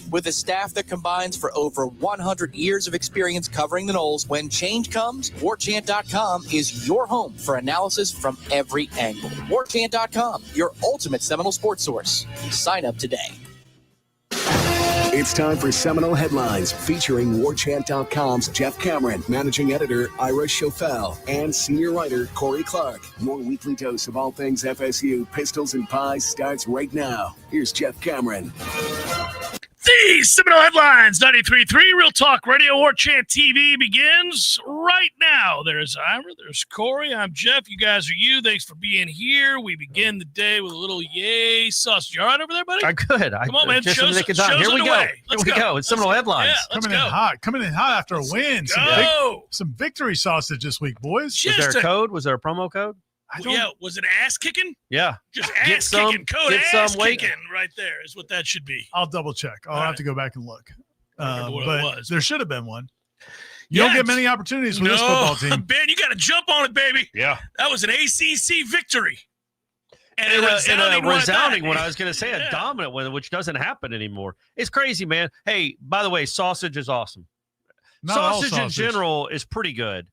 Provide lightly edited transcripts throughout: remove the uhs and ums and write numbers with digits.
With a staff that combines for over 100 years of experience covering the Noles, when change comes, Warchant.com is your home for analysis from every angle. Warchant.com, your ultimate Seminole sports source. Sign up today. It's time for Seminole Headlines, featuring Warchant.com's Jeff Cameron, managing editor Ira Schofel, and senior writer Corey Clark. Your weekly dose of all things FSU, pistols, and pies starts right now. Here's Jeff Cameron. The Seminole Headlines, 93.3 Real Talk Radio. Warchant TV begins right now. There's Ira, there's Corey, I'm Jeff. You guys are you. Thanks for being here. We begin the day with a little yay sausage. You all right over there, buddy? I'm good. Come on, man. Just Shows Here we go. Let's Here we go. It's Seminole Headlines. Yeah, Coming in hot after a win. Some victory sausage this week, boys. Was there a code? Was there a promo code? Was it ass kicking? Yeah. Just ass kicking. Code ass kicking right there is what that should be. I'll double check. I'll have to go back and look. What but it was. There should have been one. You don't get many opportunities with this football team. Ben, you got to jump on it, baby. Yeah. That was an ACC victory. And a resounding one. I was going to say a dominant one, which doesn't happen anymore. It's crazy, man. Hey, by the way, sausage is awesome. Sausage in general is pretty good.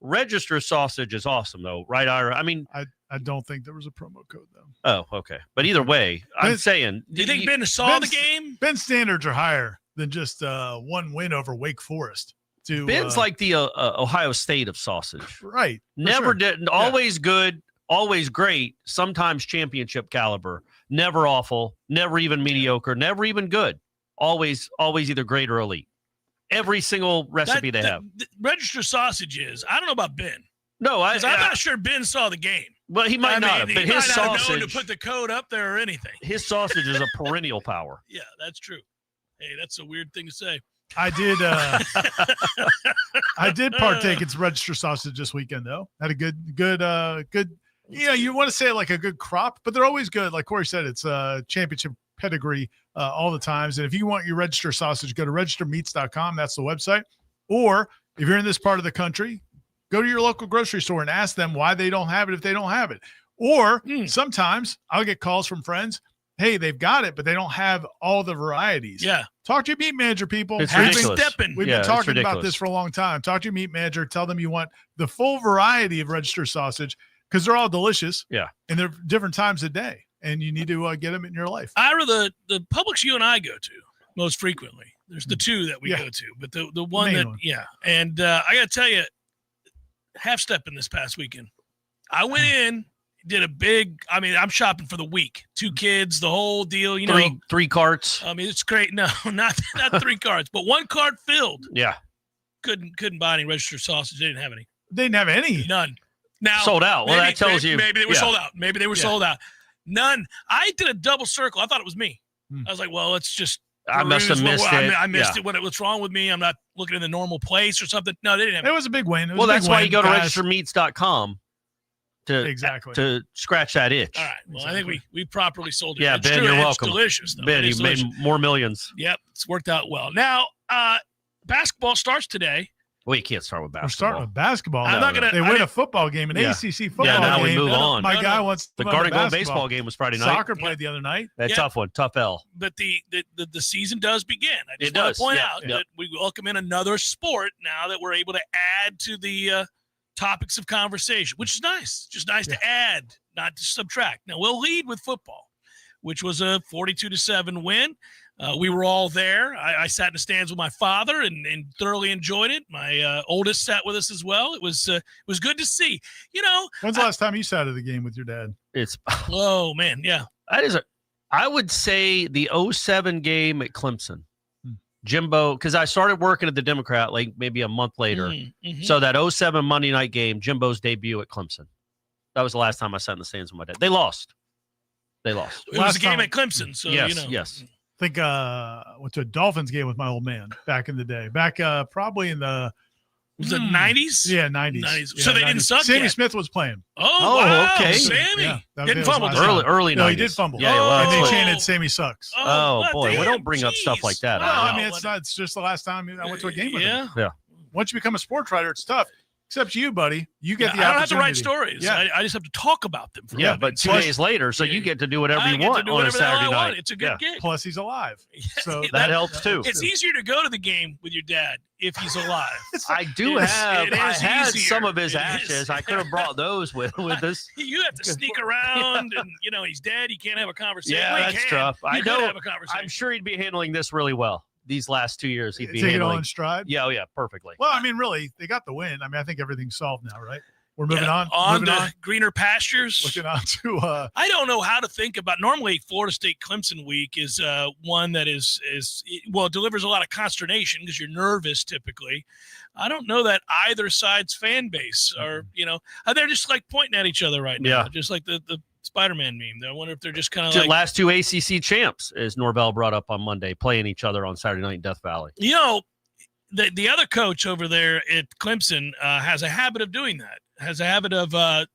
Register sausage is awesome, though, right, Ira? I mean, I don't think there was a promo code, though. Oh, okay. But either way, I'm saying. Do you think Ben saw the game? Ben's standards are higher than just one win over Wake Forest. Ben's like the Ohio State of sausage. Right. Never did. Always good, always great, sometimes championship caliber. Never awful, never even mediocre, never even good. Always either great or elite. Every single recipe they have. Register sausage is. I don't know about Ben. No, I'm not sure Ben saw the game. Well, he might not have, but his sausage. Not have known to put the code up there or anything. His sausage is a perennial power. Yeah, that's true. Hey, that's a weird thing to say. I did. I did partake in some register sausage this weekend, though. Had a good. You know, you want to say like a good crop, but they're always good. Like Corey said, it's a championship pedigree all the times. And if you want your register sausage, go to registermeats.com. That's the website. Or if you're in this part of the country, go to your local grocery store and ask them why they don't have it if they don't have it. Or sometimes I'll get calls from friends. Hey, they've got it, but they don't have all the varieties. Yeah. Talk to your meat manager, people. It's ridiculous. We've been talking about this for a long time. Talk to your meat manager. Tell them you want the full variety of register sausage because they're all delicious. Yeah. And they're different times a day. And you need to get them in your life. Ira, the Publix you and I go to most frequently. There's the two that we go to, but the one that, And I got to tell you, half stepping this past weekend. I went in, did a big, I'm shopping for the week. 2 kids, the whole deal, Three carts. It's great. No, not 3 carts, but 1 cart filled. Yeah. Couldn't buy any registered sausage. They didn't have any. They didn't have any. None. Now sold out. Well, that tells you. Maybe they were sold out. Maybe they were sold out. None. I did a double circle. I thought it was me. I was like, well, it's just. I must have missed it. I missed it. What's wrong with me? I'm not looking in the normal place or something. No, they didn't have it. It was a big win. Well, that's why you go to registermeats.com to scratch that itch. All right. Well, I think we properly sold it. Yeah, it's Ben, true. you're It's welcome. Delicious, though. Ben, you've made more millions. Yep. It's worked out well. Now, basketball starts today. Well, you can't start with basketball. We're starting with basketball. I'm not gonna. They win a football game, an ACC football game. Yeah, now we move on. My guy wants the Garden Globe baseball game was Friday night. Soccer played the other night. Tough one, tough L. But the season does begin. I just want to point out that we welcome in another sport now that we're able to add to the topics of conversation, which is nice. Just nice to add, not to subtract. Now we'll lead with football, which was a 42-7 win. We were all there. I sat in the stands with my father and thoroughly enjoyed it. My oldest sat with us as well. It was good to see. When's the last time you sat at the game with your dad? Oh man, yeah. I would say the 07 game at Clemson. Jimbo, because I started working at the Democrat like maybe a month later. Mm-hmm. So that 07 Monday night game, Jimbo's debut at Clemson. That was the last time I sat in the stands with my dad. They lost. It was a game at Clemson. So yes. I think went to a Dolphins game with my old man back in the day. Back probably in the was it 90s? Yeah, 90s. Yeah, so they didn't suck. Sammy Smith was playing. Oh wow, okay. Sammy didn't fumble. Early 90s. No, he did fumble. Yeah, well, and they chanted "Sammy sucks." Oh boy, we don't bring up stuff like that. Well, it's not. It's just the last time I went to a game with him. Yeah. Once you become a sports writer, it's tough. Except you, buddy. You get the opportunity. I don't have to write stories. Yeah. I just have to talk about them. For but 2 days later, so you get to do whatever you want on a Saturday night. It's a good gig. Plus, he's alive. So that helps too. It's easier to go to the game with your dad if he's alive. I had some of his ashes. I could have brought those with us. You have to sneak around, and he's dead. You can't have a conversation. Yeah, that's tough. I know. Have a conversation. I'm sure he'd be handling this really well. These last 2 years, he'd be taking it all handling in stride. Yeah, perfectly. Well, I mean, really, they got the win. I mean, I think everything's solved now, right? We're moving on. Moving on. Greener pastures. Looking on to. I don't know how to think about. Normally, Florida State Clemson week is one that delivers a lot of consternation because you're nervous typically. I don't know that either side's fan base are, they're just like pointing at each other right now. Yeah. Just like the Spider-Man meme. I wonder if they're just kind of like last 2 ACC champs, as Norvell brought up on Monday, playing each other on Saturday night in Death Valley. The other coach over there at Clemson has a habit of doing that. Has a habit of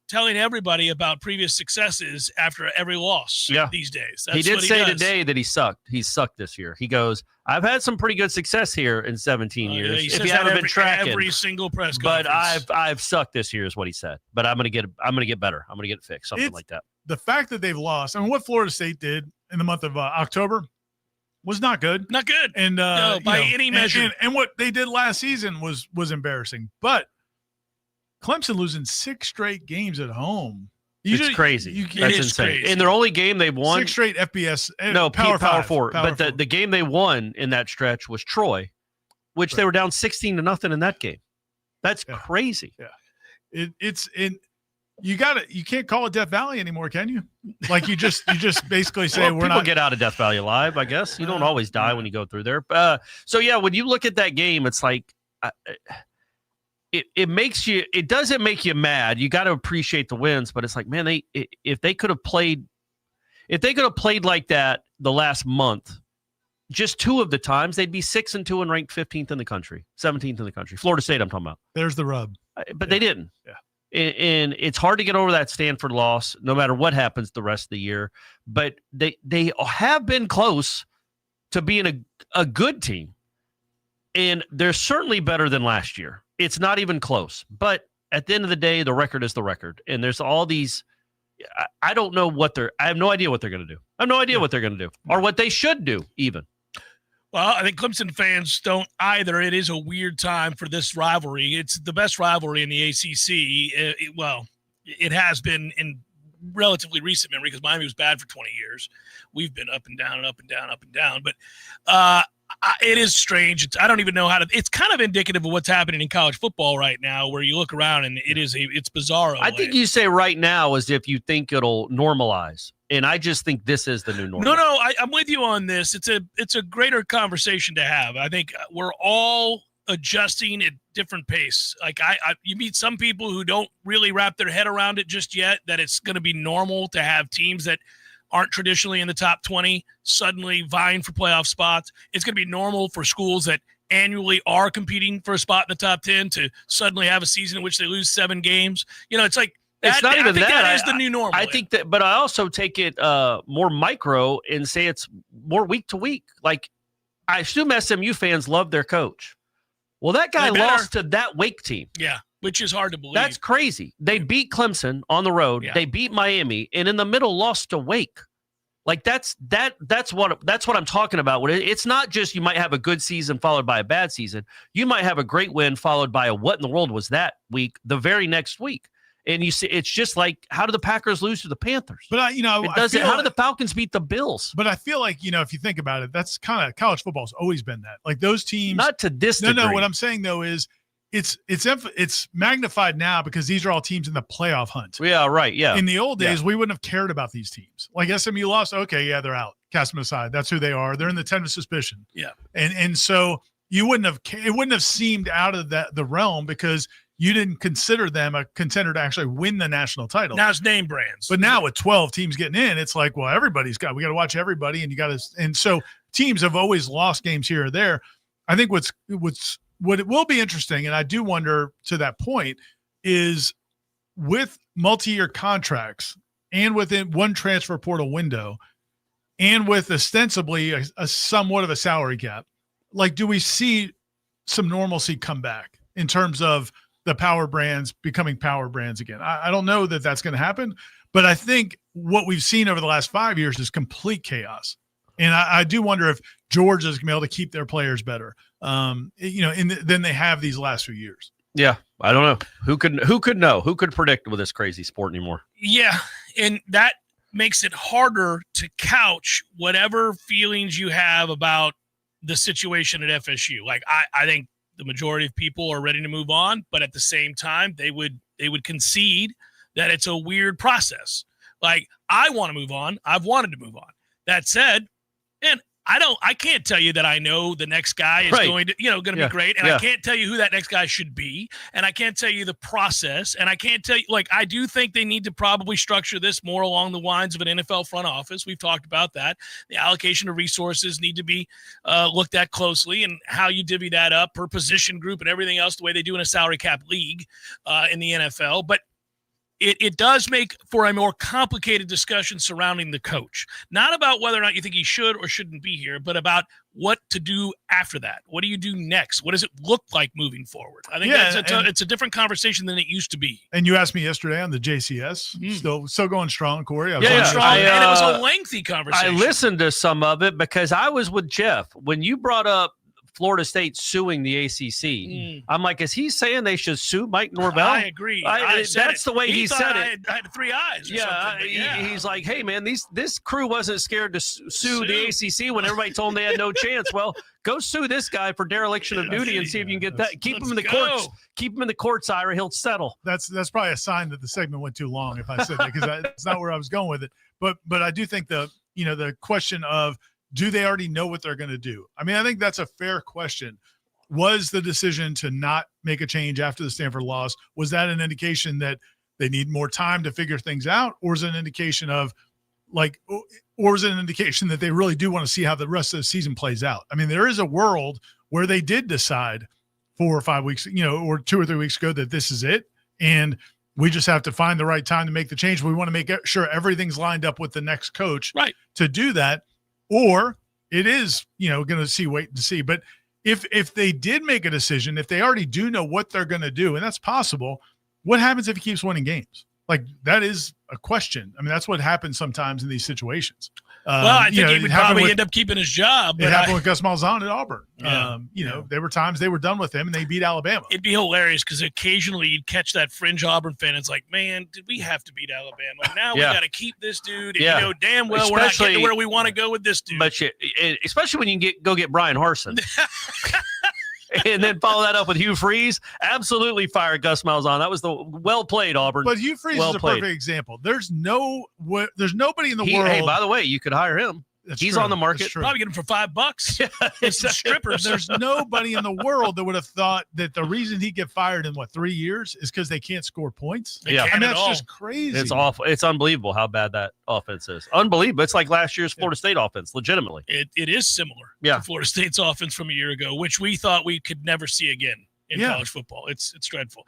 telling everybody about previous successes after every loss these days. That's he did what say does. Today that he sucked. He sucked this year. He goes, I've had some pretty good success here in 17 years. If you haven't been tracking every single press conference. But I've sucked this year is what he said. But I'm gonna get better. I'm gonna get it fixed. Something like that. The fact that they've lost, I mean, what Florida State did in the month of October was not good. Not good. And by any measure. And what they did last season was embarrassing. But Clemson losing 6 straight games at home. It's crazy. That's insane. Crazy. And their only game they won 6 straight FBS. Power 4. Power But the game they won in that stretch was Troy, which they were down 16-0 in that game. That's crazy. Yeah. You can't call it Death Valley anymore, can you? Like you just basically say we're not. Get out of Death Valley alive, I guess. You don't always die when you go through there. When you look at that game, it's like it doesn't make you mad. You got to appreciate the wins, but it's like, man, if they could have played like that the last month, just 2 of the times, they'd be 6-2 and ranked 15th in the country, 17th in the country. Florida State, I'm talking about. There's the rub. But they didn't. Yeah. And it's hard to get over that Stanford loss, no matter what happens the rest of the year. But they have been close to being a good team. And they're certainly better than last year. It's not even close. But at the end of the day, the record is the record. And there's all these – I don't know I have no idea what they're going to do. I have no idea what they're going to do or what they should do even. Well, I think Clemson fans don't either. It is a weird time for this rivalry. It's the best rivalry in the ACC. It has been in relatively recent memory because Miami was bad for 20 years. We've been up and down and up and down, up and down. But it is strange. I don't even know how to – it's kind of indicative of what's happening in college football right now where you look around and it's bizarre. I think you say right now as if you think it'll normalize. And I just think this is the new normal. No, I'm with you on this. It's a greater conversation to have. I think we're all adjusting at different pace. Like you meet some people who don't really wrap their head around it just yet, that it's going to be normal to have teams that aren't traditionally in the top 20 suddenly vying for playoff spots. It's going to be normal for schools that annually are competing for a spot in the top 10 to suddenly have a season in which they lose 7 games. It's like, it's not even that. That is the new normal. I think that, but I also take it more micro and say it's more week to week. Like, I assume SMU fans love their coach. Well, that guy lost to that Wake team. Yeah, which is hard to believe. That's crazy. They beat Clemson on the road. Yeah. They beat Miami, and in the middle lost to Wake. Like that's what I'm talking about. It's not just you might have a good season followed by a bad season. You might have a great win followed by a what in the world was that week the very next week. And you see, it's just like, how do the Packers lose to the Panthers? But how do the Falcons beat the Bills? But I feel like, if you think about it, that's kind of college football's always been that. Like those teams, not to this degree. No. What I'm saying though is, it's magnified now because these are all teams in the playoff hunt. Yeah, right. Yeah. In the old days, we wouldn't have cared about these teams. Like SMU lost. Okay, yeah, they're out. Cast them aside. That's who they are. They're in the 10 of suspicion. Yeah. And so it wouldn't have seemed out of the realm because you didn't consider them a contender to actually win the national title. Now it's name brands. But now with 12 teams getting in, it's like, well, we got to watch everybody, and so teams have always lost games here or there. I think what it will be interesting, and I do wonder to that point, is with multi-year contracts and within one transfer portal window and with ostensibly a somewhat of a salary cap, like, do we see some normalcy come back in terms of the power brands becoming power brands again. I don't know that that's going to happen, but I think what we've seen over the last 5 years is complete chaos. And I do wonder if Georgia's going to be able to keep their players better, than they have these last few years. Yeah, I don't know. Who could know? Who could predict with this crazy sport anymore? Yeah, and that makes it harder to couch whatever feelings you have about the situation at FSU. Like, I think the majority of people are ready to move on, but at the same time, they would concede that it's a weird process. Like, I want to move on. I've wanted to move on. That said, and I can't tell you that I know the next guy is going to be great. And I can't tell you who that next guy should be. And I can't tell you the process. And I can't tell you, I do think they need to probably structure this more along the lines of an NFL front office. We've talked about that. The allocation of resources need to be looked at closely, and how you divvy that up per position group and everything else, the way they do in a salary cap league in the NFL. But it does make for a more complicated discussion surrounding the coach, not about whether or not you think he should or shouldn't be here, but about what to do after that. What do you do next? What does it look like moving forward? I think it's a different conversation than it used to be. And you asked me yesterday on the JCS, still going strong, Corey. And it was a lengthy conversation. I listened to some of it because I was with Jeff when you brought up Florida State suing the ACC. I'm like, is he saying they should sue Mike Norvell? I agree. That's the way he said it. I had three eyes. He's like, hey man, this crew wasn't scared to sue the ACC when everybody told them they had no chance. Well, go sue this guy for dereliction of duty and see if you can get that. Keep him in the courts. Keep him in the courts, Ira. He'll settle. That's probably a sign that the segment went too long if I said that, because that's not where I was going with it. But I do think the question of, do they already know what they're going to do? I mean, I think that's a fair question. Was the decision to not make a change after the Stanford loss, was that an indication that they need more time to figure things out? Or is it an indication of or is it an indication that they really do want to see how the rest of the season plays out? I mean, there is a world where they did decide 4 or 5 weeks, or 2 or 3 weeks ago that this is it. And we just have to find the right time to make the change. We want to make sure everything's lined up with the next coach to do that. Or it is, going to wait and see. But if they did make a decision, if they already do know what they're going to do, and that's possible, what happens if he keeps winning games? That is a question. I mean, that's what happens sometimes in these situations. I think he would probably end up keeping his job. It happened with Gus Malzahn at Auburn. There were times they were done with him and they beat Alabama. It'd be hilarious because occasionally you'd catch that fringe Auburn fan. It's like, man, did we have to beat Alabama? Now we got to keep this dude. And damn well we're not getting to where we want to go with this dude. But especially when you go get Brian Harsin. And then follow that up with Hugh Freeze. Absolutely fire Gus Malzahn. That was the well played, Auburn. But Hugh Freeze is a perfect example. There's nobody in the world. Hey, by the way, you could hire him. He's on the market. Probably get him for $5. It's some strippers. There's nobody in the world that would have thought that the reason he'd get fired in 3 years is because they can't score points. And that's just crazy. It's awful. It's unbelievable how bad that offense is. Unbelievable. It's like last year's Florida State offense, legitimately. It is similar to Florida State's offense from a year ago, which we thought we could never see again in college football. It's dreadful.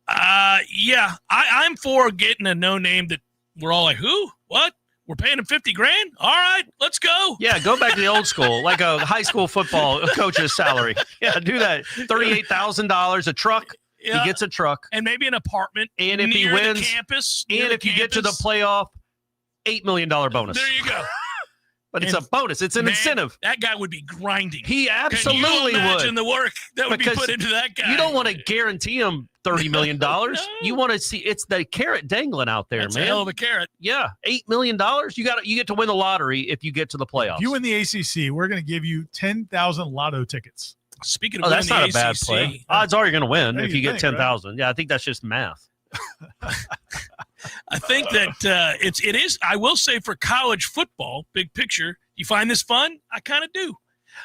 I'm for getting a no name that we're all like, who? What? We're paying him $50,000. All right, let's go. Yeah, go back to the old school, like a high school football coach's salary. Yeah, do that. $38,000, a truck. Yeah. He gets a truck, and maybe an apartment. And if he wins, the campus, and if you get to the playoff, $8 million bonus. There you go. But it's a bonus. It's an incentive. That guy would be grinding. He absolutely would. Can you imagine the work that would be put into that guy? You don't want to guarantee him $30 million. No. You want to see it's the carrot dangling out there, That's man. A hell of a carrot. Yeah, $8 million. You get to win the lottery if you get to the playoffs. If you win the ACC, we're going to give you 10,000 lotto tickets. Speaking of that's not a bad play. Odds are you're going to win if you get 10,000. Right? Yeah, I think that's just math. I think that it is. I will say for college football, big picture, you find this fun? I kind of do.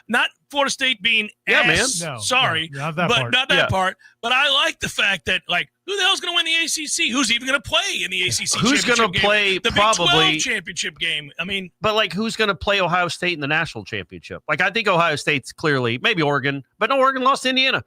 Not Florida State being sorry, not that part. But I like the fact that, who the hell's going to win the ACC? Who's even going to play in the ACC? Who's going to play the probably Big 12 championship game? I mean, but who's going to play Ohio State in the national championship? I think Ohio State's clearly maybe Oregon, but no, Oregon lost to Indiana.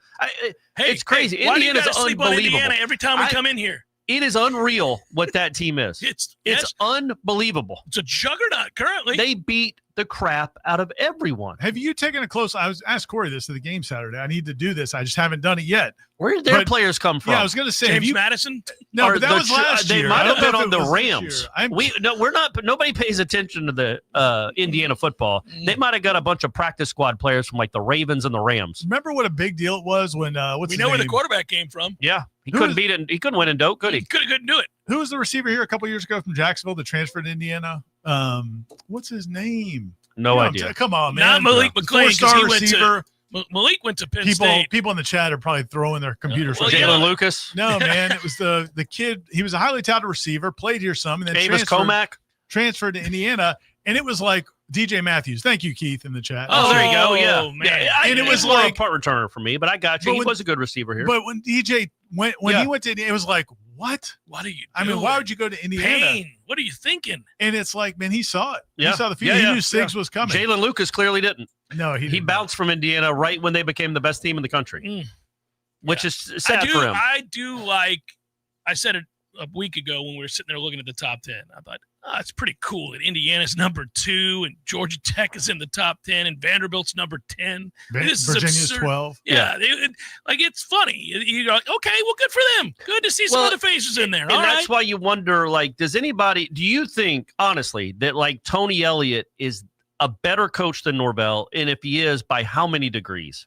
It's crazy. Hey, Indiana's unbelievable. On Indiana every time we come in here. It is unreal what that team is. It's unbelievable. It's a juggernaut currently. They beat the crap out of everyone. Have you taken a close? I was asked Corey this at the game Saturday. I need to do this. I just haven't done it yet. Where did their players come from? Yeah, I was going to say James Madison. No, but that was last year. They might have been on the Rams. We're not. But nobody pays attention to the Indiana football. They might have got a bunch of practice squad players from like the Ravens and the Rams. Remember what a big deal it was when we know where the quarterback came from. Yeah, he couldn't beat it. He couldn't win in Doak, could he? Couldn't do it. Who was the receiver here a couple years ago from Jacksonville that transferred to Indiana? What's his name? No idea. Come on, man. Not Malik McClain. Four-star receiver. Malik went to Penn State. People in the chat are probably throwing their computers. Jalen Lucas? No, man. It was the kid. He was a highly touted receiver, played here some, and then transferred to Indiana. And it was like DJ Matthews. Thank you, Keith, in the chat. Oh, there you go. Yeah. Man. And it was like a punt returner for me, but I got you. He was a good receiver here. But when DJ went, he went to Indiana, it was like, what? What are you doing? I mean, why would you go to Indiana? Pain. What are you thinking? And it's like, man, he saw it. Yeah. He saw the future. He knew Siggs was coming. Jalen Lucas clearly didn't. No, he bounced from Indiana right when they became the best team in the country, which is sad for him. I do like, I said it a week ago when we were sitting there looking at the top 10. I thought, it's pretty cool that Indiana's number 2 and Georgia Tech is in the top 10 and Vanderbilt's number 10. Virginia's 12. Yeah. It's funny. You're like, okay, well, good for them. Good to see some other faces in there. And that's why you wonder, like, do you think, honestly, that, like, Tony Elliott is a better coach than Norvell? And if he is, by how many degrees?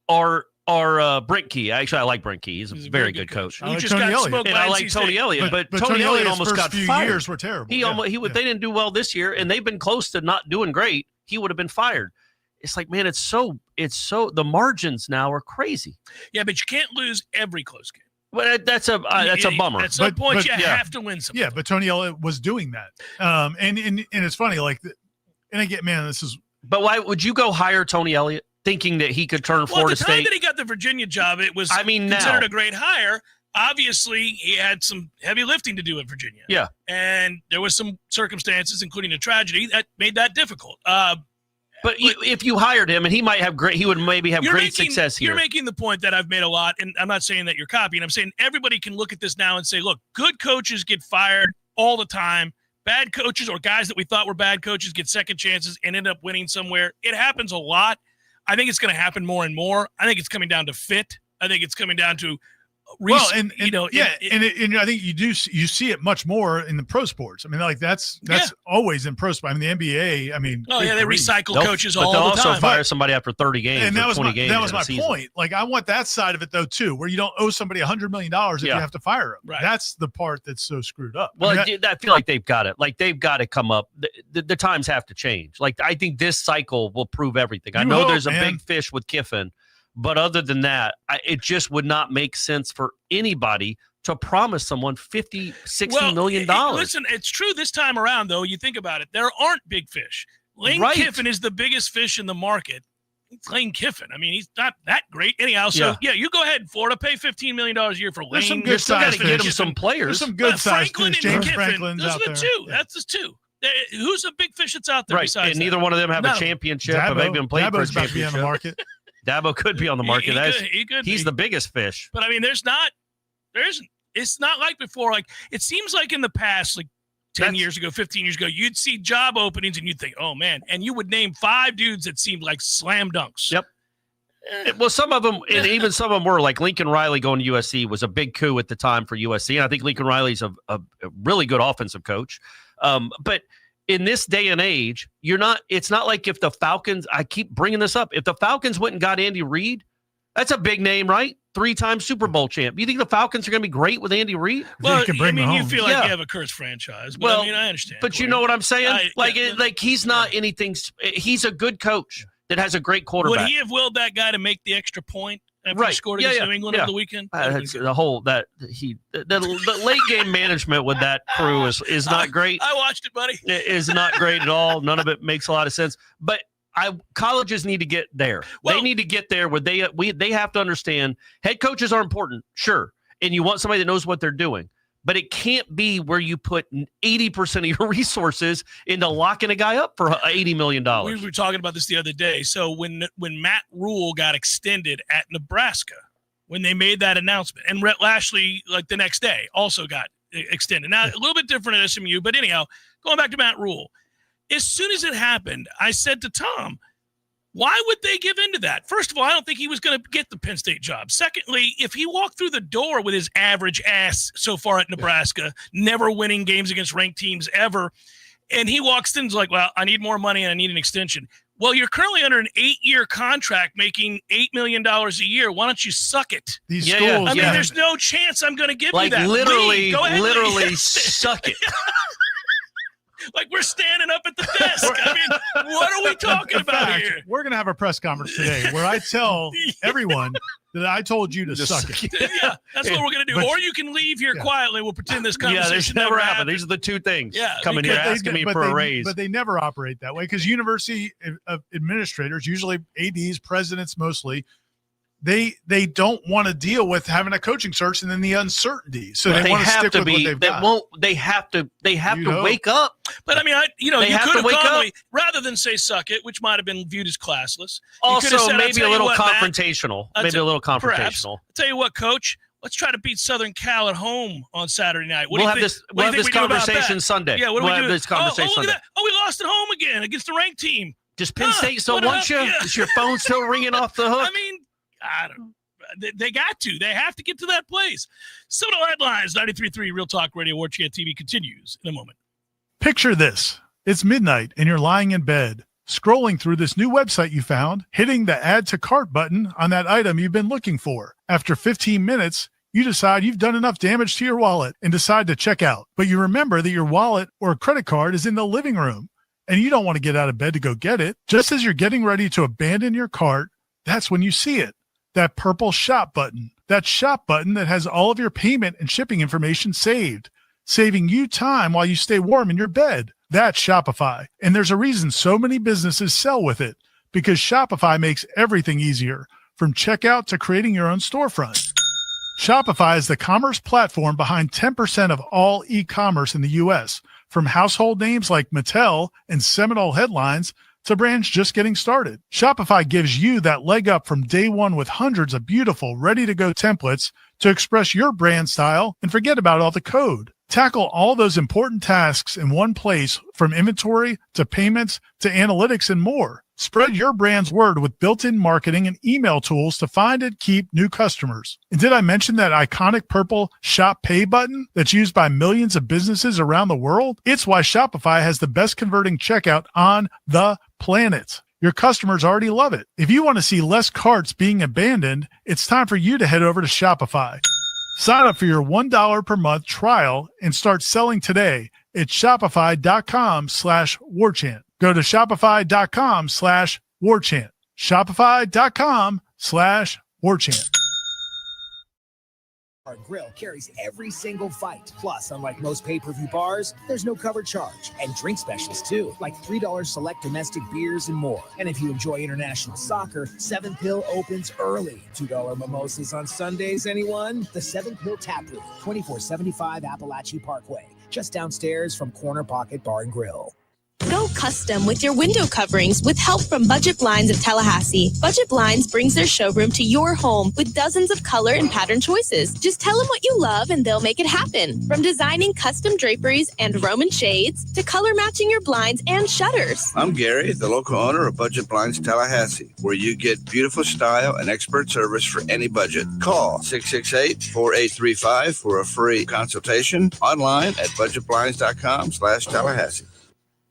Or Brent Key. Actually, I like Brent Key. He's a very good coach. I like Tony Elliott. And I like Tony Elliott. But Tony Elliott almost got fired. Years were terrible. They didn't do well this year, and they've been close to not doing great. He would have been fired. It's like, man, it's so the margins now are crazy. Yeah, but you can't lose every close game. Well, that's a bummer. At some point, you have to win something. Yeah, but Tony Elliott was doing that. And it's funny, like, and I get, man, this is. But why would you go hire Tony Elliott? Thinking that he could turn Florida State. At the time that he got the Virginia job, it was considered a great hire. Obviously, he had some heavy lifting to do at Virginia. Yeah. And there was some circumstances, including a tragedy, that made that difficult. But if you hired him, and he would maybe have great success here. You're making the point that I've made a lot, and I'm not saying that you're copying. I'm saying everybody can look at this now and say, look, good coaches get fired all the time. Bad coaches or guys that we thought were bad coaches get second chances and end up winning somewhere. It happens a lot. I think it's going to happen more and more. I think it's coming down to fit. I think it's coming down to I think you see it much more in the pro sports. I mean, like that's always in pro sports. I mean, the NBA. I mean, they recycle coaches all the time. They'll also fire somebody after 30 games and or 20 games. That was my point. Like, I want that side of it though too, where you don't owe somebody $100 million if you have to fire them. Right. That's the part that's so screwed up. Well, I feel like they've got it. Like they've got to come up. The times have to change. Like I think this cycle will prove everything. I know there's a big fish with Kiffin. But other than that, it just would not make sense for anybody to promise someone $50-60 million. Listen, it's true this time around, though. You think about it. There aren't big fish. Lane Kiffin is the biggest fish in the market. It's Lane Kiffin. I mean, he's not that great. Anyhow, so, you go ahead, Florida. Pay $15 million a year for Lane. There's some good size to get him some players. There's some good size Franklin fish. and James Kiffin. Franklin's Those out are there. the two. Yeah. That's the two. Who's a big fish that's out there besides and that? neither one of them have a championship. Have even played for a Dabo's about to be on the market. Dabo could be on the market. He's the biggest fish. But I mean, it's not like before. Like it seems like in the past, like 10 years ago, 15 years ago, you'd see job openings and you'd think, oh man, and you would name 5 dudes that seemed like slam dunks. Yep. Well, some of them, and even some of them were like Lincoln Riley going to USC was a big coup at the time for USC. And I think Lincoln Riley's a really good offensive coach. But in this day and age, it's not like if the Falcons, I keep bringing this up, if the Falcons went and got Andy Reid, that's a big name, right? 3-time Super Bowl champ. You think the Falcons are going to be great with Andy Reid? Well, you feel like you have a cursed franchise. But I mean, I understand. But you know what I'm saying? He's not anything. He's a good coach that has a great quarterback. Would he have willed that guy to make the extra point after he scored against New England over the weekend? The late game management with that crew is not great. I watched it, buddy. It is not great at all. None of it makes a lot of sense. But colleges need to get there. They need to get there where they have to understand head coaches are important, sure, and you want somebody that knows what they're doing. But it can't be where you put 80% of your resources into locking a guy up for $80 million. We were talking about this the other day. So when Matt Rule got extended at Nebraska, when they made that announcement, and Rhett Lashley, like the next day, also got extended. Now, a little bit different at SMU, but anyhow, going back to Matt Rule, as soon as it happened, I said to Tom, why would they give in to that? First of all, I don't think he was going to get the Penn State job. Secondly, if he walked through the door with his average ass so far at Nebraska, never winning games against ranked teams ever, and he walks in and is like, well, I need more money and I need an extension. Well, you're currently under an 8-year contract making $8 million a year. Why don't you suck it? These schools. I mean, there's no chance I'm going to give you that. Literally, Go ahead, literally suck it. Like we're standing up at the desk. I mean, what are we talking about here? We're going to have a press conference today where I tell everyone that I told you to suck it. Yeah, that's what we're going to do. Or you can leave here quietly. We'll pretend this conversation never happened. These are the two things. Yeah, coming here asking me for a raise. But they never operate that way because university administrators, usually ADs, presidents mostly, they don't want to deal with having a coaching search and then the uncertainty. So they want to stick with what they've got. They have to wake up. But I mean, you could have calmly, rather than say "suck it," which might have been viewed as classless. Also, said, maybe a little confrontational. Perhaps. I'll tell you what, Coach. Let's try to beat Southern Cal at home on Saturday night. We'll have this conversation Sunday. Yeah, what do we do? This conversation Sunday. Oh, we lost at home again against the ranked team. Does Penn State still want you? Yeah. Is your phone still ringing off the hook? I mean, I don't know. They got to. They have to get to that place. Seminole Headlines, 93.3 Real Talk Radio, Warchant TV continues in a moment. Picture this. It's midnight and you're lying in bed, scrolling through this new website you found, hitting the add to cart button on that item you've been looking for. After 15 minutes, you decide you've done enough damage to your wallet and decide to check out. But you remember that your wallet or credit card is in the living room and you don't want to get out of bed to go get it. Just as you're getting ready to abandon your cart, that's when you see it. That purple shop button. That shop button that has all of your payment and shipping information saved, saving you time while you stay warm in your bed. That's Shopify. And there's a reason so many businesses sell with it, because Shopify makes everything easier, from checkout to creating your own storefront. Shopify is the commerce platform behind 10% of all e-commerce in the U.S., from household names like Mattel and Seminole Headlines to brands just getting started. Shopify gives you that leg up from day one with hundreds of beautiful, ready-to-go templates to express your brand style and forget about all the code. Tackle all those important tasks in one place, from inventory to payments to analytics and more. Spread your brand's word with built-in marketing and email tools to find and keep new customers. And did I mention that iconic purple Shop Pay button that's used by millions of businesses around the world? It's why Shopify has the best converting checkout on the planet. Your customers already love it. If you want to see less carts being abandoned, it's time for you to head over to Shopify. Sign up for your $1 per month trial and start selling today at shopify.com/warchant. Go to shopify.com/warchant. Shopify.com/warchant. Our grill carries every single fight. Plus, unlike most pay-per-view bars, there's no cover charge. And drink specials, too, like $3 select domestic beers and more. And if you enjoy international soccer, 7 Pill opens early. $2 mimosas on Sundays, anyone? The 7 Pill Tap Room, 2475 Appalachia Parkway, just downstairs from Corner Pocket Bar and Grill. Go custom with your window coverings with help from Budget Blinds of Tallahassee. Budget Blinds brings their showroom to your home with dozens of color and pattern choices. Just tell them what you love and they'll make it happen. From designing custom draperies and Roman shades to color matching your blinds and shutters. I'm Gary, the local owner of Budget Blinds Tallahassee, where you get beautiful style and expert service for any budget. Call 668-4835 for a free consultation online at budgetblinds.com/Tallahassee.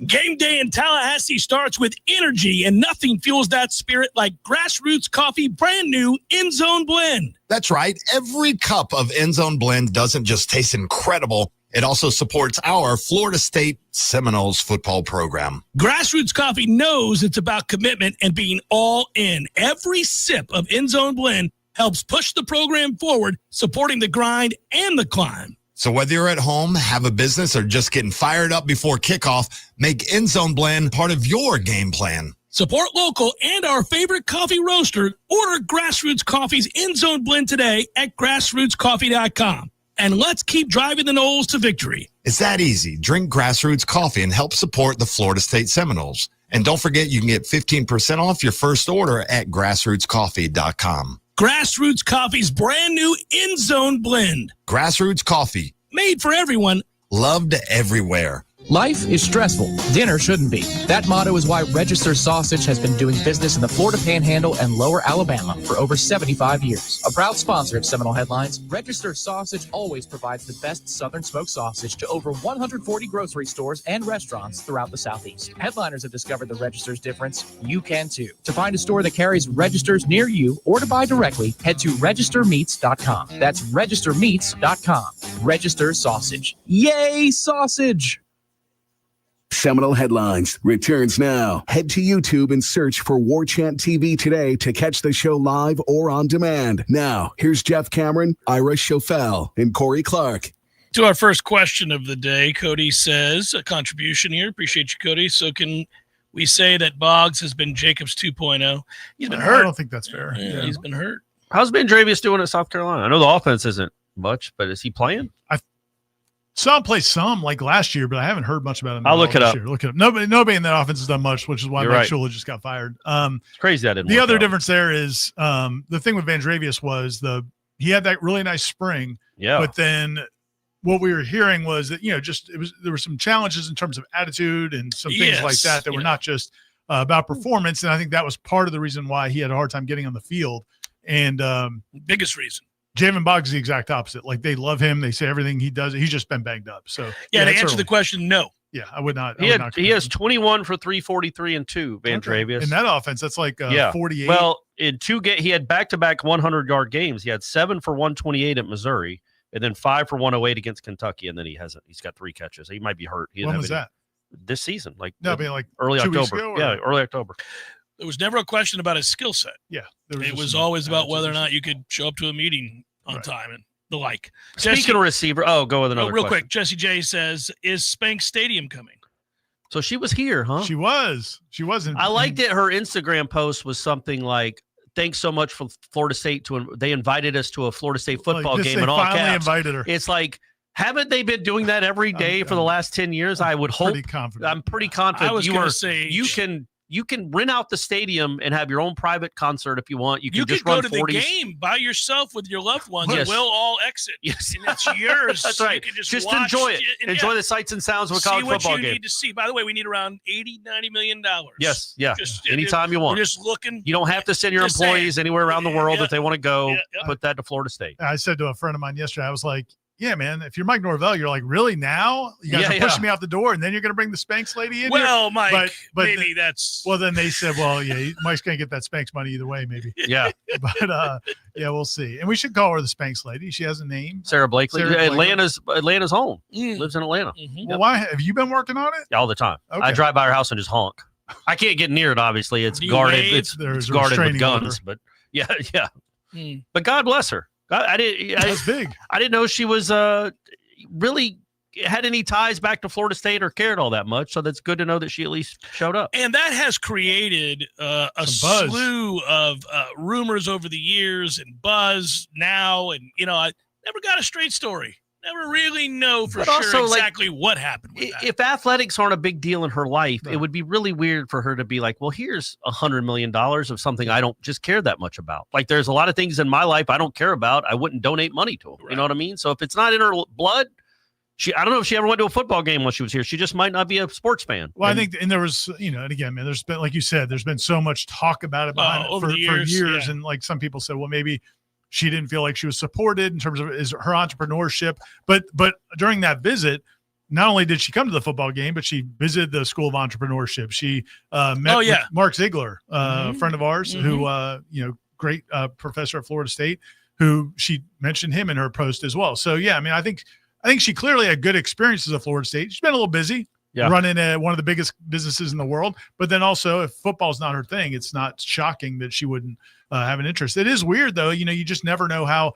Game day in Tallahassee starts with energy, and nothing fuels that spirit like Grassroots Coffee brand new End Zone Blend. That's right. Every cup of End Zone Blend doesn't just taste incredible. It also supports our Florida State Seminoles football program. Grassroots Coffee knows it's about commitment and being all in. Every sip of End Zone Blend helps push the program forward, supporting the grind and the climb. So whether you're at home, have a business, or just getting fired up before kickoff, make End Zone Blend part of your game plan. Support local and our favorite coffee roaster. Order Grassroots Coffee's End Zone Blend today at grassrootscoffee.com. And let's keep driving the Noles to victory. It's that easy. Drink Grassroots Coffee and help support the Florida State Seminoles. And don't forget, you can get 15% off your first order at grassrootscoffee.com. Grassroots Coffee's brand new End Zone Blend. Grassroots Coffee. Made for everyone. Loved everywhere. Life is stressful. Dinner shouldn't be. That motto is why Register Sausage has been doing business in the Florida Panhandle and Lower Alabama for over 75 years. A proud sponsor of Seminole Headlines, Register Sausage always provides the best Southern smoked sausage to over 140 grocery stores and restaurants throughout the Southeast. Headliners have discovered the Register's difference. You can too. To find a store that carries Registers near you or to buy directly, head to registermeats.com. That's registermeats.com. Register Sausage. Yay, sausage! Seminole Headlines returns now. Head to YouTube and search for Warchant TV today to catch the show live or on demand. Now, here's Jeff Cameron, Ira Schofel, and Corey Clark. To our first question of the day, Cody says, a contribution here. Appreciate you, Cody. So can we say that Boggs has been Jacobs 2.0? He's been hurt. I don't think that's fair. Yeah. He's been hurt. How's Vandrevius doing at South Carolina? I know the offense isn't much, but is he playing? Saw him play some like last year, but I haven't heard much about him. I'll look it up. Look it up. Nobody in that offense has done much, which is why Mike Shula just got fired. It's crazy that didn't. The other difference there is the thing with Vandrevius was he had that really nice spring. Yeah. But then what we were hearing was that there were some challenges in terms of attitude and some things like that were not just about performance, and I think that was part of the reason why he had a hard time getting on the field. And biggest reason. Jamin Boggs is the exact opposite. Like, they love him. They say everything he does. He's just been banged up. So to answer the question, no. Yeah, I would not. He has 21 for 343 and 2, Vandrevius. In that offense, that's like 48. Well, in he had back-to-back 100-yard games. He had 7 for 128 at Missouri, and then 5 for 108 against Kentucky, and then he's got 3 catches. He might be hurt. When was that? This season, like early 2 October. weeks ago, early October. There was never a question about his skill set. Yeah. It was always about whether or not you could show up to a meeting on time and the like. Speaking of receiver, go with another real question. Quick. Jesse J says, is Spank Stadium coming? So she was here, huh? She wasn't. I liked it. Her Instagram post was something like, thanks so much for Florida State. They invited us to a Florida State football game in all caps. They finally invited her. It's like, haven't they been doing that every day for the last 10 years? I would hope. I'm pretty confident. I was going to say, you can rent out the stadium and have your own private concert if you want. You can just go run to 40s. The game by yourself with your loved ones. Yes. We'll all exit. Yes, and it's yours. That's right. You can just watch enjoy it. Enjoy the sights and sounds of a college football game. See what you need to see. By the way, we need around $80-90 million. Yes, yeah. Anytime you want. We're just looking. You don't have to send your employees anywhere around the world if they want to go. Put that to Florida State. I said to a friend of mine yesterday, I was like, yeah, man, if you're Mike Norvell, you're like, really now? You guys are pushing me out the door, and then you're going to bring the Spanx lady in here? Mike, but maybe that's... Well, then they said, well, yeah, Mike's going to get that Spanx money either way, maybe. Yeah. But, yeah, we'll see. And we should call her the Spanx lady. She has a name. Sarah Blakely. Atlanta's home. Lives in Atlanta. Mm-hmm. Well, why? Have you been working on it? All the time. Okay. I drive by her house and just honk. I can't get near it, obviously. It's guarded. It's guarded with guns. But, yeah. But God bless her. That's big. I didn't know she was really had any ties back to Florida State or cared all that much. So that's good to know that she at least showed up. And that has created a slew of rumors over the years and buzz now. And, I never got a straight story. Never really know for sure exactly what happened with that. If athletics aren't a big deal in her life, it would be really weird for her to be like, well, here's $100 million of something I don't just care that much about. Like, there's a lot of things in my life I don't care about. I wouldn't donate money to them. Right. You know what I mean? So if it's not in her blood, I don't know if she ever went to a football game when she was here. She just might not be a sports fan. Well, I think, and there was, and again, man, there's been, like you said, there's been so much talk about it for years. Yeah. And like some people said, well, maybe she didn't feel like she was supported in terms of her entrepreneurship. But during that visit, not only did she come to the football game, but she visited the School of Entrepreneurship. She met with Mark Ziegler, a friend of ours, who great professor at Florida State, who she mentioned him in her post as well. So yeah, I mean, I think she clearly had good experiences at Florida State. She's been a little busy. Running one of the biggest businesses in the world. But then also, if football's not her thing, it's not shocking that she wouldn't have an interest. It is weird, though. You just never know how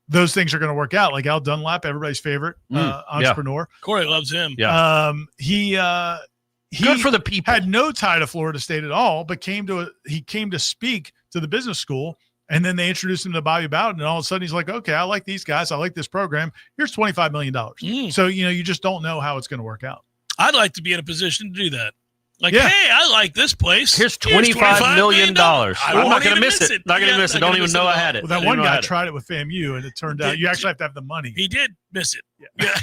those things are going to work out. Like Al Dunlap, everybody's favorite entrepreneur. Corey loves him. Yeah. He good for the people. Had no tie to Florida State at all, but came to speak to the business school. And then they introduced him to Bobby Bowden, and all of a sudden he's like, okay, I like these guys. I like this program. Here's $25 million. So, you just don't know how it's going to work out. I'd like to be in a position to do that. Like, hey, I like this place. Here's $25 million. I'm not going to miss it. Not going to miss it. Don't even know I had it. Well, that one guy tried it with FAMU, and it turned out you actually have to have the money. He did miss it. Yeah.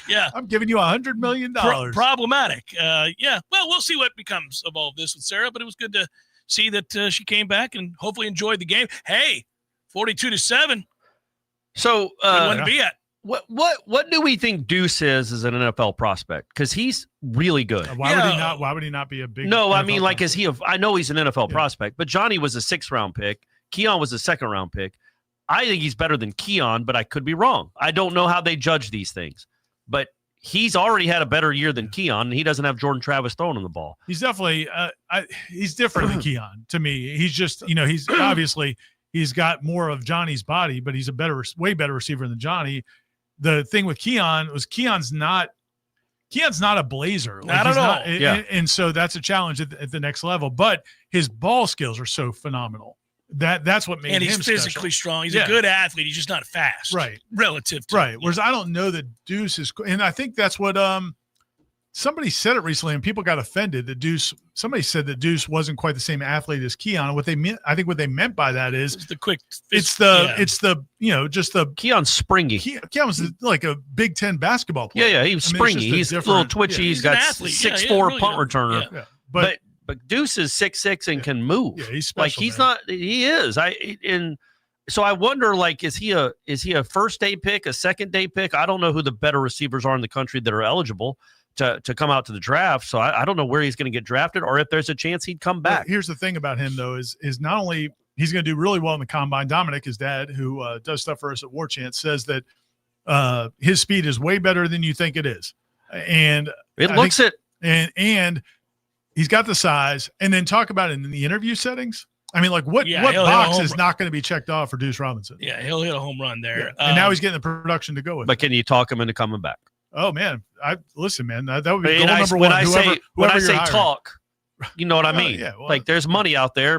Yeah. I'm giving you $100 million. Problematic. Yeah. Well, we'll see what becomes of all this with Sarah, but it was good to see that she came back and hopefully enjoyed the game. Hey, 42-7. So good one to be at. What do we think Deuce is as an NFL prospect? Because he's really good. Why would he not be a big? No, NFL I mean, like, prospect? I know he's an NFL prospect, but Johnny was a 6th-round pick. Keon was a 2nd-round pick. I think he's better than Keon, but I could be wrong. I don't know how they judge these things, but he's already had a better year than Keon, and he doesn't have Jordan Travis throwing him the ball. He's definitely he's different than Keon to me. He's just, he's obviously he's got more of Johnny's body, but he's a way better receiver than Johnny. The thing with Keon was Keon's not a blazer. Not at all. And so that's a challenge at the next level. But his ball skills are so phenomenal. That's what made him special. And he's physically strong. He's a good athlete. He's just not fast. Right. Relative to. Right. Whereas I don't know that Deuce is – and I think that's what somebody said it recently, and people got offended that somebody said that Deuce wasn't quite the same athlete as Keon. What they meant by that is it's the quick – just the – Keon's springy. Keon was like a Big Ten basketball player. Yeah, he was springy. He's a little twitchy. He's got 6'4" really punt returner. Yeah. But Deuce is 6'6" and can move. Yeah, he's special. Like he's not. He is. So I wonder, like, is he a first-day pick, a second-day pick? I don't know who the better receivers are in the country that are eligible to come out to the draft. So I don't know where he's going to get drafted or if there's a chance he'd come back. Here's the thing about him, though, is not only he's going to do really well in the combine. Dominic, his dad, who does stuff for us at Warchant, says that his speed is way better than you think it is, and and he's got the size. And then talk about it in the interview settings. I mean, like what box is not going to be checked off for Deuce Robinson? Yeah, he'll hit a home run there. Yeah. And now he's getting the production to go with. But can you talk him into coming back? Oh man, listen, man, that would be goal number when one. When I say talk, you know what I mean. Yeah, well, like there's money out there.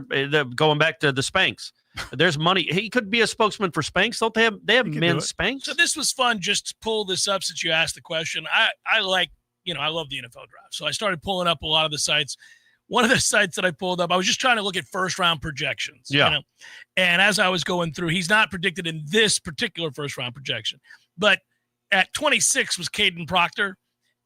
Going back to the Spanx, there's money. He could be a spokesman for Spanx. Don't they have? They have men's Spanx. So this was fun. Just to pull this up since you asked the question. I like I love the NFL draft, so I started pulling up a lot of the sites. One of the sites that I pulled up, I was just trying to look at first-round projections. Yeah. And as I was going through, he's not predicted in this particular first-round projection. But at 26 was Caden Proctor.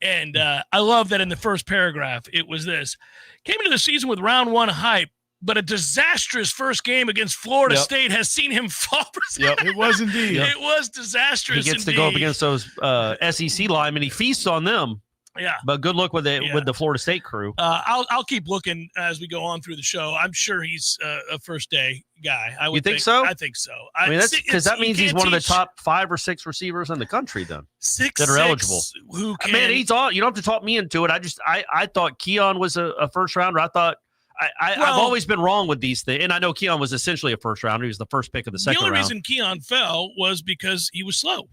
And I love that in the first paragraph, it was this. Came into the season with round 1 hype, but a disastrous first game against Florida State has seen him fall. It was indeed. It was disastrous. He gets to go up against those SEC linemen. He feasts on them. Yeah, but good luck with the Florida State crew. I'll keep looking as we go on through the show. I'm sure he's a first day guy. You think so? I think so. I mean, that's because that means he's one of the top 5 or 6 receivers in the country. Then 6 that are eligible. Who can? Man, he's all. You don't have to talk me into it. I thought Keon was a first rounder. I thought. I've always been wrong with these things, and I know Keon was essentially a first rounder. He was the first pick of the second round. The only reason Keon fell was because he was slow.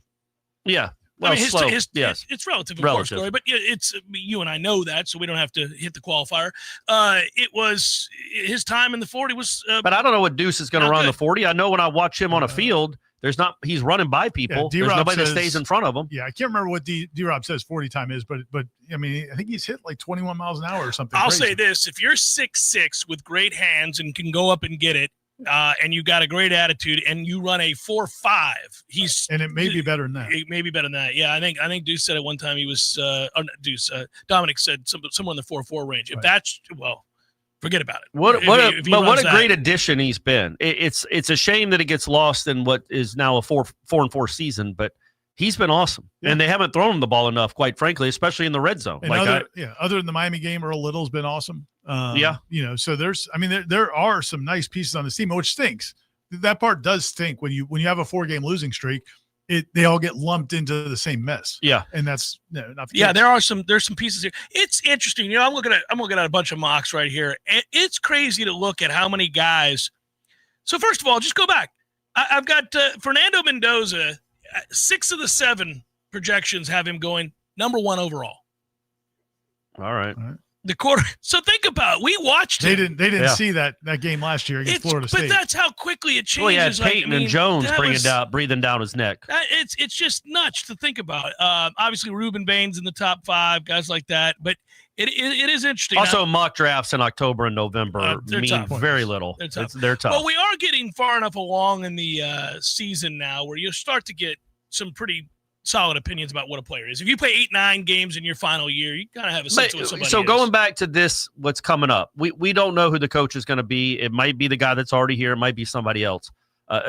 Yeah. Well, I mean, it's relative, of course, Corey, but it's you and I know that, so we don't have to hit the qualifier. It was his time in the 40 was. But I don't know what Deuce is going to run the 40. I know when I watch him on a field, he's running by people. There's nobody that stays in front of him. Yeah, I can't remember what D-Rob says 40 time is, but I mean, I think he's hit like 21 miles an hour or something. I'll say this: if you're 6'6" with great hands and can go up and get it. And you got a great attitude, and you run a 4.5. And it may be better than that. It may be better than that. Yeah, I think Deuce said at one time he was. Dominic said somewhere in the 4.4 range. If that's forget about it. What a great addition he's been. It's a shame that it gets lost in what is now a 4-4 season, but he's been awesome. Yeah. And they haven't thrown him the ball enough, quite frankly, especially in the red zone. And other than the Miami game, Earl Little's been awesome. So there are some nice pieces on this team, which stinks. That part does stink when you have a 4-game losing streak. They all get lumped into the same mess. Yeah, and that's not the case. There's some pieces here. It's interesting. I'm looking at a bunch of mocks right here, and it's crazy to look at how many guys. So first of all, just go back. I've got Fernando Mendoza. 6 of the 7 projections have him going number 1 overall. All right. The quarter. So think about it. We watched him. They didn't see that game last year against Florida State. But that's how quickly it changes. Well, yeah, Peyton and Jones breathing down his neck. It's just nuts to think about. Obviously, Reuben Baines in the top 5, guys like that. But it is interesting. Also, mock drafts in October and November mean very little. They're tough. Well, we are getting far enough along in the season now where you'll start to get some pretty solid opinions about what a player is. If you play 8-9 games in your final year, you kind of have a sense of what somebody so is. Going back to this, what's coming up, we don't know who the coach is going to be. It might be the guy that's already here. It might be somebody else.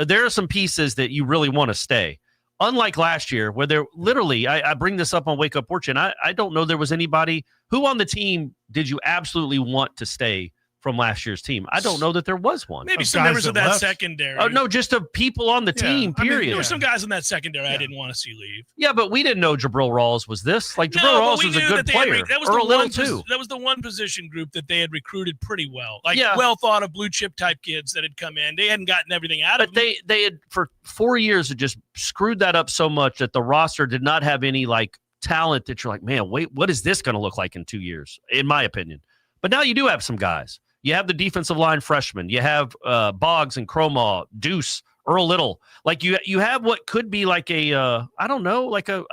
There are some pieces that you really want to stay. Unlike last year, where there literally, I bring this up on Wake Up Warchant, I don't know there was anybody who on the team did you absolutely want to stay from last year's team. I don't know that there was one. Maybe some members of that secondary. Oh, no, just of people on the team, period. There were some guys in that secondary I didn't want to see leave. Yeah, but we didn't know Jabril Rawls was this. Like, Jabril Rawls was a good player. That was the one position group that they had recruited pretty well. Well thought of blue chip type kids that had come in. They hadn't gotten everything out of them. But they had, for 4 years, had just screwed that up so much that the roster did not have any, talent that you're like, man, wait, what is this going to look like in 2 years, in my opinion. But now you do have some guys. You have the defensive line freshmen. You have Boggs and Cromaw, Deuce, Earl Little. You have what could be a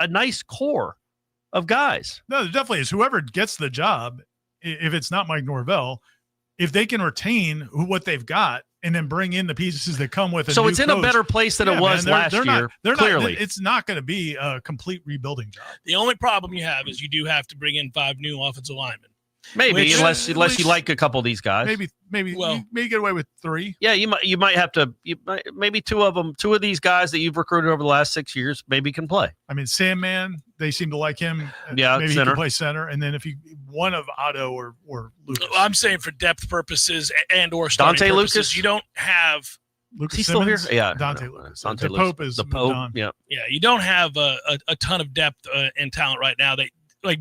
nice core of guys. No, there definitely is. Whoever gets the job, if it's not Mike Norvell, if they can retain what they've got and then bring in the pieces that come with it. So it's in a better place than it was last year, clearly. It's not going to be a complete rebuilding job. The only problem you have is you do have to bring in 5 new offensive linemen. Maybe, unless you like a couple of these guys. Maybe you may get away with 3. Yeah, you might have to. Maybe 2 of these guys that you've recruited over the last 6 years maybe can play. I mean, Sandman, they seem to like him. Yeah, maybe center. He can play center, and then if one of Otto or Lucas. I'm saying for depth purposes and or starting Dante purposes, Lucas. You don't have. Lucas Is he still Simmons? here? Yeah, Dante Lucas. Dante the Lucas. Pope is the Pope. on. Yeah, you don't have a ton of depth and talent right now.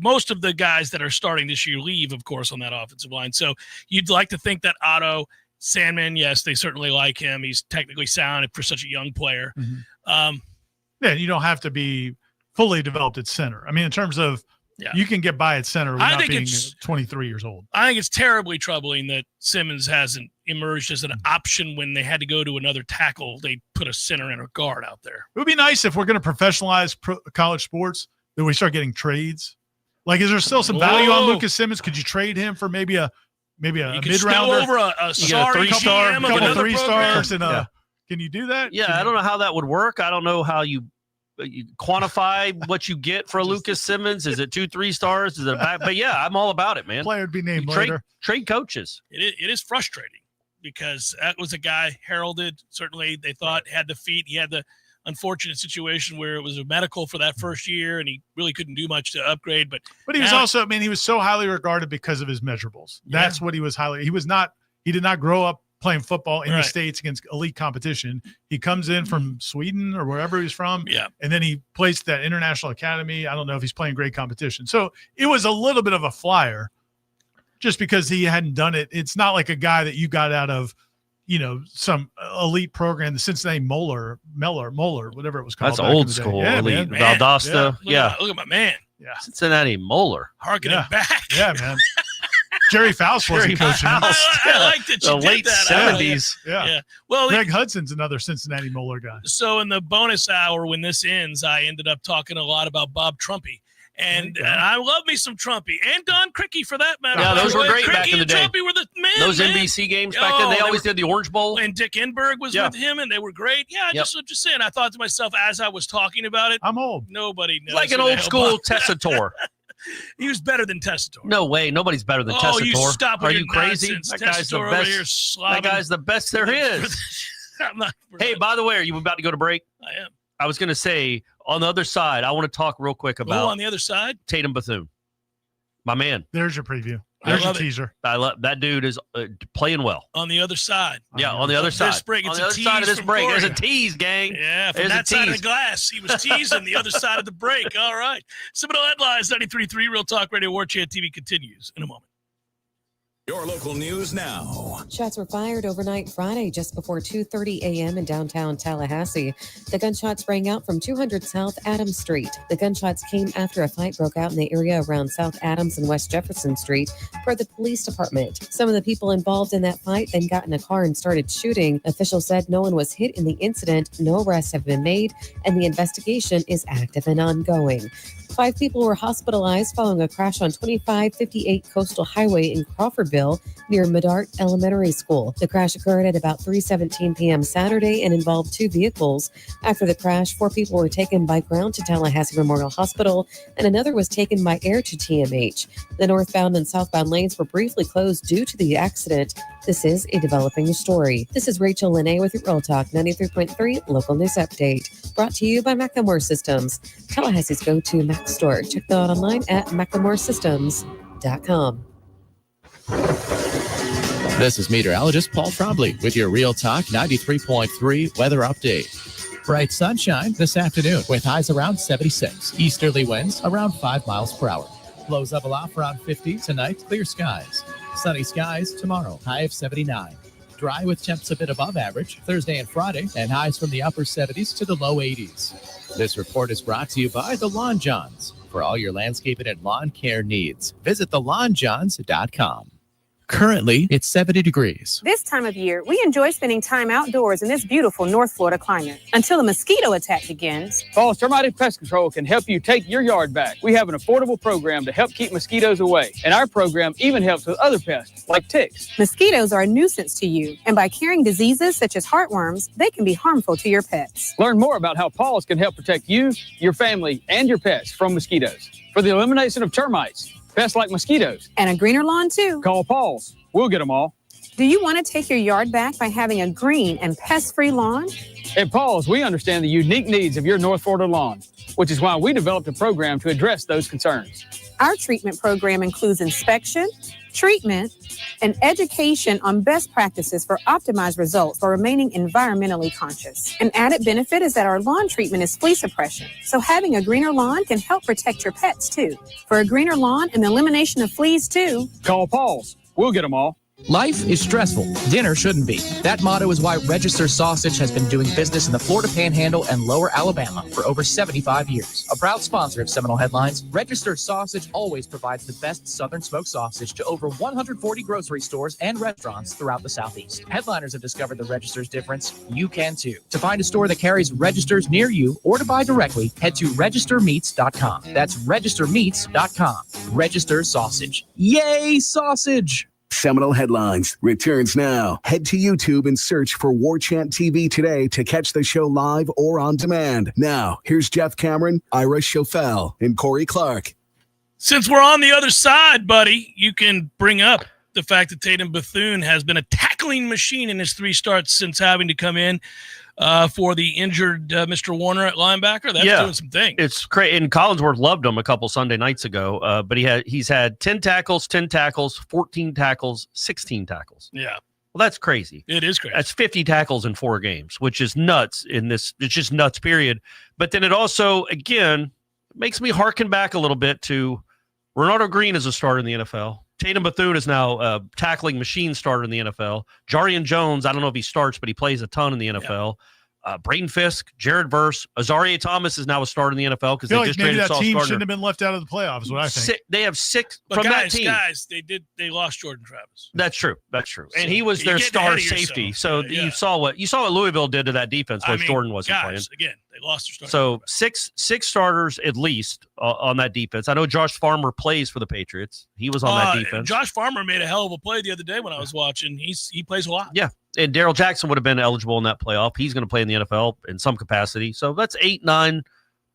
Most of the guys that are starting this year leave, of course, on that offensive line. So you'd like to think that Otto, Sandman, yes, they certainly like him. He's technically sound for such a young player. Mm-hmm. You don't have to be fully developed at center. I mean, in terms of you can get by at center without being 23 years old. I think it's terribly troubling that Simmons hasn't emerged as an option when they had to go to another tackle. They put a center and a guard out there. It would be nice if we're going to professionalize college sports that we start getting trades. Is there still some value on Lucas Simmons? Could you trade him for maybe a mid-rounder? Over a sorry GM of couple another 3 program? stars, and can you do that? Yeah, I don't know how that would work. I don't know how you quantify what you get for a Lucas Simmons. Is it 2 3 stars? Is it but yeah, I'm all about it, man. Player would be named later. Trade coaches. It is frustrating because that was a guy heralded. Certainly, they thought had the feet. He had the unfortunate situation where it was a medical for that first year and he really couldn't do much to upgrade. But he was also, he was so highly regarded because of his measurables. Yeah. That's what he was he did not grow up playing football in the States against elite competition. He comes in from Sweden or wherever he's from. Yeah. And then he plays that international academy. I don't know if he's playing great competition. So it was a little bit of a flyer just because he hadn't done it. It's not like a guy that you got out of, some elite program, the Cincinnati Moeller, whatever it was called. That's old school elite. Valdosta. Yeah. Look at my man. Yeah. Cincinnati Moeller. Harkening back. Yeah, man. Jerry Faust wasn't coaching. I like that you the late did that. 70s. Yeah. Well, Greg Hudson's another Cincinnati Moeller guy. So in the bonus hour, when this ends, I ended up talking a lot about Bob Trumpy. And I love me some Trumpy and Don Crickey for that matter. Yeah, those were great Crickey back in the day. And Trumpy were the man. Those NBC games back then, they always did the Orange Bowl. And Dick Enberg was with him, and they were great. Yeah, just saying. I thought to myself as I was talking about it, I'm old. Nobody knows. Like an old school Tessitore. He was better than Tessitore. No way. Nobody's better than Tessitore. You stop with Are you crazy? That guy's the best. That guy's the best there is. Hey, by the way, are you about to go to break? I am. I was going to say, on the other side, I want to talk real quick about on the other side? Tatum Bethune. My man. There's your preview. There's your teaser. I love that dude is playing well. On the other side. Yeah, on the other side. This break, on the other side of this break. There's a tease, gang. Yeah, from that side of the glass. He was teasing the other side of the break. All right. Seminole Headlines, 93.3 Real Talk Radio. Warchant TV continues in a moment. Your local news now. Shots were fired overnight Friday just before 2:30 a.m. in downtown Tallahassee. The gunshots rang out from 200 South Adams Street. The gunshots came after a fight broke out in the area around South Adams and West Jefferson Street, per the police department. Some of the people involved in that fight then got in a car and started shooting. Officials said no one was hit in the incident, no arrests have been made, and the investigation is active and ongoing. 5 people were hospitalized following a crash on 2558 Coastal Highway in Crawfordville Norvell near Medart Elementary School. The crash occurred at about 3:17 p.m. Saturday and involved 2 vehicles. After the crash, 4 people were taken by ground to Tallahassee Memorial Hospital, and another was taken by air to TMH. The northbound and southbound lanes were briefly closed due to the accident. This is a developing story. This is Rachel Lene with your Real Talk 93.3 Local News Update. Brought to you by Macklemore Systems, Tallahassee's go-to Mac store. Check them out online at macklemoresystems.com. This is meteorologist Paul Trombley with your Real Talk 93.3 weather update. Bright sunshine this afternoon with highs around 76. Easterly winds around 5 miles per hour. Lows level off around 50 tonight. Clear skies. Sunny skies tomorrow. High of 79. Dry with temps a bit above average Thursday and Friday, and highs from the upper 70s to the low 80s. This report is brought to you by the Lawn Johns. For all your landscaping and lawn care needs, visit thelawnjohns.com. Currently, it's 70 degrees. This time of year, we enjoy spending time outdoors in this beautiful North Florida climate until a mosquito attack begins. Falls Termite and Pest Control can help you take your yard back. We have an affordable program to help keep mosquitoes away, and our program even helps with other pests like ticks. Mosquitoes are a nuisance to you, and by carrying diseases such as heartworms, they can be harmful to your pets. Learn more about how Paws can help protect you, your family, and your pets from mosquitoes. For the elimination of termites, pests like mosquitoes, and a greener lawn too, call Paws. We'll get them all. Do you want to take your yard back by having a green and pest-free lawn? At Paws, we understand the unique needs of your North Florida lawn, which is why we developed a program to address those concerns. Our treatment program includes inspection, treatment, and education on best practices for optimized results while remaining environmentally conscious. An added benefit is that our lawn treatment is flea suppression, so having a greener lawn can help protect your pets too. For a greener lawn and the elimination of fleas too, call Paws. We'll get them all. Life is stressful. Dinner shouldn't be. That motto is why Register Sausage has been doing business in the Florida Panhandle and Lower Alabama for over 75 years. A proud sponsor of Seminole Headlines, Register Sausage always provides the best Southern smoked sausage to over 140 grocery stores and restaurants throughout the Southeast. Headliners have discovered the Register's difference. You can too. To find a store that carries Registers near you or to buy directly, head to registermeats.com. That's registermeats.com. Register Sausage. Yay, sausage! Seminole Headlines returns now. Head to YouTube and search for Warchant TV today to catch the show live or on demand. Now, here's Jeff Cameron, Ira Schofel, and Corey Clark. Since we're on the other side, buddy, you can bring up the fact that Tatum Bethune has been a tackling machine in his 3 starts since having to come in for the injured Mr. Warner at linebacker. That's doing some things. It's great. And Collinsworth loved him a couple Sunday nights ago, but he's had 10 tackles, 10 tackles, 14 tackles, 16 tackles. Yeah. Well, that's crazy. It is crazy. That's 50 tackles in 4 games, which is nuts in this. It's just nuts, period. But then it also, again, makes me harken back a little bit to Ronaldo Green as a starter in the NFL. Tatum Bethune is now a tackling machine starter in the NFL. Jarian Jones, I don't know if he starts, but he plays a ton in the NFL. Braden Fisk, Jared Verse, Azaria Thomas is now a starter in the NFL because they just traded Sauce Gardner. Maybe that team shouldn't have been left out of the playoffs, is what I think. They have 6 but from guys, that team. Guys, they lost Jordan Travis. That's true. So and he was their star safety. So you saw what Louisville did to that defense once Jordan wasn't playing. Again, they lost their starter. So six starters at least on that defense. I know Josh Farmer plays for the Patriots. He was on that defense. Josh Farmer made a hell of a play the other day when I was watching. He plays a lot. Yeah. And Darrell Jackson would have been eligible in that playoff. He's going to play in the NFL in some capacity. So that's 8, 9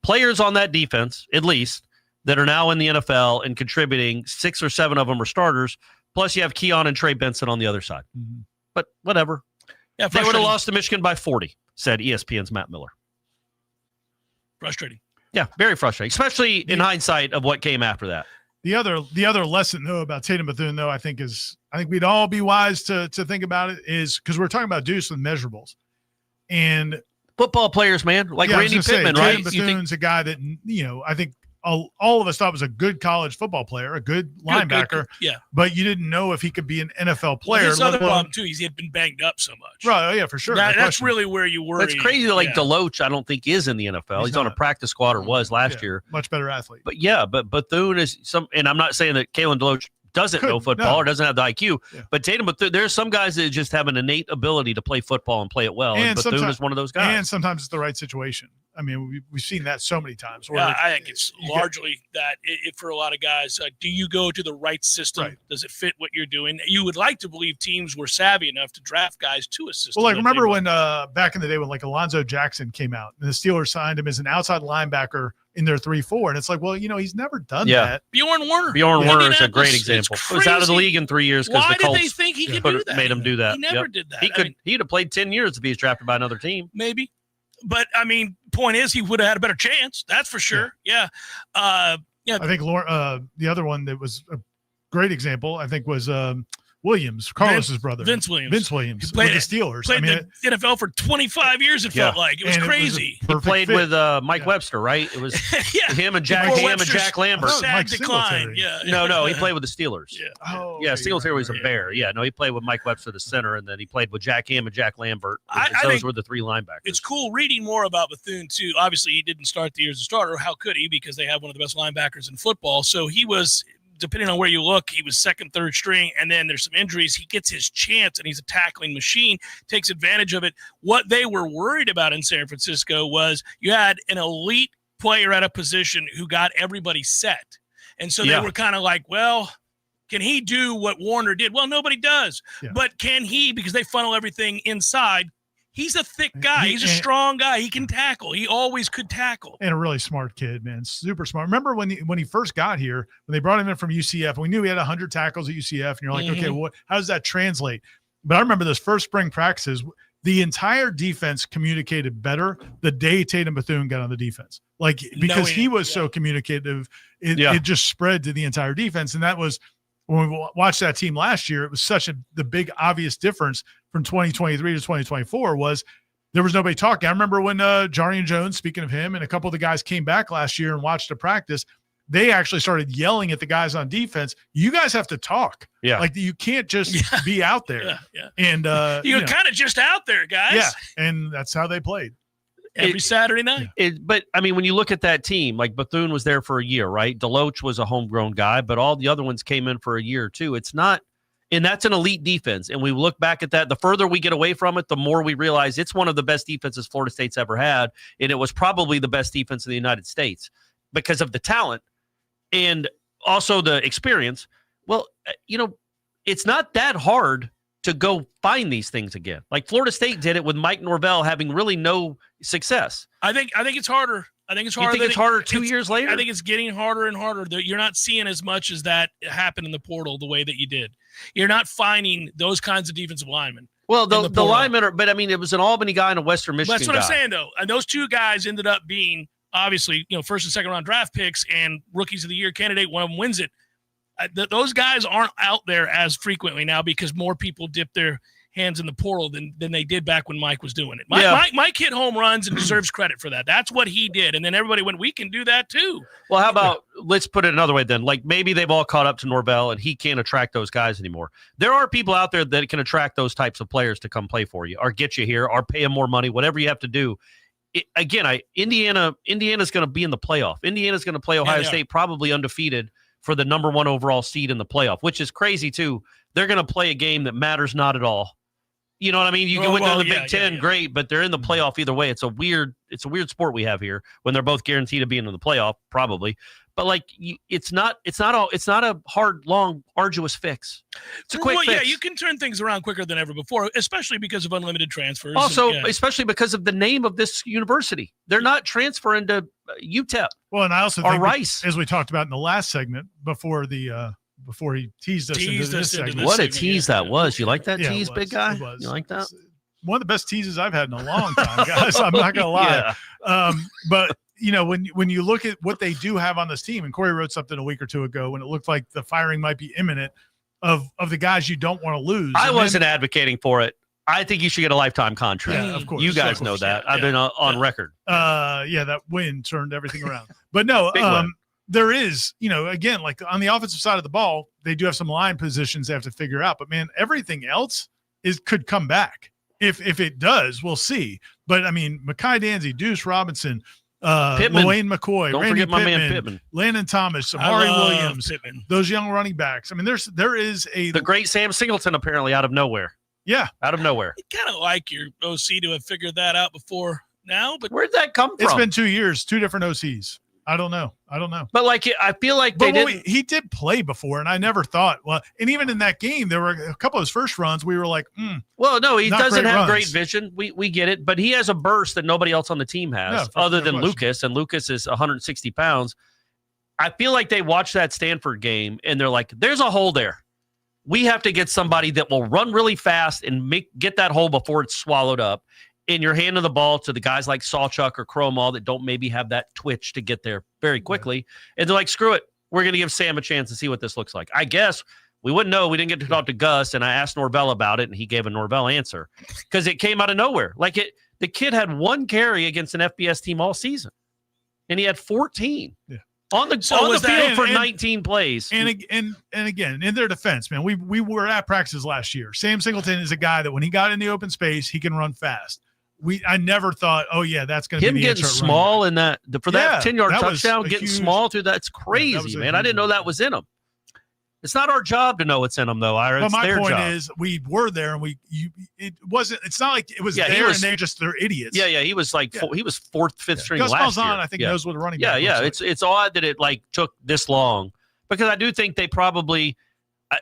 players on that defense, at least, that are now in the NFL and contributing. 6 or 7 of them are starters. Plus, you have Keon and Trey Benson on the other side. Mm-hmm. But whatever. Yeah, they would have lost to Michigan by 40, said ESPN's Matt Miller. Frustrating. Yeah, very frustrating, especially in hindsight of what came after that. The other lesson, though, about Tatum Bethune, though, I think we'd all be wise to think about it is because we're talking about Deuce with measurables. And football players, man, like Randy Pittman, right? Tatum Bethune's a guy that, I think all of us thought was a good college football player, a good linebacker. Good. Yeah. But you didn't know if he could be an NFL player. Well, his other problem, too, he had been banged up so much. Right. Oh, yeah, for sure. That's really where you worry. That's crazy. Like Deloach, I don't think is in the NFL. He's on a practice squad or was last year. Much better athlete. But Bethune is and I'm not saying that Kalen Deloach doesn't know football or doesn't have the IQ. Yeah. But Tatum, there's some guys that just have an innate ability to play football and play it well. And Bethune is one of those guys. And sometimes it's the right situation. I mean, we've seen that so many times. Yeah, I think it's largely that for a lot of guys, do you go to the right system? Right. Does it fit what you're doing? You would like to believe teams were savvy enough to draft guys to a system. Well, like remember when back in the day when like Alonzo Jackson came out and the Steelers signed him as an outside linebacker in their 3-4, and it's like, well, he's never done that. Bjorn Werner. Warner is a great example. He was out of the league in 3 years because the Colts did they think he could do that? Made him do that. He never did that. He'd have played 10 years if he was drafted by another team. Maybe. But, I mean, point is he would have had a better chance. That's for sure. Yeah. I think the other one that was a great example, I think, was Williams, Carlos's brother. Vince Williams. With the Steelers. Played the NFL for 25 years, it felt like. It was crazy. He played with Mike Webster, right? It was him and Jack Lambert. Sad decline. No, he played with the Steelers. Singletary was a Bear. Yeah, no, he played with Mike Webster, the center, and then he played with Jack Ham and Jack Lambert. Those were the three linebackers. It's cool reading more about Bethune, too. Obviously, he didn't start the year as a starter. How could he? Because they have one of the best linebackers in football. So he was – depending on where you look, he was second, third string, and then there's some injuries. He gets his chance, and he's a tackling machine, takes advantage of it. What they were worried about in San Francisco was you had an elite player at a position who got everybody set. And so they were kind of like, well, can he do what Warner did? Well, nobody does. Yeah. But can he, because they funnel everything inside, he's a thick guy. He's a strong guy. He can tackle. He always could tackle. And a really smart kid, man. Super smart. Remember when he first got here, when they brought him in from UCF, we knew he had 100 tackles at UCF, and you're like, okay, how does that translate? But I remember those first spring practices, the entire defense communicated better the day Tatum Bethune got on the defense. Like, because he was so communicative, it just spread to the entire defense. And that was, when we watched that team last year, it was the big obvious difference from 2023 to 2024 was there was nobody talking. I remember when Jarian Jones, speaking of him, and a couple of the guys came back last year and watched a practice, they actually started yelling at the guys on defense. You guys have to talk. Yeah. Like, you can't just be out there. And you're kind of just out there, guys. Yeah. And that's how they played. Every Saturday night. But, I mean, when you look at that team, like Bethune was there for a year, right? Deloach was a homegrown guy, but all the other ones came in for a year, too. It's not – and that's an elite defense. And we look back at that. The further we get away from it, the more we realize it's one of the best defenses Florida State's ever had, and it was probably the best defense in the United States because of the talent and also the experience. Well, it's not that hard to go find these things again. Like Florida State did it with Mike Norvell having really no success. I think it's harder. I think it's harder. You think it's harder 2 years later? I think it's getting harder and harder. You're not seeing as much as that happen in the portal the way that you did. You're not finding those kinds of defensive linemen. Well, the linemen but I mean, it was an Albany guy and a Western Michigan guy. That's what I'm saying, though. And those two guys ended up being, obviously, first and second round draft picks and rookies of the year candidate. One of them wins it. Those guys aren't out there as frequently now because more people dip their hands in the portal than they did back when Mike was doing it. Mike hit home runs and deserves credit for that. That's what he did. And then everybody went, we can do that too. Well, how about, let's put it another way then. Like maybe they've all caught up to Norvell and he can't attract those guys anymore. There are people out there that can attract those types of players to come play for you or get you here or pay them more money, whatever you have to do. Indiana's going to be in the playoff. Indiana's going to play Ohio State probably undefeated for the number 1 overall seed in the playoff, which is crazy too. They're going to play a game that matters not at all. You know what I mean? You can win the Big Ten, great, but they're in the playoff either way. It's a weird sport we have here when they're both guaranteed to be in the playoff, probably. But like, it's not a hard, long, arduous fix. It's a quick fix. Yeah, you can turn things around quicker than ever before, especially because of unlimited transfers. Also, especially because of the name of this university, they're not transferring to UTEP. Well, and I also think Rice, as we talked about in the last segment before he teased us into this segment. What a tease that was. You like that tease, big guy? You like that? One of the best teases I've had in a long time, guys. I'm not going to lie. But, when you look at what they do have on this team, and Corey wrote something a week or two ago when it looked like the firing might be imminent of the guys you don't want to lose. I wasn't advocating for it. I think you should get a lifetime contract. Yeah, of course. You guys know that. I've been on record. That win turned everything around. But no, there is, again, like on the offensive side of the ball, they do have some line positions they have to figure out. But, man, everything else could come back. If it does, we'll see. But, I mean, Mekhi Danzey, Deuce Robinson, Lane McCoy, Don't Randy forget my Pittman, man Pittman, Landon Thomas, Amari Williams, Pittman. Those young running backs. I mean, there is the great Sam Singleton apparently out of nowhere. Yeah, out of nowhere. You kind of like your OC to have figured that out before now, but where'd that come from? It's been 2 years, 2 different OCs. I don't know. But like, I feel like he did play before, and I never thought. Well, and even in that game, there were a couple of his first runs. We were like, well, no, he doesn't have runs. great vision. We get it, but he has a burst that nobody else on the team has, other than Lucas, and Lucas is 160 pounds. I feel like they watched that Stanford game, and they're like, "There's a hole there. We have to get somebody that will run really fast and get that hole before it's swallowed up." And you're handing the ball to the guys like Sawchuk or Cromall that don't maybe have that twitch to get there very quickly. Yeah. And they're like, screw it. We're going to give Sam a chance to see what this looks like. I guess we wouldn't know. We didn't get to talk to Gus, and I asked Norvell about it, and he gave a Norvell answer because it came out of nowhere. Like the kid had 1 carry against an FBS team all season, and he had 14. Yeah. On the field for 19 plays. And again, in their defense, man, we were at practices last year. Sam Singleton is a guy that when he got in the open space, he can run fast. I never thought, oh yeah, that's going to be the getting small in that for that 10-yard touchdown, getting small too. That's crazy, man. I didn't know that was in him. It's not our job to know what's in them, though, Ira. But my point is, we were there, and it wasn't. It's not like it was there, and they're idiots. Yeah. He was like he was 4th, 5th string Gus last Malzahn, year. I think knows what a running back. Yeah. It's odd that it took this long because I do think they probably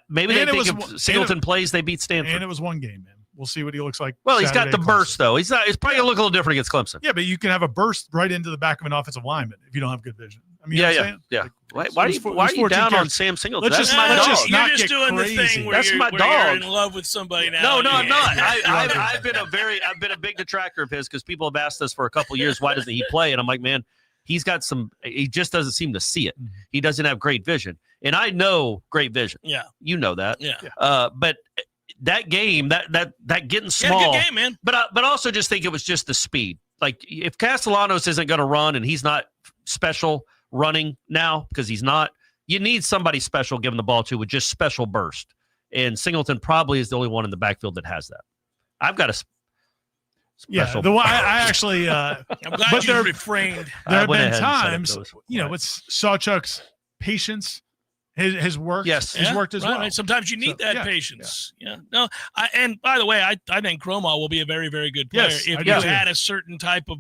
maybe they think if Singleton plays, they beat Stanford. And it was 1 game, man. We'll see what he looks like. Well, he's got the burst, though. It's probably going to look a little different against Clemson. Yeah, but you can have a burst right into the back of an offensive lineman if you don't have good vision. I mean, yeah. Like, why are you down on Sam Singleton? That's my dog. You're just doing the thing where you're in love with somebody now. No, I'm not. I've been a big detractor of his because people have asked us for a couple of years, why doesn't he play? And I'm like, man, he just doesn't seem to see it. He doesn't have great vision. And I know great vision. Yeah. You know that. Yeah. But that game, that getting small, good game, man. But also just think it was just the speed. Like if Castellanos isn't going to run and he's not special running now because he's not, you need somebody special giving the ball to with just special burst. And Singleton probably is the only one in the backfield that has that. I've got a special. Yeah, the one I actually. I'm glad you refrained. There have been times, with Sawchuk's patience. His work has worked as well. Right. Sometimes you need that patience. Yeah. No. And by the way, I think Cromall will be a very, very good player if you had a certain type of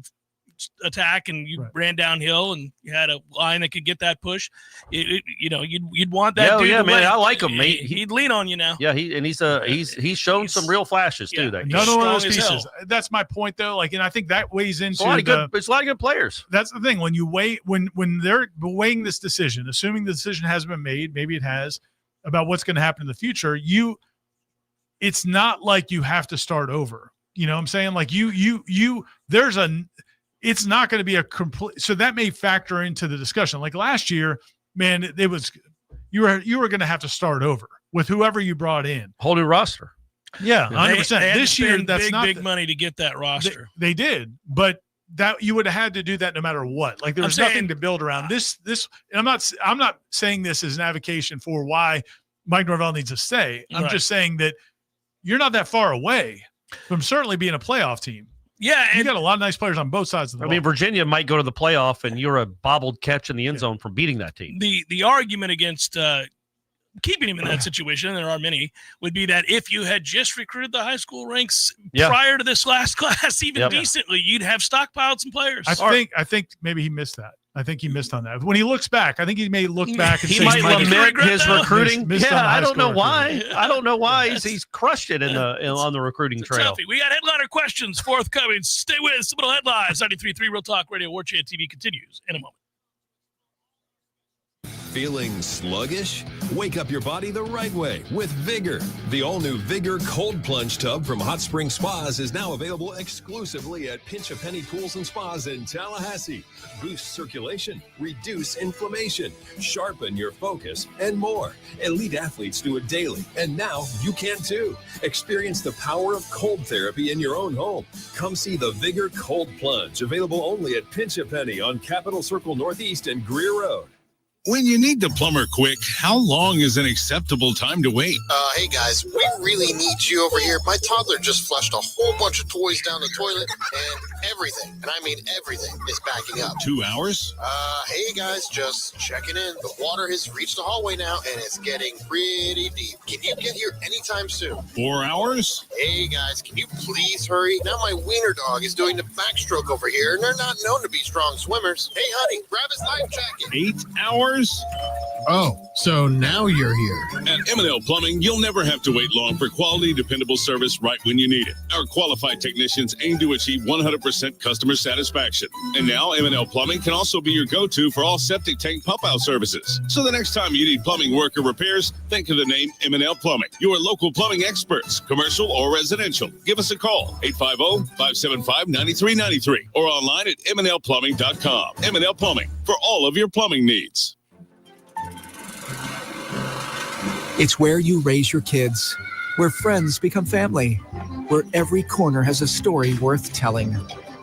attack and you ran downhill and you had a line that could get that push. You'd want that. Dude to man, I like him. He'd lean on you now. Yeah, he's shown some real flashes too. That none of those pieces. That's my point though. Like, and I think that weighs into it's a lot of good players. That's the thing when you weigh when they're weighing this decision, assuming the decision hasn't been made, maybe it has, about what's going to happen in the future. It's not like you have to start over. You know what I'm saying? Like it's not going to be a complete. So that may factor into the discussion. Like last year, man, it was you were going to have to start over with whoever you brought in, whole new roster. Yeah, 100%. This year, that's not big money to get that roster. They did, but that you would have had to do that no matter what. Like there was nothing to build around. This. And I'm not saying this as an advocation for why Mike Norvell needs to stay. I'm just saying that you're not that far away from certainly being a playoff team. Yeah, you got a lot of nice players on both sides of the ball. I mean, Virginia might go to the playoff, and you're a bobbled catch in the end zone from beating that team. The argument against keeping him in that situation, and there are many, would be that if you had just recruited the high school ranks prior to this last class, even decently, you'd have stockpiled some players. I think maybe he missed that. I think he missed on that. When he looks back, I think he may look back and he might lament his recruiting. I don't know why. I don't know why he's crushed it on the recruiting trail. We got headliner questions forthcoming. Stay with us. Seminole Headlines. 93.3 Real Talk Radio. Warchant TV continues in a moment. Feeling sluggish? Wake up your body the right way with Vigor. The all-new Vigor Cold Plunge Tub from Hot Spring Spas is now available exclusively at Pinch a Penny Pools and Spas in Tallahassee. Boost circulation, reduce inflammation, sharpen your focus, and more. Elite athletes do it daily, and now you can too. Experience the power of cold therapy in your own home. Come see the Vigor Cold Plunge, available only at Pinch a Penny on Capitol Circle Northeast and Greer Road. When you need the plumber quick, how long is an acceptable time to wait? Hey guys, we really need you over here. My toddler just flushed a whole bunch of toys down the toilet and everything, and I mean everything, is backing up. 2 hours? Hey guys, just checking in. The water has reached the hallway now and it's getting pretty deep. Can you get here anytime soon? 4 hours? Hey guys, can you please hurry? Now my wiener dog is doing the backstroke over here and they're not known to be strong swimmers. Hey honey, grab his life jacket. 8 hours? Oh, so now you're here. At M&L Plumbing, you'll never have to wait long for quality, dependable service right when you need it. Our qualified technicians aim to achieve 100% customer satisfaction. And now M&L Plumbing can also be your go-to for all septic tank pump-out services. So the next time you need plumbing work or repairs, think of the name M&L Plumbing. Your local plumbing experts, commercial or residential. Give us a call, 850-575-9393, or online at mnlplumbing.com. M&L Plumbing, for all of your plumbing needs. It's where you raise your kids, where friends become family, where every corner has a story worth telling.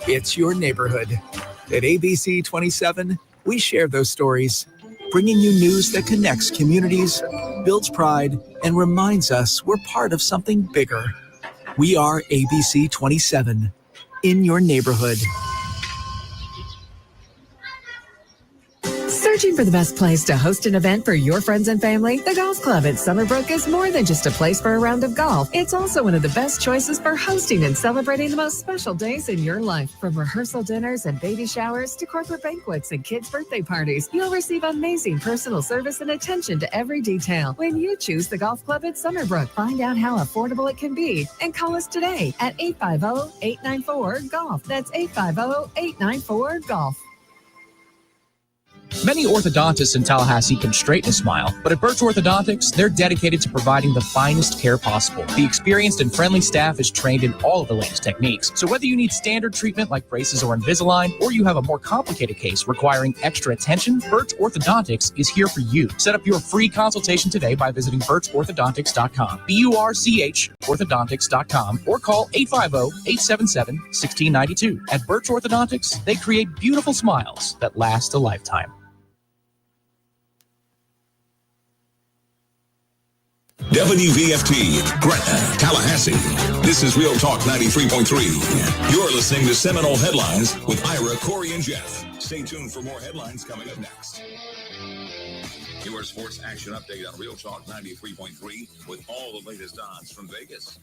It's your neighborhood. At ABC 27, we share those stories, bringing you news that connects communities, builds pride, and reminds us we're part of something bigger. We are ABC 27, in your neighborhood. Searching for the best place to host an event for your friends and family? The Golf Club at Summerbrook is more than just a place for a round of golf. It's also one of the best choices for hosting and celebrating the most special days in your life. From rehearsal dinners and baby showers to corporate banquets and kids' birthday parties, you'll receive amazing personal service and attention to every detail when you choose the Golf Club at Summerbrook. Find out how affordable it can be and call us today at 850-894-GOLF. That's 850-894-GOLF. Many orthodontists in Tallahassee can straighten a smile, but at Birch Orthodontics, they're dedicated to providing the finest care possible. The experienced and friendly staff is trained in all of the latest techniques. So whether you need standard treatment like braces or Invisalign, or you have a more complicated case requiring extra attention, Birch Orthodontics is here for you. Set up your free consultation today by visiting birchorthodontics.com, BURCH orthodontics.com, or call 850-877-1692. At Birch Orthodontics, they create beautiful smiles that last a lifetime. WVFT, Gretna, Tallahassee. This is Real Talk 93.3. You're listening to Seminole Headlines with Ira, Corey, and Jeff. Stay tuned for more headlines coming up next. Your sports action update on Real Talk 93.3 with all the latest odds from Vegas.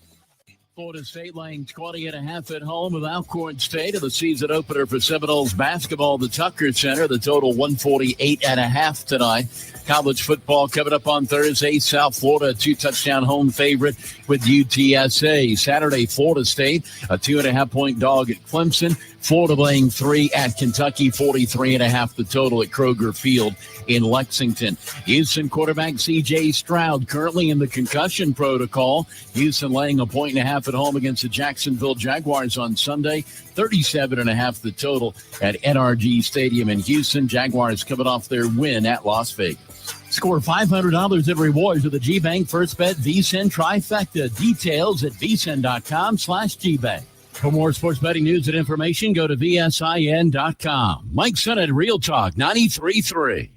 Florida State laying 20.5 at home with Alcorn State in the season opener for Seminoles basketball, the Tucker Center. The total 148.5 tonight. College football coming up on Thursday. South Florida, 2-touchdown home favorite with UTSA. Saturday, Florida State, a 2.5-point dog at Clemson. Florida laying 3 at Kentucky, 43.5 the total at Kroger Field in Lexington. Houston quarterback C.J. Stroud currently in the concussion protocol. Houston laying 1.5 at home against the Jacksonville Jaguars on Sunday. 37.5 the total at NRG Stadium in Houston. Jaguars coming off their win at Las Vegas. Score $500 in rewards with the GBank First Bet VSiN Trifecta. Details at vsin.com/GBank. For more sports betting news and information, go to vsin.com. Mike Sennett, Real Talk 93.3.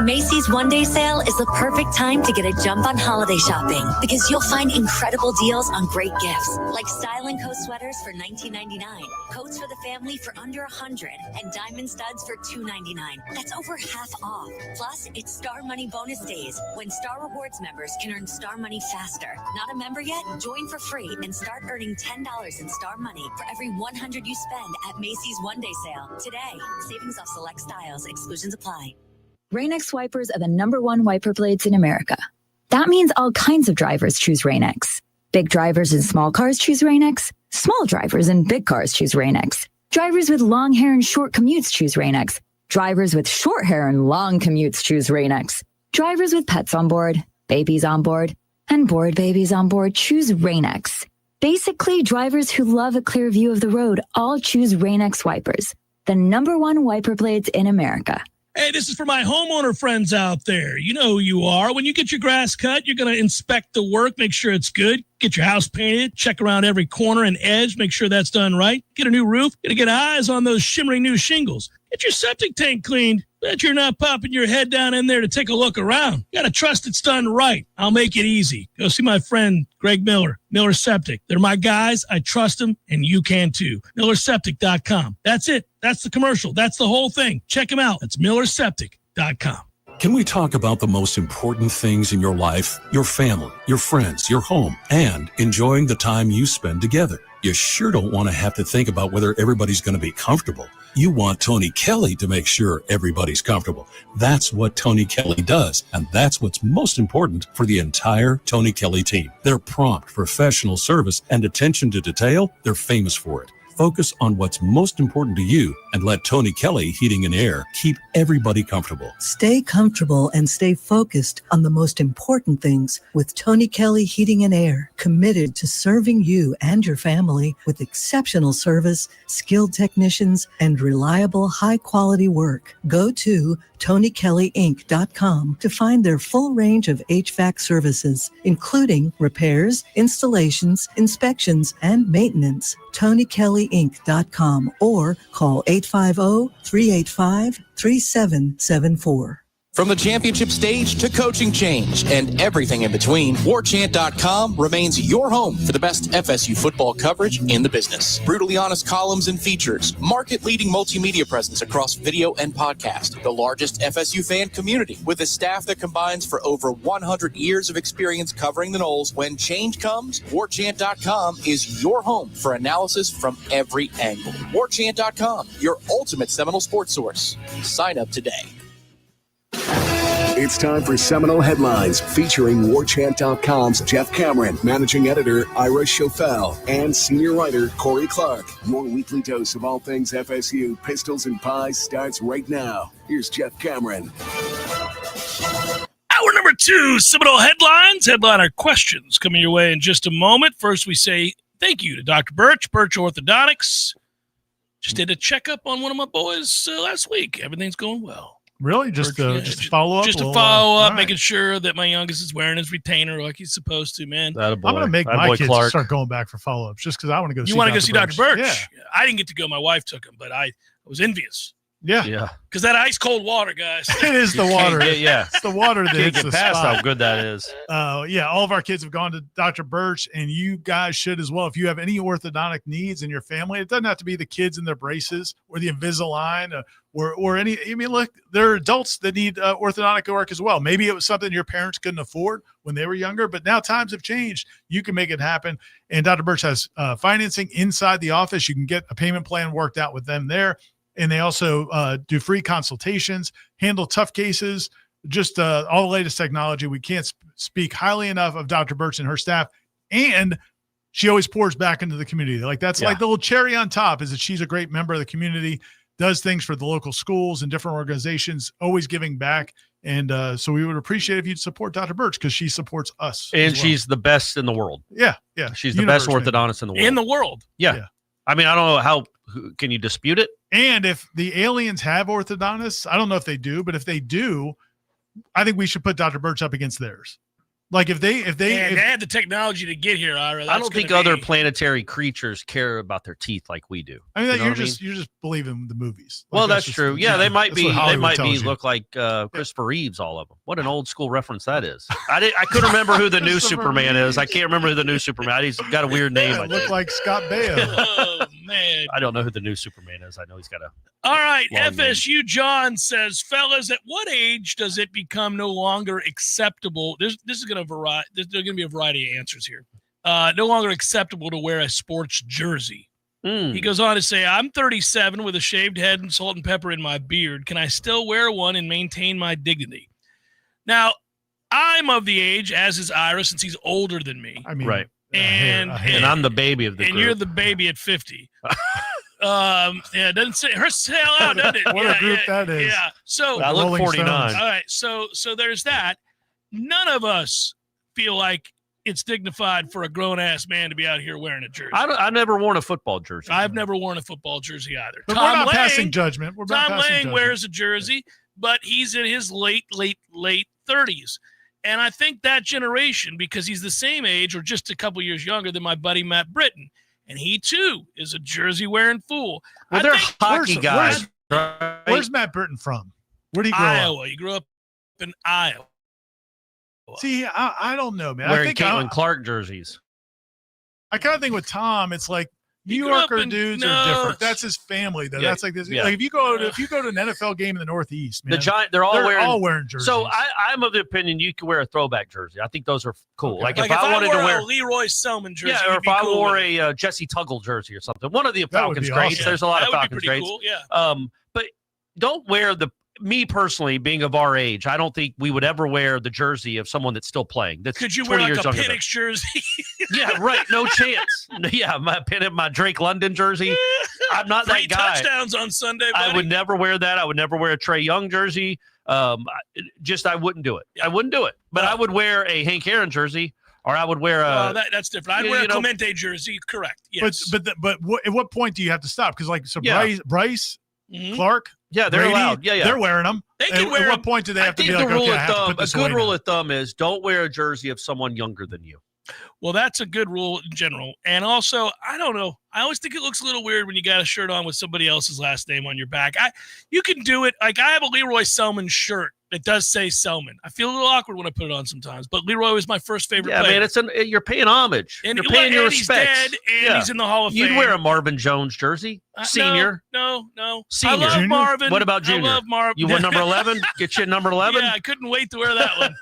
Macy's one-day sale is the perfect time to get a jump on holiday shopping because you'll find incredible deals on great gifts like Style & Co. sweaters for $19.99, coats for the family for under $100, and diamond studs for $2.99. That's over half off. Plus, it's Star Money bonus days when Star Rewards members can earn Star Money faster. Not a member yet? Join for free and start earning $10 in Star Money for every $100 you spend at Macy's one-day sale today. Savings off select styles. Exclusions apply. Rain-X wipers are the #1 wiper blades in America. That means all kinds of drivers choose Rain-X. Big drivers in small cars choose Rain-X. Small drivers in big cars choose Rain-X. Drivers with long hair and short commutes choose Rain-X. Drivers with short hair and long commutes choose Rain-X. Drivers with pets on board, babies on board, and bored babies on board choose Rain-X. Basically, drivers who love a clear view of the road all choose Rain-X wipers, the #1 wiper blades in America. Hey, this is for my homeowner friends out there. You know who you are. When you get your grass cut, you're going to inspect the work, make sure it's good. Get your house painted, check around every corner and edge, make sure that's done right. Get a new roof, get eyes on those shimmering new shingles. Get your septic tank cleaned. Bet you're not popping your head down in there to take a look around. You got to trust it's done right. I'll make it easy. Go see my friend Greg Miller, Miller Septic. They're my guys. I trust them, and you can too. MillerSeptic.com. That's it. That's the commercial. That's the whole thing. Check them out. That's MillerSeptic.com. Can we talk about the most important things in your life? Your family, your friends, your home, and enjoying the time you spend together. You sure don't want to have to think about whether everybody's going to be comfortable. You want Tony Kelly to make sure everybody's comfortable. That's what Tony Kelly does, and that's what's most important for the entire Tony Kelly team. Their prompt, professional service and attention to detail, they're famous for it. Focus on what's most important to you and let Tony Kelly Heating and Air keep everybody comfortable. Stay comfortable and stay focused on the most important things with Tony Kelly Heating and Air, committed to serving you and your family with exceptional service, skilled technicians, and reliable high-quality work. Go to TonyKellyInc.com to find their full range of HVAC services, including repairs, installations, inspections, and maintenance. TonyKellyInc.com or call 850-385-3774. From the championship stage to coaching change and everything in between, Warchant.com remains your home for the best FSU football coverage in the business. Brutally honest columns and features, market-leading multimedia presence across video and podcast, the largest FSU fan community with a staff that combines for over 100 years of experience covering the Noles. When change comes, Warchant.com is your home for analysis from every angle. Warchant.com, your ultimate Seminole sports source. Sign up today. It's time for Seminole Headlines, featuring Warchant.com's Jeff Cameron, managing editor Ira Schofel, and senior writer Corey Clark. Your weekly dose of all things FSU, pistols, and pies starts right now. Here's Jeff Cameron. Hour number 2, Seminole Headlines. Headliner questions coming your way in just a moment. First, we say thank you to Dr. Birch Orthodontics. Just did a checkup on one of my boys last week. Everything's going well. Really? Just a follow-up? Just a follow-up, making sure that my youngest is wearing his retainer like he's supposed to, man. I'm going to make my kids start going back for follow-ups just because I want to go see Dr. Birch. You want to go see Dr. Birch? Yeah. I didn't get to go. My wife took him, but I was envious. Yeah. Because that ice-cold water, guys. It is the water. Yeah. It's the water that hits the past spot. how good that is. Yeah, all of our kids have gone to Dr. Birch, and you guys should as well. If you have any orthodontic needs in your family, it doesn't have to be the kids in their braces or the Invisalign or any. I mean, look, there are adults that need orthodontic work as well. Maybe it was something your parents couldn't afford when they were younger, but now times have changed. You can make it happen. And Dr. Birch has financing inside the office. You can get a payment plan worked out with them there. And they also do free consultations, handle tough cases, just all the latest technology. We can't speak highly enough of Dr. Birch and her staff. And she always pours back into the community. Like that's like the little cherry on top is that she's a great member of the community, does things for the local schools and different organizations, always giving back. And so we would appreciate if you'd support Dr. Birch because she supports us. And she's the best in the world. Yeah. She's the best orthodontist in the world. In the world. Yeah. I mean, I don't know how can you dispute it? And if the aliens have orthodontists, I don't know if they do, but if they do, I think we should put Dr. Birch up against theirs. Like if they had the technology to get here, Ira. I don't think other planetary creatures care about their teeth like we do. I mean, you're just believing the movies. Like, well, that's true. Yeah, they might be. They might be look like Christopher Reeves. All of them. What an old school reference that is. I couldn't remember who the new Superman is. I can't remember who the new Superman. He's got a weird name. Look like Scott Baio. Oh man, I don't know who the new Superman is. I know he's got a. All right, FSU John says, fellas, at what age does it become no longer acceptable? This is going to vary. There's going to be a variety of answers here. No longer acceptable to wear a sports jersey. He goes on to say, I'm 37 with a shaved head and salt and pepper in my beard. Can I still wear one and maintain my dignity? Now, I'm of the age, as is Ira, since he's older than me. I mean, right. And I'm the baby of the group. And you're the baby at 50. It doesn't say her sell out, doesn't it? What a group that is. Yeah. So I look 49. All right. So there's that. None of us feel like it's dignified for a grown-ass man to be out here wearing a jersey. I never worn a football jersey. I've never worn a football jersey either. But we're not passing judgment. Tom Lang wears a jersey, but he's in his late 30s. And I think that generation, because he's the same age or just a couple years younger than my buddy Matt Britton, and he, too, is a jersey-wearing fool. Well, they're hockey guys. Where's Matt Britton from? Where did he grow Iowa. up? He grew up in Iowa. See, I don't know, man. Wearing I think Caitlin Clark jerseys. I kind of think with Tom, it's like New grew up Yorker in- dudes no, are different. it's- That's his family, though. Yeah, That's like this. yeah. Like if you go to an NFL game in the Northeast, man, The Giant, they're all wearing jerseys. So I'm of the opinion you can wear a throwback jersey. I think those are cool. Okay. Like Like if I wanted wore to wear a Leroy Selman jersey, yeah, or you'd if be I cool wore with it. a Jesse Tuggle jersey or something. One of the That would Falcons be greats. awesome. There's a lot that of would be Falcons pretty greats. cool. Yeah. But don't wear me personally, being of our age, I don't think we would ever wear the jersey of someone that's still playing. That's Could you 20 wear like years a younger than- Penix jersey? Yeah, right. No chance. Yeah, my Drake London jersey. I'm not Three that guy. touchdowns on Sunday, buddy. I would never wear that. I would never wear a Trey Young jersey. I wouldn't do it. I wouldn't do it. But I would wear a Hank Aaron jersey, or I would wear a. That's different. I'd wear a Clemente jersey. Correct. Yes. But at what point do you have to stop? Because Yeah. Bryce Mhm. Clark, Yeah, they're Brady, allowed. Yeah, yeah. they're wearing them. They can At wear what 'em. point do they have to be the like, rule okay, I of have to thumb, put this a good away rule now? of thumb is don't wear a jersey of someone younger than you. Well, that's a good rule in general. And also, I don't know. I always think it looks a little weird when you got a shirt on with somebody else's last name on your back. You can do it. Like I have a Leroy Selman shirt that does say Selman. I feel a little awkward when I put it on sometimes, but Leroy was my first favorite Yeah, player. man, you're paying homage. And you're paying your and he's respects. dead, and he's in the Hall of Fame. You'd wear a Marvin Jones jersey, senior. No. Senior. I love Marvin. What about junior? I love Marvin. You wore number 11? Get you a number 11? Yeah, I couldn't wait to wear that one.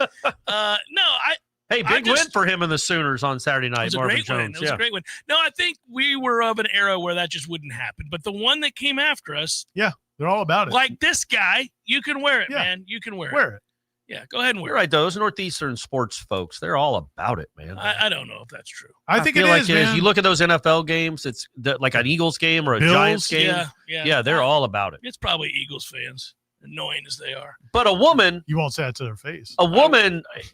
Hey, big win for him and the Sooners on Saturday night. It was a Marvin great Jones. win. It was a great win. No, I think we were of an era where that just wouldn't happen. But the one that came after us, yeah, they're all about it. like this guy, you can wear it, Yeah. man. You can wear Wear it. Yeah, go ahead and wear You're right, those Northeastern sports folks, they're all about it, man. it. I don't know if that's true. I think feel it like is, it is. man. You look at those NFL games, it's like an Eagles game or a Bills? Giants game. Yeah. They're all about it. It's probably Eagles fans, annoying as they are. But a woman, You won't say that to their face.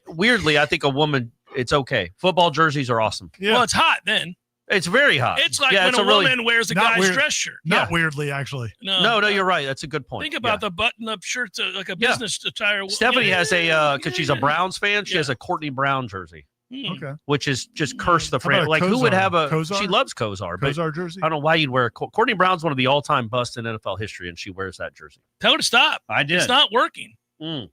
weirdly, I think a woman, it's okay. Football jerseys are awesome. Yeah. Well, it's hot then. It's very hot. It's like Yeah, when it's a really- woman wears a Not guy's weird. dress shirt. Not weirdly, actually. No, you're right. That's a good point. Think about the button-up shirts, like a Yeah. business attire. Stephanie Yeah. has because she's a Browns fan, she has a Courtney Brown jersey, Okay. which is just curse the How about franchise. a Like who would Kozar? have a? Kozar? She loves Kozar, but Kozar jersey? I don't know why you'd wear a Courtney Brown's one of the all-time busts in NFL history, and she wears that jersey. Tell her to stop. I did. It's not working. Mm.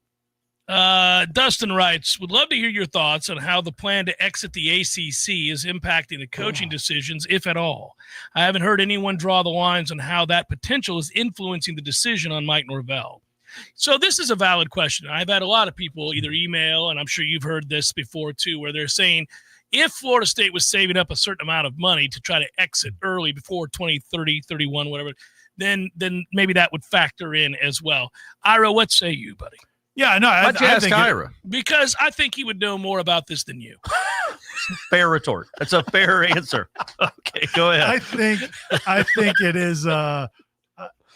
Dustin writes, would love to hear your thoughts on how the plan to exit the ACC is impacting the coaching decisions, if at all. I haven't heard anyone draw the lines on how that potential is influencing the decision on Mike Norvell. So this is a valid question. I've had a lot of people either email, and I'm sure you've heard this before too, where they're saying if Florida State was saving up a certain amount of money to try to exit early before 2030, 31, whatever, then maybe that would factor in as well. Ira, what say you, buddy? Yeah, no. Why'd you ask Ira? Because I think he would know more about this than you. Fair retort. That's a fair answer. Okay, go ahead. I think it is.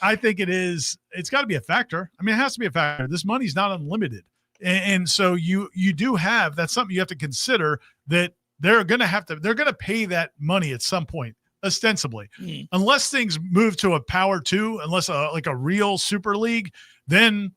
I think it is. It's got to be a factor. I mean, it has to be a factor. This money's not unlimited, and so you do have. That's something you have to consider. That they're going to pay that money at some point, ostensibly, unless things move to a Power 2, unless like a real Super League, then.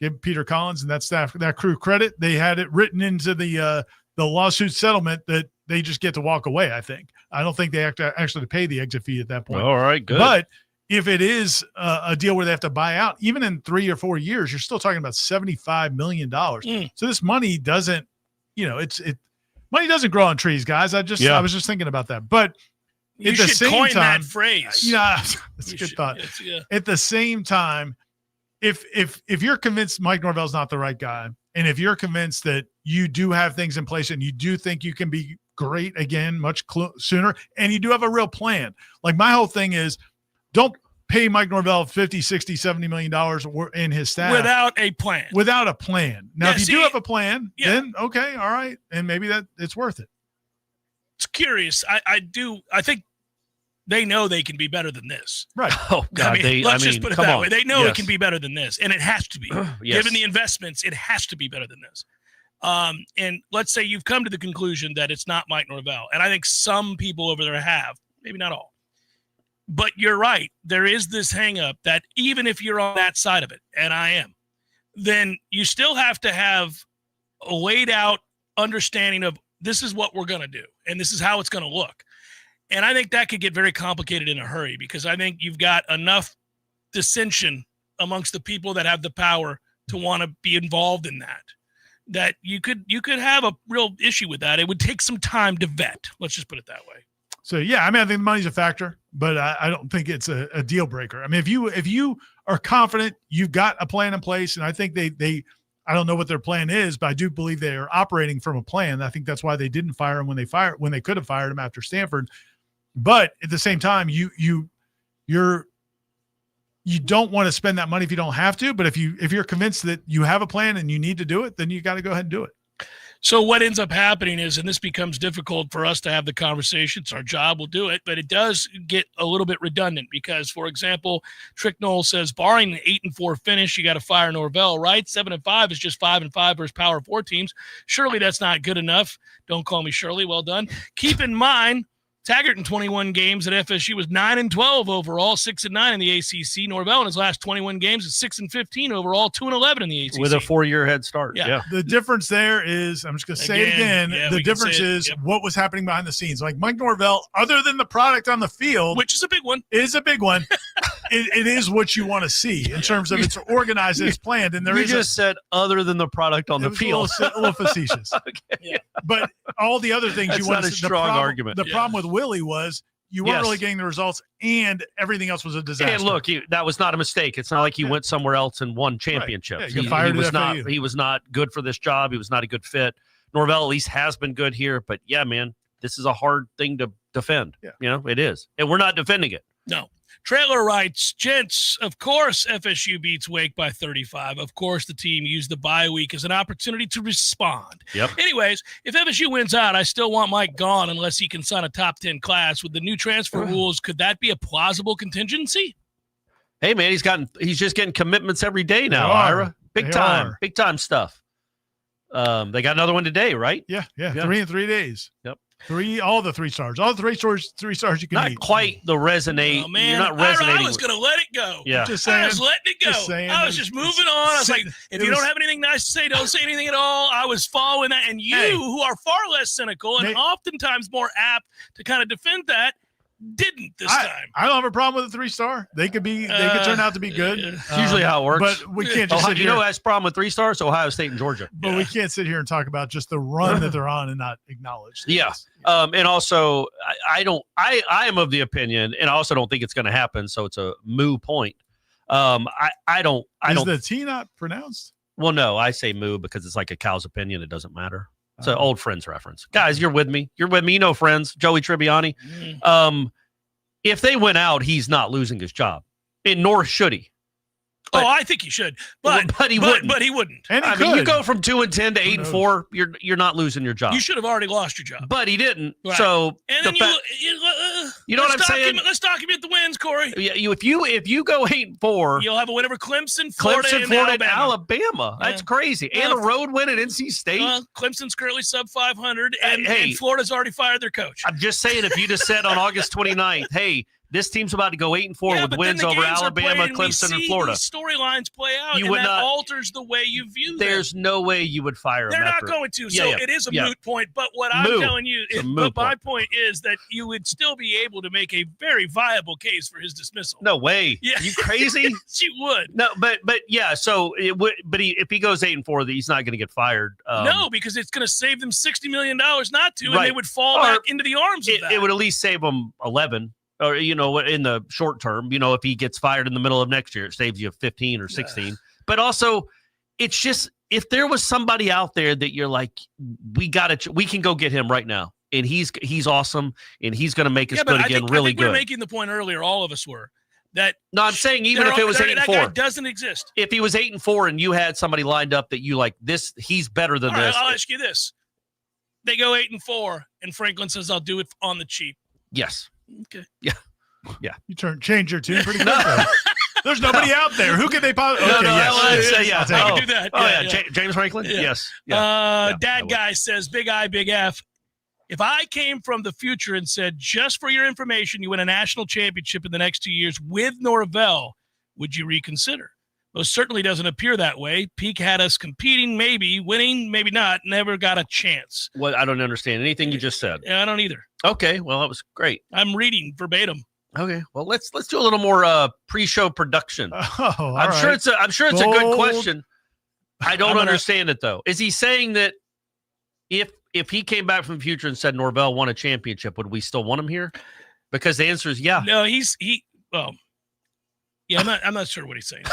Give Peter Collins and that staff, that crew credit. They had it written into the lawsuit settlement that they just get to walk away. I don't think they have to actually pay the exit fee at that point. All right, good. But if it is a deal where they have to buy out, even in 3 or 4 years, you're still talking about $75 million. So this money doesn't, money doesn't grow on trees, guys. I was just thinking about that. But You at the should same coin time, that phrase. yeah, that's a good thought. At the same time, if you're convinced Mike Norvell's not the right guy, and if you're convinced that you do have things in place and you do think you can be great again much sooner, and you do have a real plan, like my whole thing is don't pay Mike Norvell $50, $60, $70 million in his staff Without a plan. Now, Yeah, if you do have a plan, then okay, all right, and maybe that it's worth it. It's curious. I think they know they can be better than this. Right. Oh, God. Let's just put it that way. They know Yes. it can be better than this, and it has to be. Yes. Given the investments, it has to be better than this. And let's say you've come to the conclusion that it's not Mike Norvell, and I think some people over there have, maybe not all. But you're right. There is this hang up that even if you're on that side of it, and I am, then you still have to have a laid out understanding of this is what we're going to do, and this is how it's going to look. And I think that could get very complicated in a hurry because I think you've got enough dissension amongst the people that have the power to want to be involved in that you could have a real issue with that. It would take some time to vet. Let's just put it that way. So, yeah, I mean, I think money's a factor, but I don't think it's a deal breaker. I mean, if you are confident you've got a plan in place, and I think they I don't know what their plan is, but I do believe they are operating from a plan. I think that's why they didn't fire him when they could have fired him after Stanford. But at the same time, you don't want to spend that money if you don't have to. But if you're convinced that you have a plan and you need to do it, then you got to go ahead and do it. So what ends up happening is, and this becomes difficult for us to have the conversation, it's our job, we'll do it, but it does get a little bit redundant because, for example, Tricknoll says, barring an 8-4 finish, you got to fire Norvell, right? 7-5 is just 5-5 versus Power 4 teams. Surely that's not good enough. Don't call me Shirley. Well done. Keep in mind, Taggart in 21 games at FSU was 9-12 overall, 6-9 in the ACC. Norvell in his last 21 games is 6-15 overall, 2-11 in the ACC. With a 4-year head start. Yeah. The difference there is, I'm just going to say it again, the difference is what was happening behind the scenes. Like Mike Norvell, other than the product on the field, which is a big one, it is what you want to see in terms of it's organized and it's planned. And you just said other than the product on the field. A little facetious. Okay. Yeah. But all the other things you want to see. That's not a strong argument. The problem with Willie was you weren't really getting the results and everything else was a disaster. And look, that was not a mistake. It's not like he went somewhere else and won championships. Right. He was not good for this job. He was not a good fit. Norvell at least has been good here, but yeah, man, this is a hard thing to defend. Yeah. You know, it is. And we're not defending it. No. Trailer writes, gents, of course FSU beats Wake by 35. Of course the team used the bye week as an opportunity to respond. Yep. Anyways, if FSU wins out, I still want Mike gone unless he can sign a top 10 class. With the new transfer rules, could that be a plausible contingency? Hey, man, he's just getting commitments every day now, Ira. Big time stuff. They got another one today, right? Yeah. 3 in 3 days. Yep. All the 3 stars. All the 3 stars you can not eat. Quite the resonate. Oh, man. You're not resonating. I was going to let it go. Yeah. Just saying. I was letting it go. I was just moving on. I was like, if you don't have anything nice to say, don't say anything at all. I was following that. And you, who are far less cynical and oftentimes more apt to kind of defend that, didn't this time. I don't have a problem with a 3-star. They could turn out to be good. It's usually how it works. But we can't just sit here. You know who has a problem with 3 stars? Ohio State and Georgia. But we can't sit here and talk about just the run that they're on and not acknowledge this. Yeah. And also, I am of the opinion, and I also don't think it's going to happen, so it's a moo point. Is the T not pronounced? Well, no, I say moo because it's like a cow's opinion. It doesn't matter. It's an old Friends reference. Guys, you're with me. You know Friends, Joey Tribbiani. If they went out, he's not losing his job, and nor should he. But, I think he should, but he wouldn't. But he wouldn't. And I mean, you go from 2-10 to 8-4. You're not losing your job. You should have already lost your job, but he didn't. Right. So and then you know what I'm saying? Let's document the wins, Corey. Yeah, if you go 8-4, you'll have a win over Clemson, Florida, and Alabama. That's crazy, and a road win at NC State. Clemson's currently sub 500, and Florida's already fired their coach. I'm just saying, if you just said on August 29th, hey, this team's about to go 8-4 with wins over Alabama, Clemson, and Florida. These storylines play out, and that alters the way you view them. There's no way you would fire them. They're not going to. So it is a moot point. But what I'm telling you, my point is that you would still be able to make a very viable case for his dismissal. No way. Yeah. Are you crazy? Yes, you would. No, but yeah. So it would. But if he goes 8-4, he's not going to get fired. No, because it's going to save them $60 million not to, and they would fall back into the arms of that. It would at least save them 11. Or, in the short term, if he gets fired in the middle of next year, it saves you 15 or 16. But also, it's just, if there was somebody out there that you're like, we can go get him right now. And he's awesome. And he's going to make us good again, really good. We were making the point earlier, all of us were, that. No, I'm saying even if it was 8-4. That guy doesn't exist. If he was 8-4 and you had somebody lined up that you like, he's better than this. I'll ask you this. They go 8-4, and Franklin says, I'll do it on the cheap. Yes. Okay. Yeah. You change your tune pretty quickly. There's nobody out there. Who could they possibly? Okay, I can do that. Oh, yeah. James Franklin? Yeah. Yes. Dad guy says, Big I, Big F. If I came from the future and said, just for your information, you win a national championship in the next 2 years with Norvell, would you reconsider? Most certainly doesn't appear that way. Peak had us competing, maybe winning, maybe not. Never got a chance. What? I don't understand anything you just said. Yeah, I don't either. Okay, well, that was great. I'm reading verbatim. Okay, well let's do a little more pre-show production. I'm sure it's a good question. I don't understand it though. Is he saying that if he came back from the future and said Norvell won a championship, would we still want him here? Because the answer is yeah. No, I'm not sure what he's saying.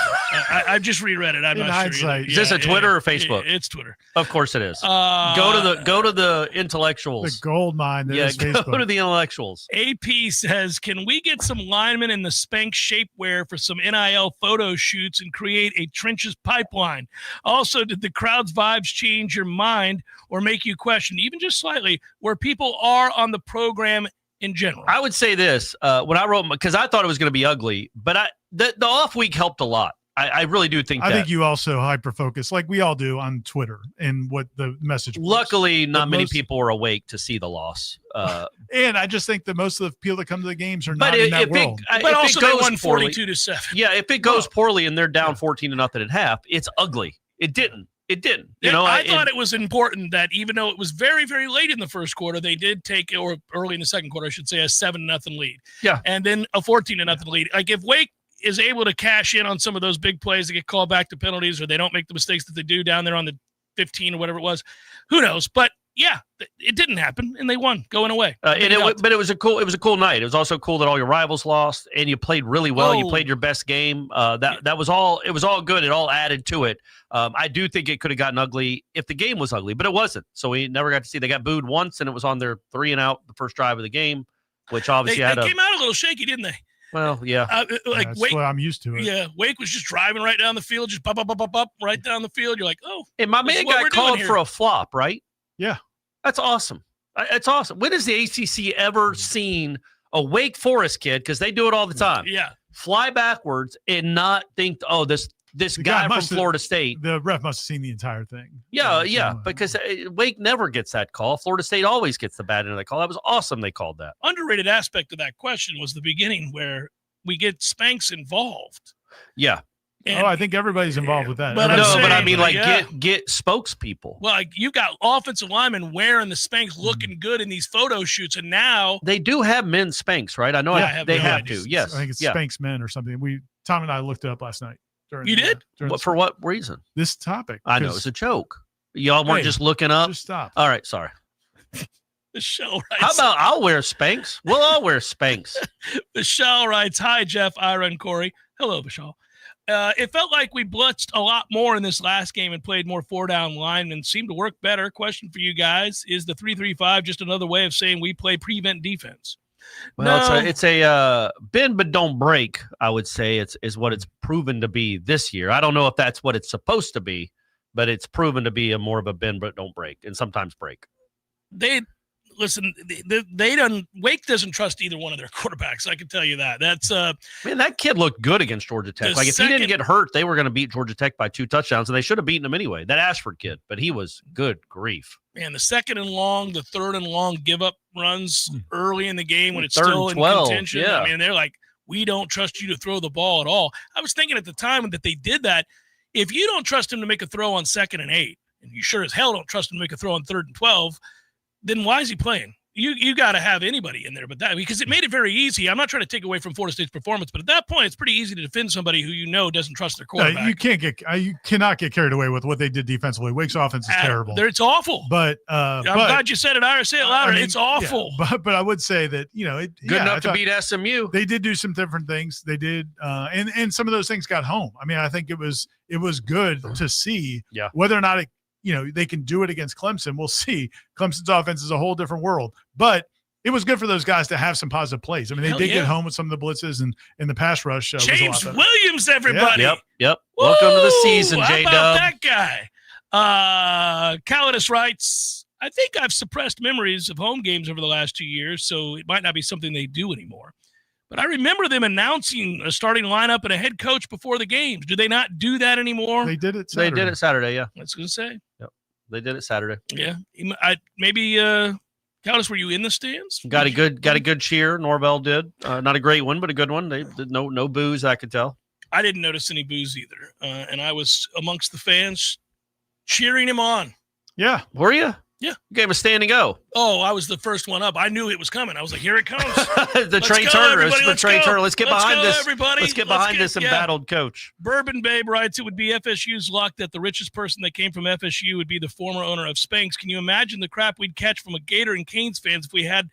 I just reread it. I'm not sure. Is this a Twitter or Facebook? It's Twitter. Of course it is. Go to the intellectuals. The gold mine. That is go Facebook. to the intellectuals. AP says, can we get some linemen in the Spanx shapewear for some NIL photo shoots and create a trenches pipeline? Also, did the crowd's vibes change your mind or make you question, even just slightly, where people are on the program in general? I would say this when I wrote, because I thought it was going to be ugly, but the off week helped a lot. I really do think I think you also hyper focus like we all do on Twitter and what the message was. Luckily, not many people are awake to see the loss. And I just think that most of the people that come to the games are not in that world. But also they won 42-7. Yeah, if it goes poorly and they're down 14-0 at half, it's ugly. It didn't. I thought it was important that even though it was very, very late in the first quarter, they did take, or early in the second quarter, I should say, a 7-0 lead. Yeah. And then a 14-0 lead. Like if Wake is able to cash in on some of those big plays that get called back to penalties, or they don't make the mistakes that they do down there on the 15 or whatever it was, who knows? But yeah, it didn't happen, and they won going away. But it was a cool night. It was also cool that all your rivals lost, and you played really well. You played your best game. That was all. It was all good. It all added to it. I do think it could have gotten ugly if the game was ugly, but it wasn't. So we never got to see. They got booed once, and it was on their 3-and-out the first drive of the game, which obviously they came out a little shaky, didn't they? Well, yeah. That's Wake, what I'm used to it. Yeah, Wake was just driving right down the field, just up, right down the field. You're like, oh. And my man got called for a flop, right? Yeah. That's awesome. It's awesome. When has the ACC ever seen a Wake Forest kid, because they do it all the time, fly backwards and not think, oh, this guy from Florida State. The ref must have seen the entire thing. Yeah, because Wake never gets that call. Florida State always gets the bad end of the call. That was awesome they called that. Underrated aspect of that question was the beginning where we get Spanx involved. Yeah. And, I think everybody's involved with that. But I mean, get spokespeople. Well, like you got offensive linemen wearing the Spanx, looking good in these photo shoots, and now they do have men's Spanx, right? I know they have to. Yes, I think it's Spanx Men or something. Tom and I looked it up last night. You did? For what reason? This topic. I know it's a joke. Y'all weren't just looking up. Just stop. All right, sorry. Michelle writes, how about I'll wear Spanx? We'll all wear Spanx. Michelle writes, hi, Jeff, Ira, and Corey. Hello, Michelle. It felt like we blitzed a lot more in this last game and played more 4-down line and seemed to work better. Question for you guys, is the 3-3-5 just another way of saying we play prevent defense? Well, it's a bend but don't break, I would say, is what it's proven to be this year. I don't know if that's what it's supposed to be, but it's proven to be more of a bend but don't break, and sometimes break. Wake doesn't trust either one of their quarterbacks. I can tell you that. That's man, that kid looked good agast Georgia Tech. Like if he didn't get hurt, they were going to beat Georgia Tech by 2 touchdowns, and they should have beaten him anyway. That Ashford kid, but he was good grief. Man, the 2nd and long, the 3rd and long give up runs early in the game when it's still in contention. Yeah. I mean, they're like, we don't trust you to throw the ball at all. I was thinking at the time that they did that, if you don't trust him to make a throw on 2nd and 8, and you sure as hell don't trust him to make a throw on 3rd and 12, then why is he playing? You got to have anybody in there, but that because it made it very easy. I'm not trying to take away from Florida State's performance, but at that point, it's pretty easy to defend somebody who doesn't trust their quarterback. You cannot get carried away with what they did defensively. Wake's offense is terrible. It's awful. But I'm glad you said it. Ira, say it louder. It's awful. Yeah, but I would say that good enough to beat SMU. They did do some different things. They did, and some of those things got home. I mean, I think it was good to see whether or not it. They can do it against Clemson. We'll see. Clemson's offense is a whole different world. But it was good for those guys to have some positive plays. I mean, they did get home with some of the blitzes and the pass rush. James Williams, everybody. Yep. Welcome to the season, J-Dub. How about that guy? Calidus writes, I think I've suppressed memories of home games over the last 2 years, so it might not be something they do anymore. But I remember them announcing a starting lineup and a head coach before the games. Do they not do that anymore? They did it Saturday. They did it Saturday, yeah. I was going to say. Yep. They did it Saturday. Yeah. Maybe, Caldas, were you in the stands? Got a good cheer. Norvell did. Not a great one, but a good one. They did no boos, I could tell. I didn't notice any boos either. And I was amongst the fans cheering him on. Yeah. Were you? Yeah. Gave him a standing O. Oh, I was the first one up. I knew it was coming. I was like, here it comes. Trey Turner. It's for Trey Turner. Let's get behind this. Everybody. Let's get behind this embattled coach. Bourbon Babe writes, it would be FSU's luck that the richest person that came from FSU would be the former owner of Spanx. Can you imagine the crap we'd catch from a Gator and Canes fans if we had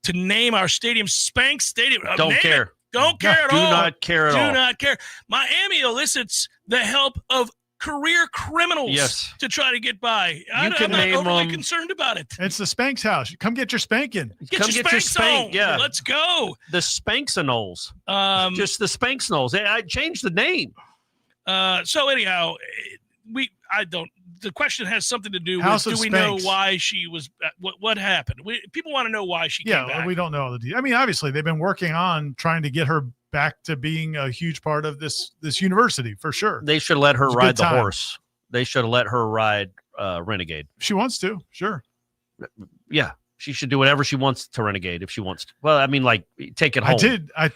to name our stadium Spanx Stadium? Don't care. Don't care at all. Do not care at all. Do not care. Miami elicits the help of career criminals to try to get by. I'm not overly concerned about it. It's the Spanx house. Come get your spanking. Come get your spank. Yeah. Let's go. The Spanxinoles. Just the Spanxinoles. I changed the name. So anyhow, the question has something to do House with, of do we Spanx. know why she was, what happened? People want to know why she came back. We don't know all the details. I mean, obviously they've been working on trying to get her back to being a huge part of this university for sure. They should let her ride the horse. They should have let her ride Renegade. She wants to, sure. Yeah, she should do whatever she wants to Renegade if she wants to. Well, I mean, like, take it home. I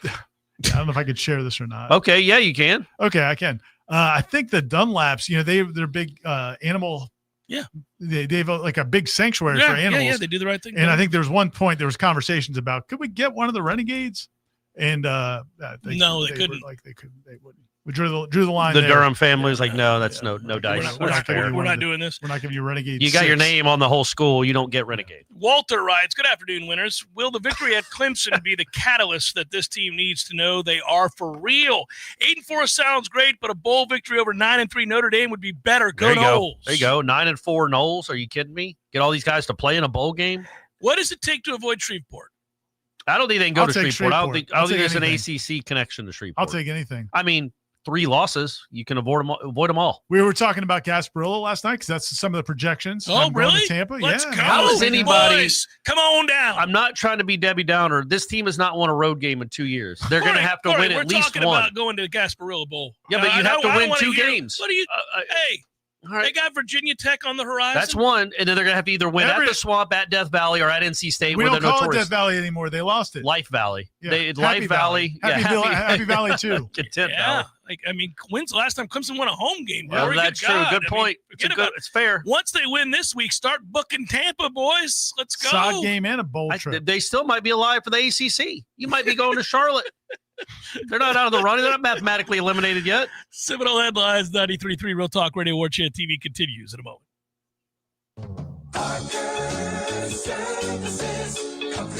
don't know if I could share this or not. Okay, yeah, you can. Okay, I can. I think the Dunlaps, they're big animal. Yeah, they have like a big sanctuary for animals. Yeah, they do the right thing. And I think there was one point there was conversations about could we get one of the Renegades? And they couldn't. They wouldn't. We drew the line. The there. Durham family was like, no, that's no dice. We're not doing this. We're not giving you Renegade. You got your name on the whole school. You don't get Renegade. Walter writes, good afternoon, winners. Will the victory at Clemson be the catalyst that this team needs to know they are for real? 8-4 sounds great, but a bowl victory over 9-3 Notre Dame would be better. Go Noles. There you go. 9-4 Noles. Are you kidding me? Get all these guys to play in a bowl game? What does it take to avoid Shreveport? I don't think they can go to Shreveport. I don't think there's anything. an ACC connection to Shreveport. I'll take anything. I mean, 3 losses, you can avoid them all. We were talking about Gasparilla last night because that's some of the projections. Oh, really? Going to Tampa. Let's go. How is anybody? Boys, come on down. I'm not trying to be Debbie Downer. This team has not won a road game in 2 years. They're going to have to win at least one. We're talking about going to the Gasparilla Bowl. Yeah, but you have to win 2 games. What do you? Hey. Right. They got Virginia Tech on the horizon. That's one, and then they're going to have to either win at the Swamp, at Death Valley, or at NC State. We where don't they're call notorious. it Death Valley anymore. They lost it. Life Valley. Yeah. Life Valley. Happy Valley too. Content Valley. When's the last time Clemson won a home game? Well, that's true. Good point. It's fair. Once they win this week, start booking Tampa, boys. Let's go. Sod game and a bowl trip. They still might be alive for the ACC. You might be going to Charlotte. They're not out of the running. They're not mathematically eliminated yet. Seminole Headlines, 93.3 Real Talk Radio, Warchant TV continues in a moment.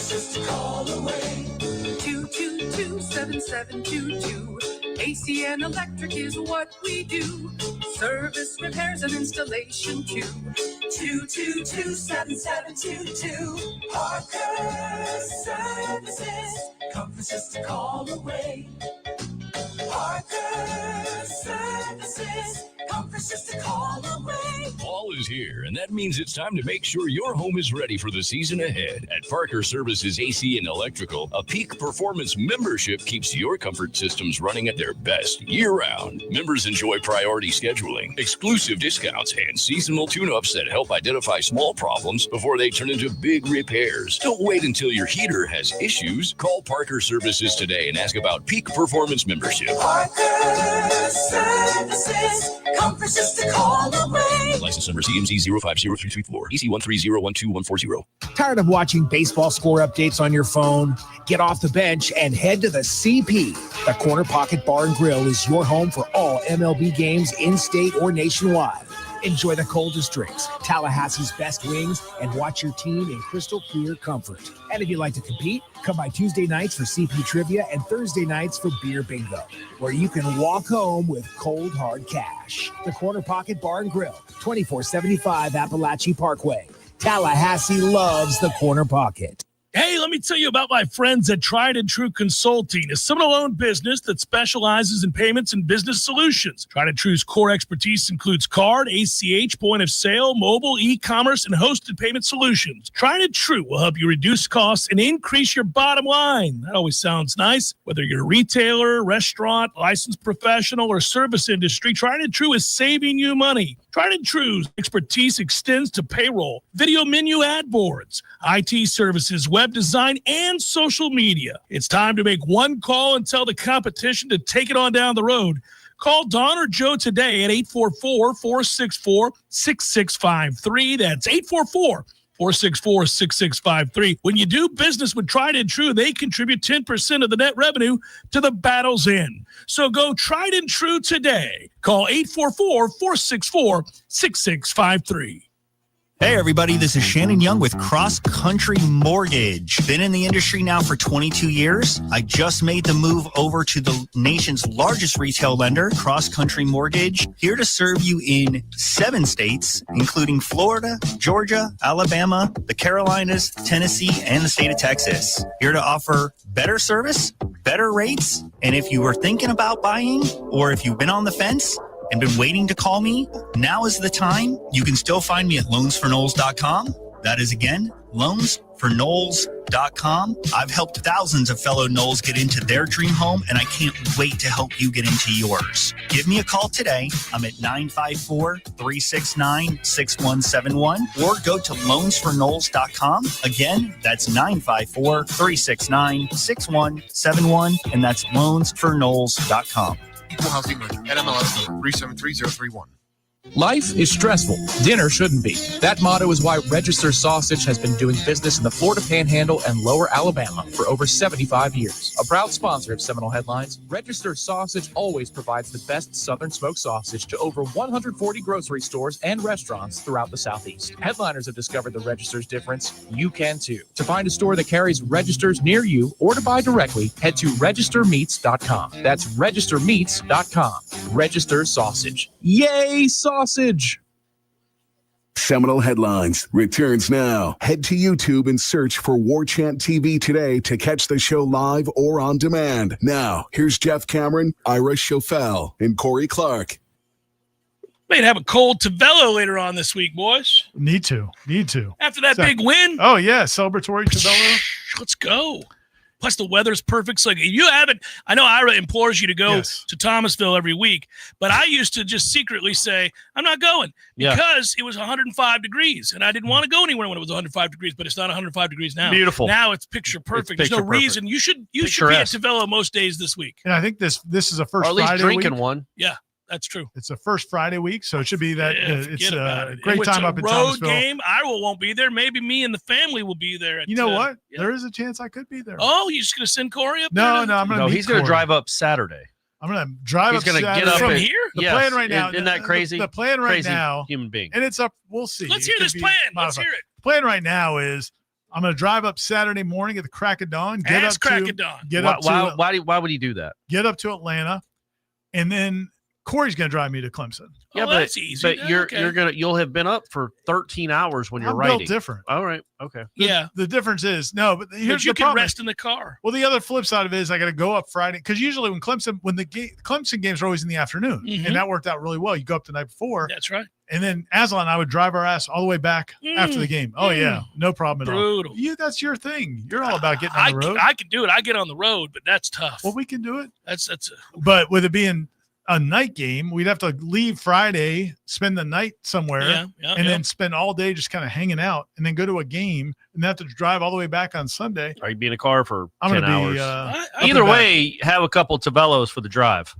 Just a call away. 222-7722. AC and electric is what we do. Service, repairs, and installation too. 222-7722. Parker Services. Comfort's just a call away. Parker Services. Comfort's just a call away. Fall is here, and that means it's time to make sure your home is ready for the season ahead. At Parker Services AC and Electrical, a peak performance membership keeps your comfort systems running at their best year-round. Members enjoy priority scheduling, exclusive discounts, and seasonal tune-ups that help identify small problems before they turn into big repairs. Don't wait until your heater has issues. Call Parker Services today and ask about peak performance membership. Parker Services. Comfort's just a call away. License number CMC 050334. EC 130121140. Tired of watching baseball score updates on your phone? Get off the bench and head to the CP. The Corner Pocket Bar and Grill is your home for all MLB games in-state or nationwide. Enjoy the coldest drinks, Tallahassee's best wings, and watch your team in crystal clear comfort. And if you'd like to compete, come by Tuesday nights for CP Trivia and Thursday nights for Beer Bingo, where you can walk home with cold, hard cash. The Corner Pocket Bar and Grill, 2475 Appalachie Parkway. Tallahassee loves the Corner Pocket. Hey, let me tell you about my friends at Tried and True Consulting, a Seminole-owned business that specializes in payments and business solutions. Tried and True's core expertise includes card, ACH, point of sale, mobile, e-commerce, and hosted payment solutions. Tried and True will help you reduce costs and increase your bottom line. That always sounds nice. Whether you're a retailer, restaurant, licensed professional, or service industry, Tried and True is saving you money. Tried and True's expertise extends to payroll, video menu ad boards, IT services, web design, and social media. It's time to make one call and tell the competition to take it on down the road. Call Don or Joe today at 844-464-6653. That's 844-464-6653. When you do business with Tried and True, they contribute 10% of the net revenue to the Battle's End. So go Tried and True today. Call 844-464-6653. Hey everybody, this is Shannon Young with Cross Country Mortgage. Been in the industry now for 22 years. I just made the move over to the nation's largest retail lender, Cross Country Mortgage, here to serve you in 7 states, including Florida, Georgia, Alabama, the Carolinas, Tennessee, and the state of Texas. Here to offer better service, better rates, and if you were thinking about buying or if you've been on the fence and been waiting to call me, now is the time. You can still find me at loansforknowles.com. That is, again, loansforknowles.com. I've helped thousands of fellow Knowles get into their dream home, and I can't wait to help you get into yours. Give me a call today. I'm at 954-369-6171, or go to loansforknowles.com. Again, that's 954-369-6171, and that's loansforknowles.com. Equal housing lender. NMLS number 373031. Life is stressful. Dinner shouldn't be. That motto is why Register Sausage has been doing business in the Florida Panhandle and Lower Alabama for over 75 years. A proud sponsor of Seminole Headlines, Register Sausage always provides the best Southern smoked sausage to over 140 grocery stores and restaurants throughout the Southeast. Headliners have discovered the Register's difference. You can too. To find a store that carries Registers near you or to buy directly, head to registermeats.com. That's registermeats.com. Register Sausage. Yay, sausage! Seminole Headlines returns now. Head to YouTube and search for Warchant TV today to catch the show live or on demand. Now, here's Jeff Cameron, Ira Schofel, and Corey Clark. May have a cold Tavello later on this week, boys. Need to. After that big win. Oh, yeah, celebratory Tavello. Let's go. Plus, the weather's perfect. So you haven't. I know Ira implores you to go to Thomasville every week, but I used to just secretly say, I'm not going because it was 105 degrees, and I didn't want to go anywhere when it was 105 degrees, but it's not 105 degrees now. Beautiful. Now it's picture perfect. There's no reason. You should be at Tavello most days this week. And I think this is a first or at least Friday drinking week. one. Yeah. That's true. It's a first Friday week, so it should be that. It's a great time up in road Thomasville. Game. Ira won't be there. Maybe me and the family will be there. You know what? Yeah. There is a chance I could be there. Oh, you're just going to send Corey up there? No, I'm going to. He's going to drive up Saturday. I'm going to drive up. He's going to get up from here. The plan right now. Isn't that crazy? The plan right crazy now. Human being. And it's up. We'll see. Let's hear this plan. Let's hear it. The plan right now is I'm going to drive up Saturday morning at the crack of dawn. Why would he do that? Get up to Atlanta, and then Corey's going to drive me to Clemson. Yeah, but that's easy. But you'll have been up for 13 hours when you're writing. Built different. All right. Okay. The difference is but here's you the problem. Can rest in the car. Well, the other flip side of it is I got to go up Friday because usually when Clemson games are always in the afternoon, and that worked out really well. You go up the night before. That's right. And then Aslan and I would drive our ass all the way back after the game. Oh yeah, no problem at all. That's your thing. You're all about getting on the road. I can do it. I get on the road, but that's tough. Well, we can do it. But with it being a night game, we'd have to leave Friday, spend the night somewhere, and then spend all day just kind of hanging out, and then go to a game, and have to drive all the way back on Sunday. Or you'd be in a car for I'm 10 gonna hours. Either way, have a couple Tavellos for the drive.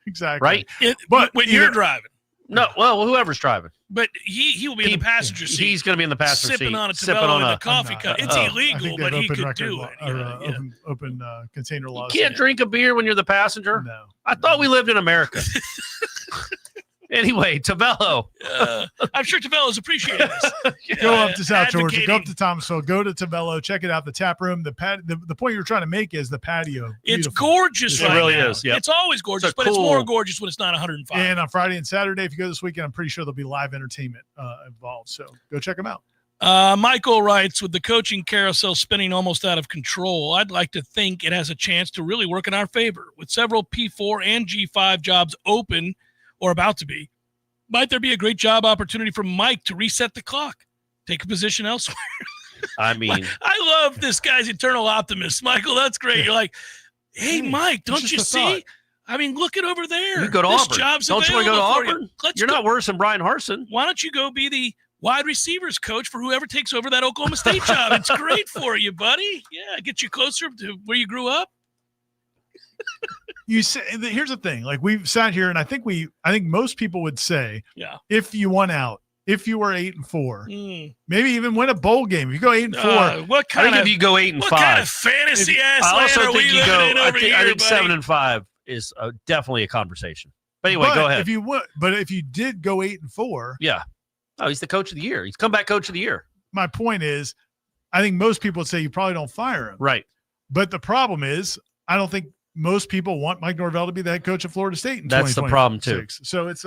Exactly. Right? But when you're driving. No, well, whoever's driving. But he will be in the passenger seat. He's going to be in the passenger seat. Sipping on a Tavello in a coffee cup. It's illegal, but he could do it. Open container laws. You can't drink a beer when you're the passenger? No. I thought we lived in America. Anyway, Tavello. I'm sure Tavello's appreciating this. Go up to South Georgia. Go up to Thomasville. Go to Tavello. Check it out. The tap room. The point you're trying to make is the patio. It's gorgeous right now. It really is. Yep. It's always gorgeous, but it's more gorgeous when it's not 105. And on Friday and Saturday, if you go this weekend, I'm pretty sure there'll be live entertainment involved. So go check them out. Michael writes, with the coaching carousel spinning almost out of control, I'd like to think it has a chance to really work in our favor. With several P4 and G5 jobs open or about to be, might there be a great job opportunity for Mike to reset the clock, take a position elsewhere? I mean, I love this guy's eternal optimist, Michael. That's great. You're like, hey, Mike, don't you see? Thought. I mean, look it over there. You go to Auburn. Job's don't you want to go to Auburn? You're not worse than Brian Harsin. Why don't you go be the wide receivers coach for whoever takes over that Oklahoma State job? It's great for you, buddy. Yeah, get you closer to where you grew up. you say, here's the thing. Like we've sat here, and I think most people would say, if you won out, if you were 8-4, maybe even win a bowl game. If you go 8-4, what kind if you go 8-5, what kind of fantasy ass I also land are think we you go. living in over I think here, 7-5 is definitely a conversation. But anyway, go ahead. If you did go 8-4, oh, he's the coach of the year. He's comeback coach of the year. My point is, I think most people would say you probably don't fire him. Right. But the problem is, I don't think most people want Mike Norvell to be the head coach of Florida State in That's the problem too. So it's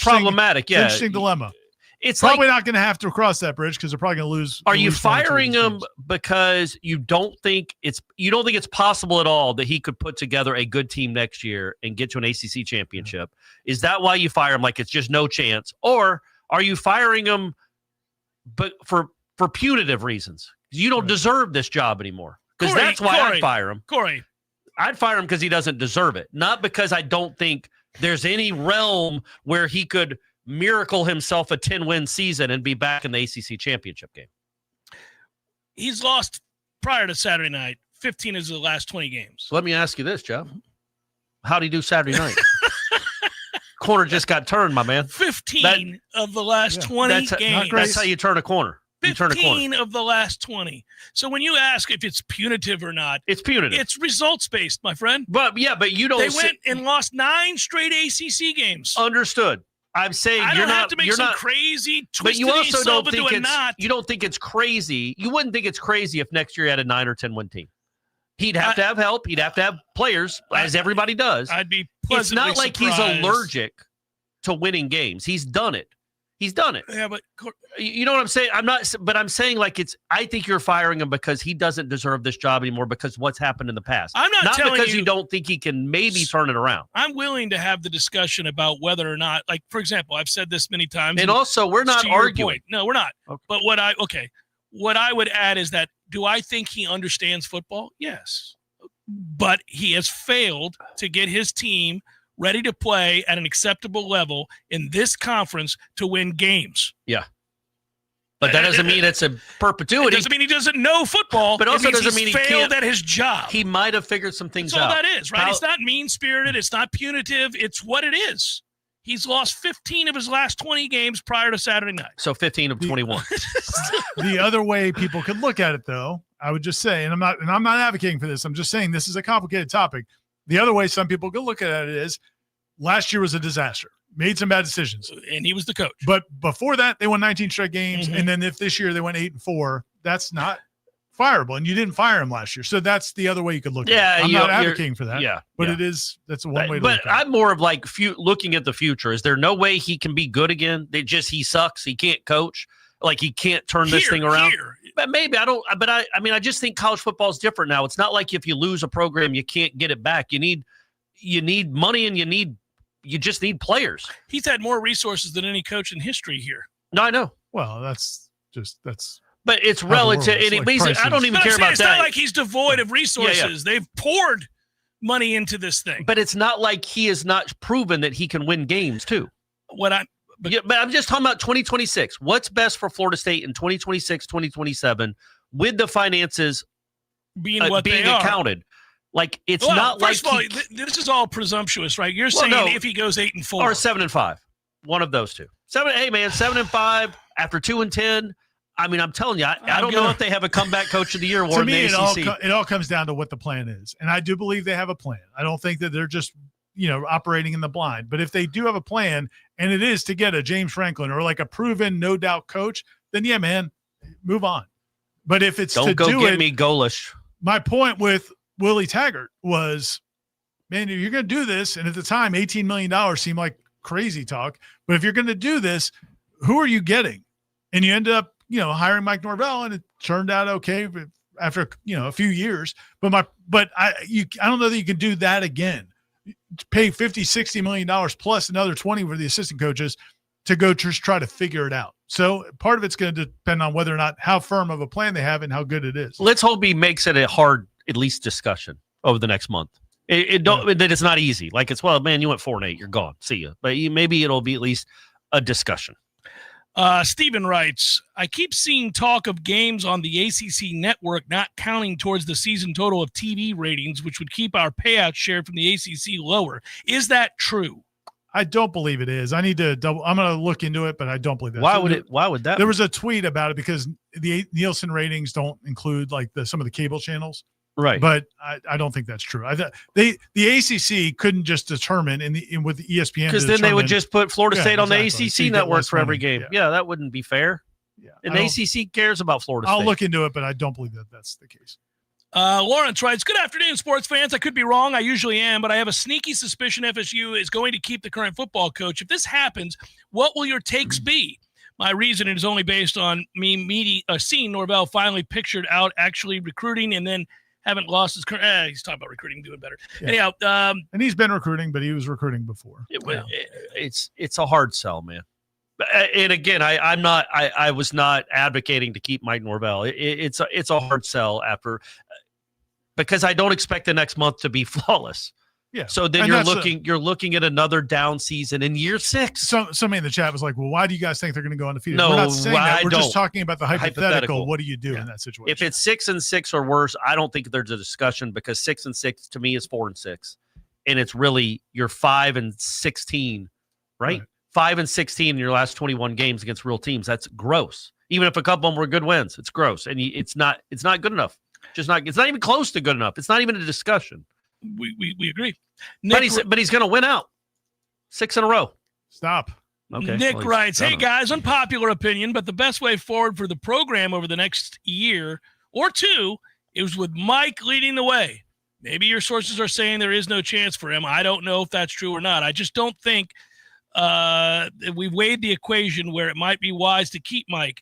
problematic. Yeah, interesting dilemma. It's probably not going to have to cross that bridge because they're probably going to lose. Are you firing him because you don't think it's possible at all that he could put together a good team next year and get to an ACC championship? Is that why you fire him? Like it's just no chance, or are you firing him, but for punitive reasons? You don't deserve this job anymore. Because that's why I'd fire him. Corey, I'd fire him because he doesn't deserve it, not because I don't think there's any realm where he could miracle himself a 10-win season and be back in the ACC championship game. He's lost prior to Saturday night 15 of the last 20 games. So let me ask you this, Jeff. How'd he do Saturday night? Corner just got turned, my man. 15 of the last 20 games. That's how you turn a corner. 15 of the last 20. So when you ask if it's punitive or not, it's punitive. It's results-based, my friend. But you don't. They went and lost 9 straight ACC games. Understood. I'm saying I you're don't not have to make some crazy twist. But you also don't think you don't think it's crazy. You wouldn't think it's crazy if next year he had a 9 or 10 win team. He'd have to have help. He'd have to have players, as everybody does. I'd be It's not like surprised. he's allergic to winning games. He's done it. He's done it. Yeah, but you know what I'm saying? I'm not, but I'm saying like I think you're firing him because he doesn't deserve this job anymore because what's happened in the past. I'm not telling because you don't think he can maybe turn it around. I'm willing to have the discussion about whether or not, like, for example, I've said this many times. And also, we're not arguing. No, we're not. Okay. But what I would add is that, do I think he understands football? Yes. But he has failed to get his team ready to play at an acceptable level in this conference to win games. Yeah. But that doesn't mean it's a perpetuity. It doesn't mean he doesn't know football. But also doesn't mean he failed at his job. He might have figured some things That's out. all that is, right? It's not mean-spirited. It's not punitive. It's what it is. He's lost 15 of his last 20 games prior to Saturday night. So 15 of 21. The other way people could look at it, though, I would just say, and I'm not advocating for this. I'm just saying this is a complicated topic. The other way some people could look at it is last year was a disaster. Made some bad decisions. And he was the coach. But before that, they won 19 straight games. Mm-hmm. And then if this year they went 8-4, that's not fireable. And you didn't fire him last year. So that's the other way you could look at it. I'm not advocating for that. Yeah. But that's one way to look at it. But I'm more of like looking at the future. Is there no way he can be good again? He sucks. He can't coach. Like he can't turn this thing around. But maybe I don't. But I mean, I just think college football is different now. It's not like if you lose a program, you can't get it back. You need money and you just need players. He's had more resources than any coach in history here. No, I know. Well, that's. But it's relative. I don't even care about it's that. It's not like he's devoid of resources. Yeah. They've poured money into this thing. But it's not like he has not proven that he can win games too. But I'm just talking about 2026. What's best for Florida State in 2026, 2027 with the finances being accounted? Like it's not like first of all, this is all presumptuous, right? You're saying if he goes 8-4 or 7-5, one of those two. 7-5 after 2-10. I mean, I'm telling you, I don't know if they have a comeback coach of the year or to me, the ACC. It all comes down to what the plan is, and I do believe they have a plan. I don't think that they're just operating in the blind. But if they do have a plan, and it is to get a James Franklin or like a proven, no doubt coach, then yeah, man, move on. But if it's don't go get me Golish. My point with Willie Taggart was, man, if you're going to do this, and at the time, $18 million seemed like crazy talk. But if you're going to do this, who are you getting? And you ended up, hiring Mike Norvell, and it turned out okay after a few years. But I don't know that you can do that again. Pay $50-60 million plus another 20 for the assistant coaches to go just try to figure it out. So part of it's going to depend on whether or not how firm of a plan they have and how good it is. Let's hope he makes it a hard, at least, discussion over the next month. That it's not easy. Like it's, well, man, you went 4-8, you're gone. See you. But maybe it'll be at least a discussion. Stephen writes, I keep seeing talk of games on the ACC network not counting towards the season total of TV ratings, which would keep our payout share from the ACC lower. Is that true? I don't believe it is. I need to I'm going to look into it, but I don't believe that. Why would that? There was a tweet about it because the Nielsen ratings don't include like some of the cable channels. Right. But I don't think that's true. The ACC couldn't just determine with the ESPN, because then they would just put Florida State on the exactly. ACC network for every game. Yeah, that wouldn't be fair. Yeah. And the ACC cares about Florida State. I'll look into it, but I don't believe that that's the case. Lawrence writes, good afternoon, sports fans. I could be wrong. I usually am, but I have a sneaky suspicion FSU is going to keep the current football coach. If this happens, what will your takes be? My reasoning is only based on me seeing Norvell finally pictured out actually recruiting and then haven't lost his current. He's talking about recruiting, doing better. Yeah. Anyhow, and he's been recruiting, but he was recruiting before. It's a hard sell, man. And again, I was not advocating to keep Mike Norvell. It's a hard sell because I don't expect the next month to be flawless. Yeah. So then you're looking at another down season in year 6. Somebody in the chat was like, well, why do you guys think they're going to go undefeated? No, we're not saying that. We're don't. just talking about the hypothetical. What do you do in that situation? If it's 6-6 or worse, I don't think there's a discussion because 6-6 to me is 4-6. And it's really you're 5-16, right? 5-16 in your last 21 games against real teams. That's gross. Even if a couple of them were good wins, it's gross. And it's not good enough. It's not even close to good enough. It's not even a discussion. We agree. But he's going to win out 6 in a row. Stop. Okay. Nick writes, hey, guys, unpopular opinion, but the best way forward for the program over the next year or two is with Mike leading the way. Maybe your sources are saying there is no chance for him. I don't know if that's true or not. I just don't think we've weighed the equation where it might be wise to keep Mike.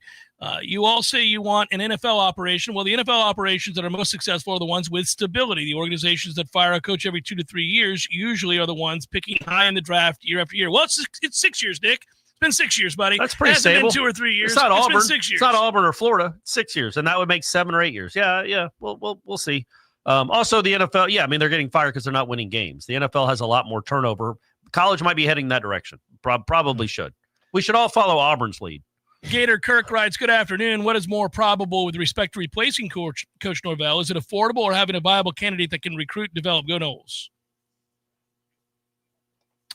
You all say you want an NFL operation. Well, the NFL operations that are most successful are the ones with stability. The organizations that fire a coach every 2 to 3 years usually are the ones picking high in the draft year after year. Well, it's 6 years, Nick. It's been 6 years, buddy. That's pretty stable. Been 2 or 3 years. It's not Auburn. Been 6 years. It's not Auburn or Florida. It's 6 years, and that would make 7 or 8 years. Yeah. We'll see. Also, the NFL. Yeah, I mean they're getting fired because they're not winning games. The NFL has a lot more turnover. College might be heading that direction. Probably should. We should all follow Auburn's lead. Gator Kirk writes, good afternoon. What is more probable with respect to replacing Coach Norvell? Is it affordable or having a viable candidate that can recruit and develop? Go Noles.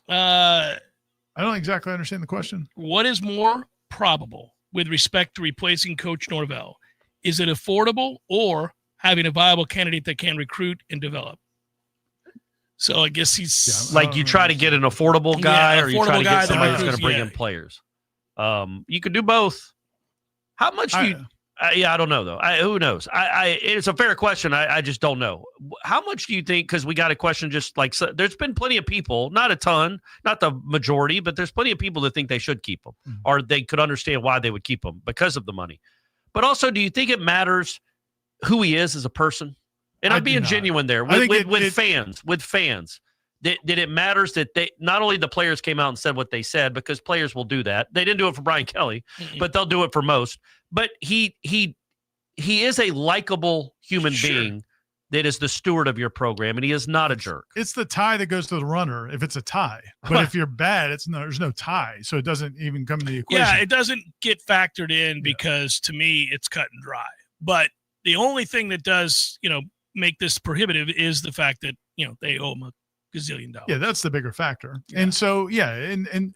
I don't exactly understand the question. What is more probable with respect to replacing Coach Norvell? Is it affordable or having a viable candidate that can recruit and develop? So I guess he's like you try to get an affordable guy, or you try to get somebody that's going to bring in players. You could do both. How much do you? I don't know though. Who knows? It's a fair question. I just don't know. How much do you think? Because we got a question. Just like there's been plenty of people, not a ton, not the majority, but there's plenty of people that think they should keep them, or they could understand why they would keep them because of the money. But also, do you think it matters who he is as a person? And I'm being genuine there with fans. Did it matters that they not only the players came out and said what they said, because players will do that. They didn't do it for Brian Kelly, but they'll do it for most. But he is a likable human being that is the steward of your program, and he is not a jerk. It's the tie that goes to the runner if it's a tie. But if you're bad, there's no tie, so it doesn't even come to the equation. Yeah, it doesn't get factored in because to me it's cut and dry. But the only thing that does, make this prohibitive is the fact that, they owe him a gazillion dollars. Yeah, that's the bigger factor. Yeah. And so, and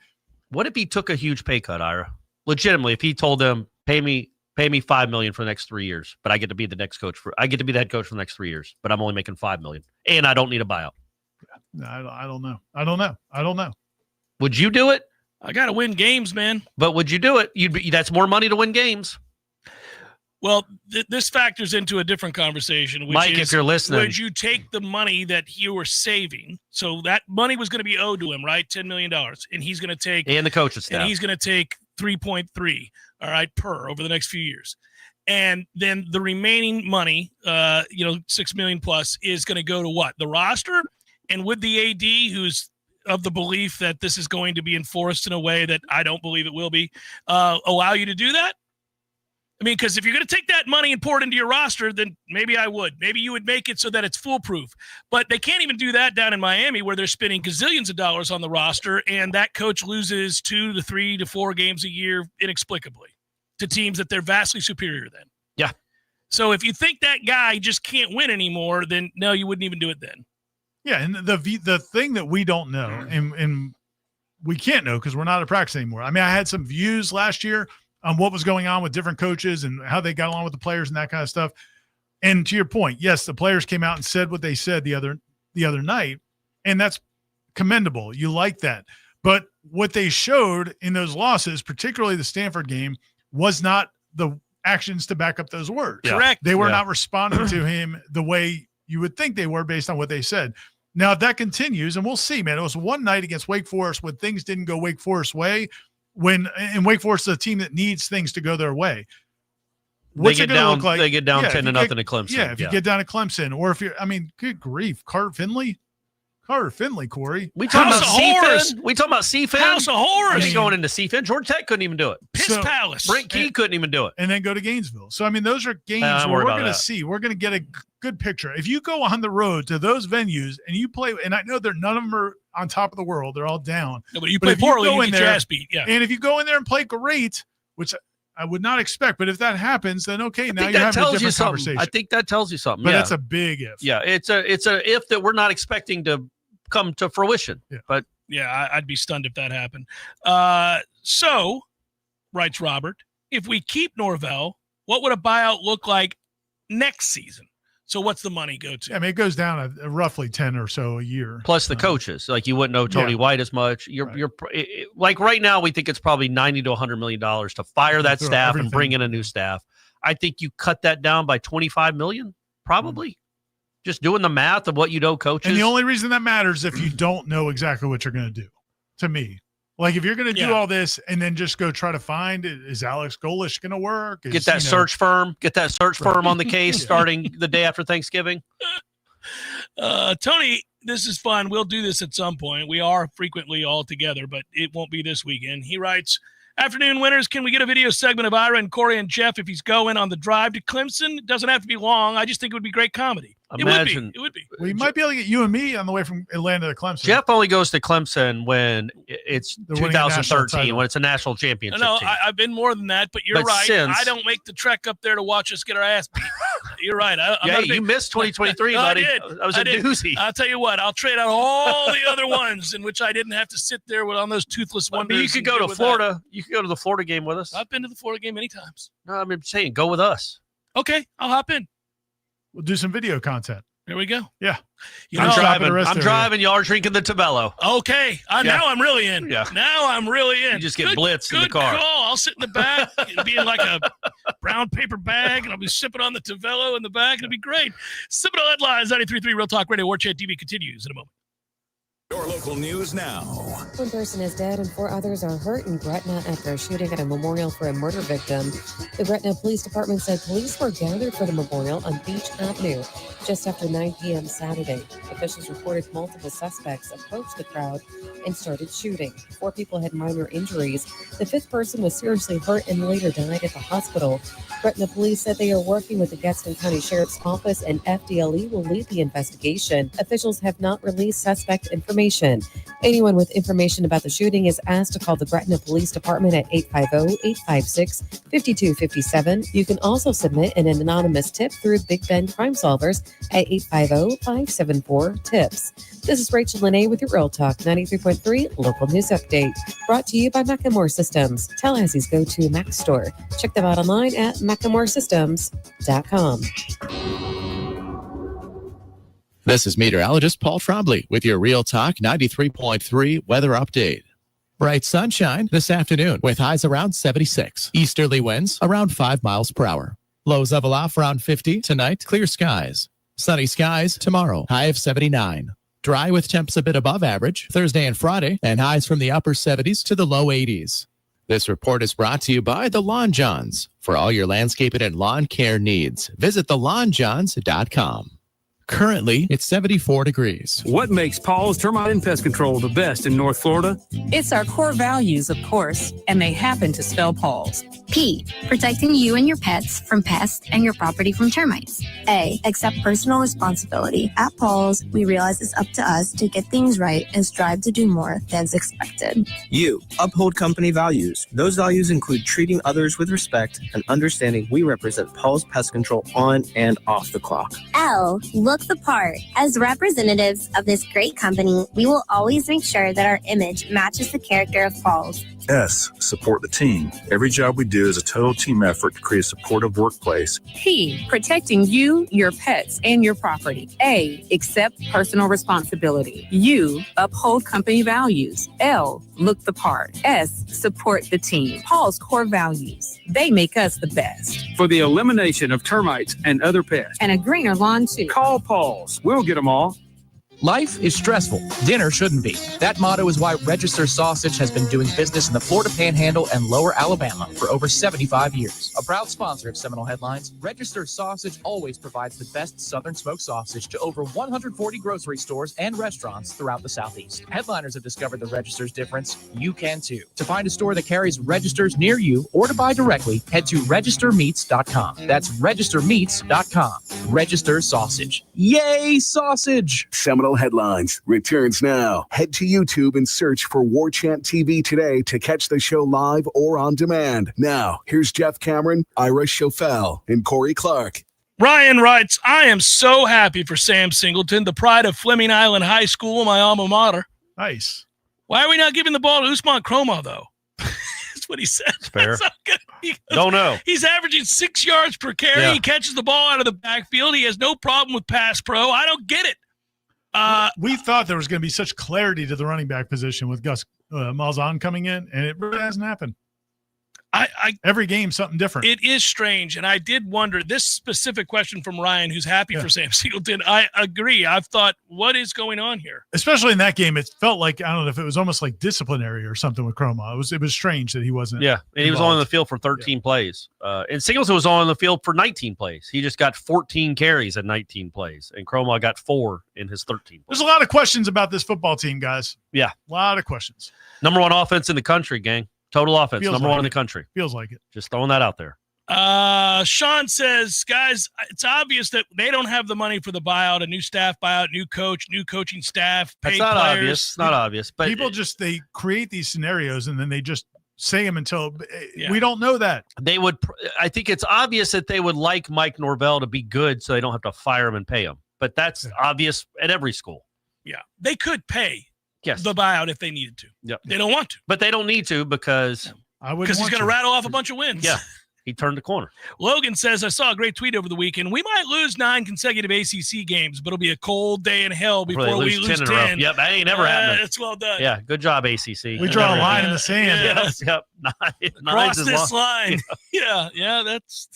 what if he took a huge pay cut, Ira? Legitimately, if he told them, pay me $5 million for the next 3 years, but I get to be the head coach for the next 3 years, but I'm only making $5 million and I don't need a buyout. No, I don't know. I don't know. Would you do it? I got to win games, man. But would you do it? That's more money to win games. Well, this factors into a different conversation. Which Mike, is, if you're listening, would you take the money that you were saving? So that money was going to be owed to him, right? $10 million. And he's going to take, and the coach's staff, and he's going to take 3.3, all right, per over the next few years. And then the remaining money, $6 million plus, is going to go to what? The roster? And would the AD, who's of the belief that this is going to be enforced in a way that I don't believe it will be, allow you to do that? I mean, because if you're going to take that money and pour it into your roster, then maybe I would. Maybe you would make it so that it's foolproof. But they can't even do that down in Miami where they're spending gazillions of dollars on the roster, and that coach loses 2 to 3 to 4 games a year inexplicably to teams that they're vastly superior than. Yeah. So if you think that guy just can't win anymore, then no, you wouldn't even do it then. Yeah, and the thing that we don't know, and we can't know because we're not at practice anymore. I mean, I had some views last year on what was going on with different coaches and how they got along with the players and that kind of stuff. And to your point, yes, the players came out and said what they said the other night, and that's commendable. You like that. But what they showed in those losses, particularly the Stanford game, was not the actions to back up those words. Yeah. Correct. They were not responding to him the way you would think they were based on what they said. Now, if that continues, and we'll see, man, it was one night against Wake Forest when things didn't go Wake Forest's way. And Wake Forest is a team that needs things to go their way. What's it going to look like? They get down 10-0 at Clemson. Yeah, if you get down to Clemson, or if you're, I mean, good grief, Carter Finley, Corey. We talking about Seafin? We talking about Seafin? House of Horrors. I mean, going into Seafin. Georgia Tech couldn't even do it. Piss Palace. Brent Key couldn't even do it. And then go to Gainesville. So, I mean, those are games where we're going to see. We're going to get a good picture. If you go on the road to those venues and you play, and I know none of them are on top of the world. They're all down. No, but you play poorly, you get your ass beat. Yeah. And if you go in there and play great, which I would not expect, but if that happens, then okay, now you're having a different conversation. I think that tells you something. But that's a big if. Yeah, it's a if that we're not expecting to come to fruition. Yeah. But yeah, I'd be stunned if that happened. So, writes Robert, if we keep Norvell, what would a buyout look like next season? So what's the money go to? I mean, it goes down roughly 10 or so a year. Plus the coaches. Like you wouldn't know Tony White as much. You're like right now we think it's probably $90 to $100 million to fire that staff and bring in a new staff. I think you cut that down by $25 million, probably. Just doing the math of what you know coaches. And the only reason that matters is if you don't know exactly what you're going to do, to me. Like if you're going to do all this and then just go try to find, is Alex Golish going to work? Get that search firm on the case starting the day after Thanksgiving. Tony, this is fun. We'll do this at some point. We are frequently all together, but it won't be this weekend. He writes, afternoon winners, can we get a video segment of Ira and Corey and Jeff if he's going on the drive to Clemson? It doesn't have to be long. I just think it would be great comedy. It would be. We might be able to get you and me on the way from Atlanta to Clemson. Jeff only goes to Clemson when it's 2013, when it's a national championship No, team. I've been more than that, but you're right. I don't make the trek up there to watch us get our ass beat. You're right. You missed 2023, no, buddy. I did. That was a doozy. I'll tell you what. I'll trade out all the other ones in which I didn't have to sit there on those toothless wonders. You could go to Florida. You could go to the Florida game with us. I've been to the Florida game many times. No, I'm saying go with us. Okay, I'll hop in. We'll do some video content. There we go. Yeah. I'm driving. Y'all are drinking the Tabello. Okay. Now I'm really in. Yeah. Now I'm really in. You just get blitzed in the car. Good call. I'll sit in the back. It'll be in like a brown paper bag, and I'll be sipping on the Tavello in the back. It'll be great. Seminole Headlines, 93.3 Real Talk Radio. Warchant TV continues in a moment. Your local news now. One person is dead and 4 others are hurt in Gretna after a shooting at a memorial for a murder victim. The Gretna Police Department said police were gathered for the memorial on Beach Avenue just after 9 p.m. Saturday. Officials reported multiple suspects approached the crowd and started shooting. 4 people had minor injuries. The 5th person was seriously hurt and later died at the hospital. Gretna Police said they are working with the Gaston County Sheriff's Office and FDLE will lead the investigation. Officials have not released suspect information. Anyone with information about the shooting is asked to call the Gretna Police Department at 850-856-5257. You can also submit an anonymous tip through Big Ben Crime Solvers at 850-574-TIPS. This is Rachel Lene with your Real Talk 93.3 Local News Update. Brought to you by Macklemore Systems, Tallahassee's go-to Mac store. Check them out online at MacklemoreSystems.com. This is meteorologist Paul Trombley with your Real Talk 93.3 weather update. Bright sunshine this afternoon with highs around 76. Easterly winds around 5 miles per hour. Lows level off around 50 tonight. Clear skies. Sunny skies tomorrow. High of 79. Dry with temps a bit above average Thursday and Friday, and highs from the upper 70s to the low 80s. This report is brought to you by the Lawn Johns. For all your landscaping and lawn care needs, visit thelawnjohns.com. Currently, it's 74 degrees. What makes Paul's Termite and Pest Control the best in North Florida? It's our core values, of course, and they happen to spell Paul's. P, protecting you and your pets from pests and your property from termites. A, accept personal responsibility. At Paul's, we realize it's up to us to get things right and strive to do more than's expected. U, uphold company values. Those values include treating others with respect and understanding we represent Paul's Pest Control on and off the clock. L, look the part. As representatives of this great company, we will always make sure that our image matches the character of Paul's. S, support the team. Every job we do is a total team effort to create a supportive workplace. P, protecting you, your pets, and your property. A, accept personal responsibility. U, uphold company values. L, look the part. S, support the team. Paul's core values. They make us the best. For the elimination of termites and other pests. And a greener lawn, too. Call Paul's. We'll get them all. Life is stressful. Dinner shouldn't be. That motto is why Register Sausage has been doing business in the Florida Panhandle and Lower Alabama for over 75 years. A proud sponsor of Seminole Headlines, Register Sausage always provides the best Southern smoked sausage to over 140 grocery stores and restaurants throughout the Southeast. Headliners have discovered the Register's difference. You can too. To find a store that carries Registers near you or to buy directly, head to registermeats.com. That's registermeats.com. Register Sausage. Yay, sausage! Seminole Headlines returns now. Head to YouTube and search for Warchant TV today to catch the show live or on demand. Now, here's Jeff Cameron, Ira Schofel, and Corey Clark. Ryan writes, I am so happy for Sam Singleton, the pride of Fleming Island High School, my alma mater. Nice. Why are we not giving the ball to Usman Chroma, though? That's what he said. Fair. Don't know. He's averaging 6 yards per carry. Yeah. He catches the ball out of the backfield. He has no problem with pass pro. I don't get it. We thought there was going to be such clarity to the running back position with Gus Malzahn coming in, and it really hasn't happened. Every game, something different. It is strange, and I did wonder, this specific question from Ryan, who's happy for Sam Singleton, I agree. I've thought, what is going on here? Especially in that game, it felt like, I don't know if it was almost like disciplinary or something with Chroma. It was strange that he wasn't. Yeah, and he was on the field for 13 plays. And Singleton was on the field for 19 plays. He just got 14 carries and 19 plays, and Chroma got 4 in his 13 plays. There's a lot of questions about this football team, guys. Yeah. A lot of questions. Number 1 offense in the country, gang. Total offense, Feels number like 1 in the it. country. Feels like it. Just throwing that out there. Sean says, guys, it's obvious that they don't have the money for the buyout, a new staff buyout, new coach, new coaching staff, paid That's not players. obvious. It's not obvious. But People they create these scenarios and then they just say them until we don't know that. They would. I think it's obvious that they would like Mike Norvell to be good so they don't have to fire him and pay him. But that's obvious at every school. Yeah. They could pay Yes. the buyout if they needed to. Yep. They don't want to. But they don't need to because he's going to rattle off a bunch of wins. Yeah. He turned the corner. Logan says, I saw a great tweet over the weekend. We might lose 9 consecutive ACC games, but it'll be a cold day in hell before we lose 10. In a row. Yep, that ain't never happening. It's well done. Yeah, good job, ACC. We draw a line in the sand. Yep. Cross this line. Yeah, that's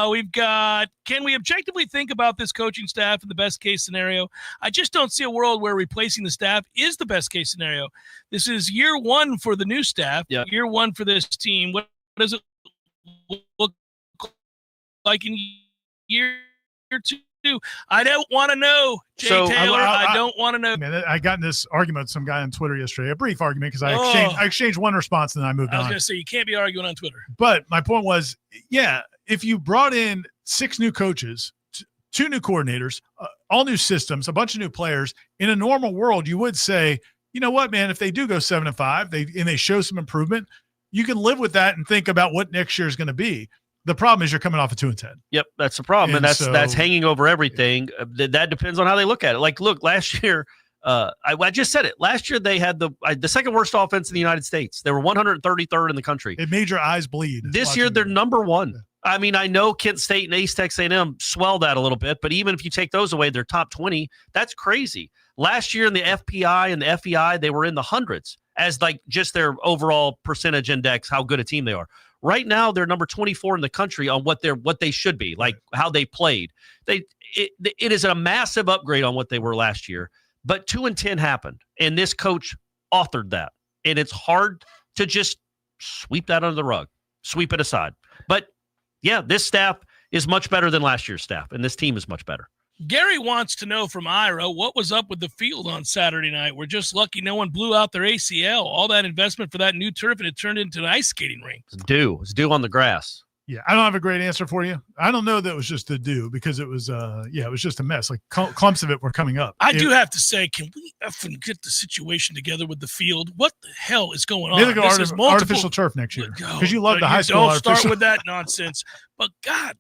we've got, can we objectively think about this coaching staff in the best case scenario? I just don't see a world where replacing the staff is the best case scenario. This is year 1 for the new staff, year 1 for this team. What does it look like in year 2? I don't want to know, Jay Taylor. I don't want to know. Man, I got in this argument with some guy on Twitter yesterday, a brief argument because I exchanged one response and then I moved on. I was going to say, you can't be arguing on Twitter. But my point was, if you brought in 6 new coaches, 2 new coordinators, all new systems, a bunch of new players, in a normal world, you would say, you know what, man, if they do go 7-5, they show some improvement, you can live with that and think about what next year is going to be. The problem is you're coming off a 2-10. Yep, that's the problem, and that's hanging over everything. That depends on how they look at it. Like, look, last year, I just said it. Last year they had the second worst offense in the United States. They were 133rd in the country. It made your eyes bleed. This year they're number 1. I mean, I know Kent State and East Texas A&M swell that a little bit, but even if you take those away, they're top 20. That's crazy. Last year in the FPI and the FEI, they were in the hundreds as like just their overall percentage index, how good a team they are. Right now, they're number 24 in the country on what they should be, like how they played. It is a massive upgrade on what they were last year. But 2-10 happened, and this coach authored that. And it's hard to just sweep that under the rug, sweep it aside. But yeah, this staff is much better than last year's staff, and this team is much better. Gary wants to know from Ira, what was up with the field on Saturday night? We're just lucky no one blew out their ACL. All that investment for that new turf, and it turned into an ice skating rink. It's due on the grass. Yeah, I don't have a great answer for you. I don't know that it was just a do because it was it was just a mess. Like clumps of it were coming up. I do have to say, can we effing get the situation together with the field? What the hell is going on? Maybe go artificial turf next year because you love the high school. Don't start with that nonsense. But God,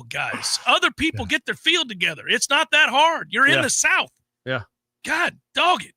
guys, other people get their field together. It's not that hard. You're in the South. Yeah. God, dog it.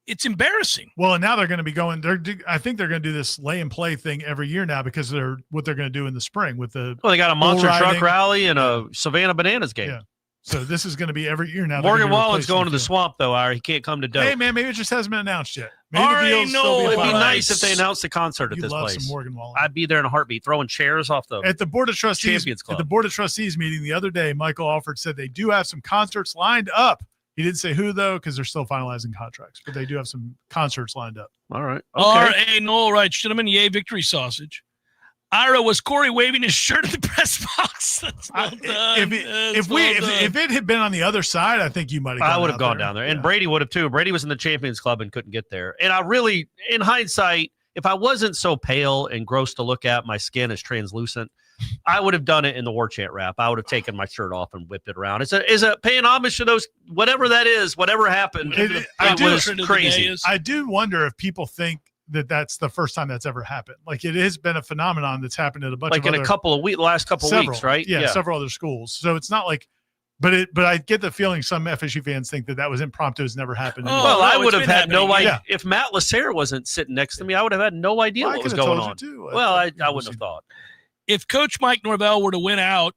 It's embarrassing. Well, and now they're going to be going. I think they're going to do this lay and play thing every year now because what they're going to do in the spring with the. Well, they got a monster truck rally and a Savannah Bananas game. Yeah. So this is going to be every year now. Morgan Wallen's going to the swamp though. Ira, he can't come to Doak. Hey man, maybe it just hasn't been announced yet. Maybe it'd be nice if they announced the concert at this place. Some Morgan Wallen. I'd be there in a heartbeat, throwing chairs off the at the board of trustees. Champions Club. At the board of trustees meeting the other day, Michael Alford said they do have some concerts lined up. He didn't say who, though, because they're still finalizing contracts. But they do have some concerts lined up. All right. Okay. R.A. Noel writes, gentlemen, yay, victory sausage. Ira, was Corey waving his shirt at the press box? That's well done. If it had been on the other side, I think you might have. I would have gone down there. And Brady would have, too. Brady was in the Champions Club and couldn't get there. And I really, in hindsight, if I wasn't so pale and gross to look at, my skin is translucent, I would have done it in the Warchant wrap. I would have taken my shirt off and whipped it around. Is it paying homage to those, whatever that is, whatever happened. It was crazy. I do wonder if people think that that's the first time that's ever happened. Like it has been a phenomenon that's happened at a bunch of in a couple of weeks, last couple of weeks, right? Yeah, several other schools. So it's not like, but I get the feeling some FSU fans think that was impromptu, has never happened. Well, I would have had no idea. If Matt Lasser wasn't sitting next to me, I would have had no idea what was going on. Well, I wouldn't have thought. If Coach Mike Norvell were to win out,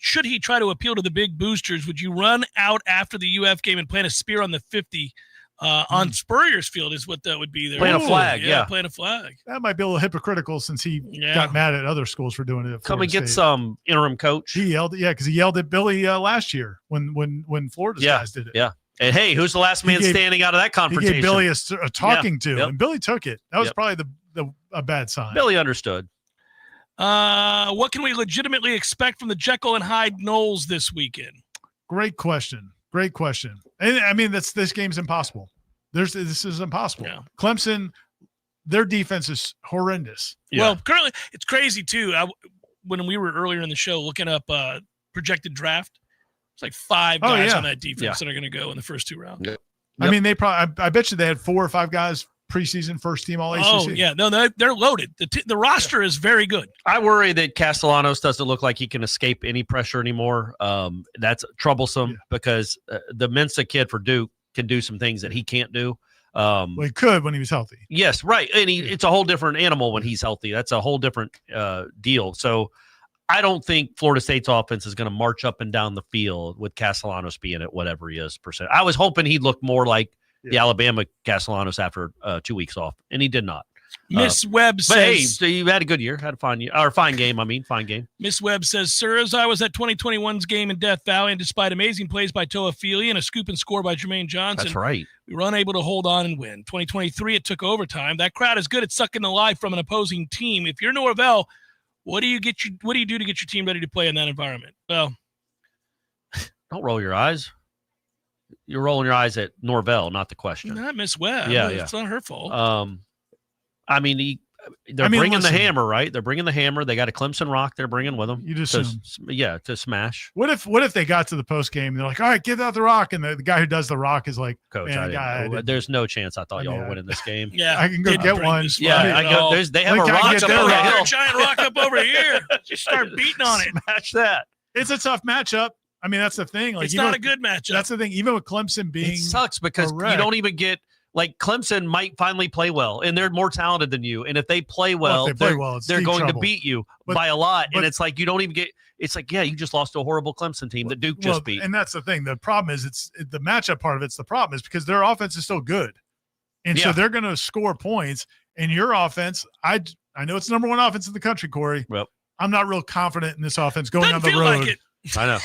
should he try to appeal to the big boosters? Would you run out after the UF game and plant a spear on the 50 on Spurrier's field? Is what that would be there. Plant a flag, plant a flag. That might be a little hypocritical since he got mad at other schools for doing it. Come and get some interim coach. He yelled, because he yelled at Billy last year when Florida's guys did it. Yeah. And hey, who's the last man standing out of that confrontation? He gave Billy a talking to, and Billy took it. That was probably a bad sign. Billy understood. What can we legitimately expect from the Jekyll and Hyde Noles this weekend? Great question. And I mean, this game's impossible. This is impossible. Yeah. Clemson, their defense is horrendous. Yeah. Well, currently it's crazy too. When we were earlier in the show looking up projected draft, it's like 5 guys on that defense that are going to go in the first 2 rounds. Yep. I mean, I bet you they had 4 or 5 guys preseason first team all ACC. Oh yeah, no, they're loaded. The roster is very good. I worry that Castellanos doesn't look like he can escape any pressure anymore. That's troublesome because the Mensa kid for Duke can do some things that he can't do. Well, he could when he was healthy. Yes, right, and it's a whole different animal when he's healthy. That's a whole different deal. So I don't think Florida State's offense is going to march up and down the field with Castellanos being at whatever he is %. I was hoping he'd look more like the Alabama Castellanos after 2 weeks off, and he did not. Miss Webb says, hey, so you had a good year, had a fine year, or fine game. Fine game. Miss Webb says, sir, as I was at 2021's game in Death Valley, and despite amazing plays by Toa Feely and a scoop and score by Jermaine Johnson, that's right, we were unable to hold on and win. 2023, it took overtime. That crowd is good at sucking the life from an opposing team. If you're Norvell, what do you do to get your team ready to play in that environment? Well, don't roll your eyes. You're rolling your eyes at Norvell, not the question. Not Miss Webb. Yeah, it's not her fault. I mean, they're bringing the hammer, right? They're bringing the hammer. They got a Clemson rock they're bringing with them. You just to smash. What if they got to the post game and they're like, all right, get out the rock, and the guy who does the rock is like, Coach, there's no chance. I thought y'all were winning this game. Yeah, I can go get one. Yeah, they have a rock up over here. Giant rock up over here. Just start beating on it. Smash that. It's a tough matchup. I mean, that's the thing. Like, it's not a good matchup. That's the thing. Even with Clemson being, it sucks because you don't even get. Like Clemson might finally play well, and they're more talented than you. And if they play well, they're going to beat you by a lot. And it's like you don't even get. It's like, you just lost to a horrible Clemson team that Duke just beat. And that's the thing. The problem is it's the matchup part of it's the problem is because their offense is so good, and so they're going to score points. And your offense, I know it's number 1 offense in the country, Corey. Well, I'm not real confident in this offense going on the road. Like it. I know.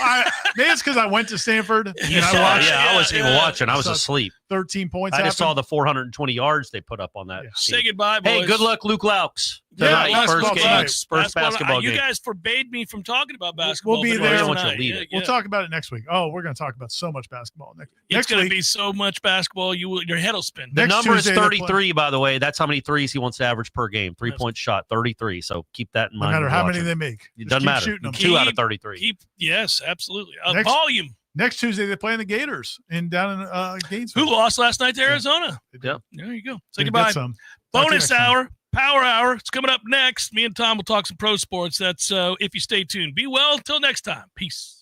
Maybe it's because I went to Stanford. And I wasn't even watching. I was asleep. 13 points. I just saw the 420 yards they put up on that. Say goodbye, boys. Hey, good luck, Luke Laux. Tonight, first basketball game. You guys forbade me from talking about basketball. We'll be there. We'll talk about it next week. Oh, we're going to talk about so much basketball next week. It's going to be so much basketball. Your head will spin. The number is 33, by the way. That's how many threes he wants to average per game. 3-point shot, 33. So keep that in mind. No matter how many they make. It doesn't matter. 2 out of 33. Yes, absolutely. Volume. Next Tuesday, they're playing the Gators down in Gainesville. Who lost last night to Arizona. Yep. There you go. Say goodbye. Bonus hour. Power Hour. It's coming up next. Me and Tom will talk some pro sports. That's if you stay tuned. Be well. Till next time. Peace.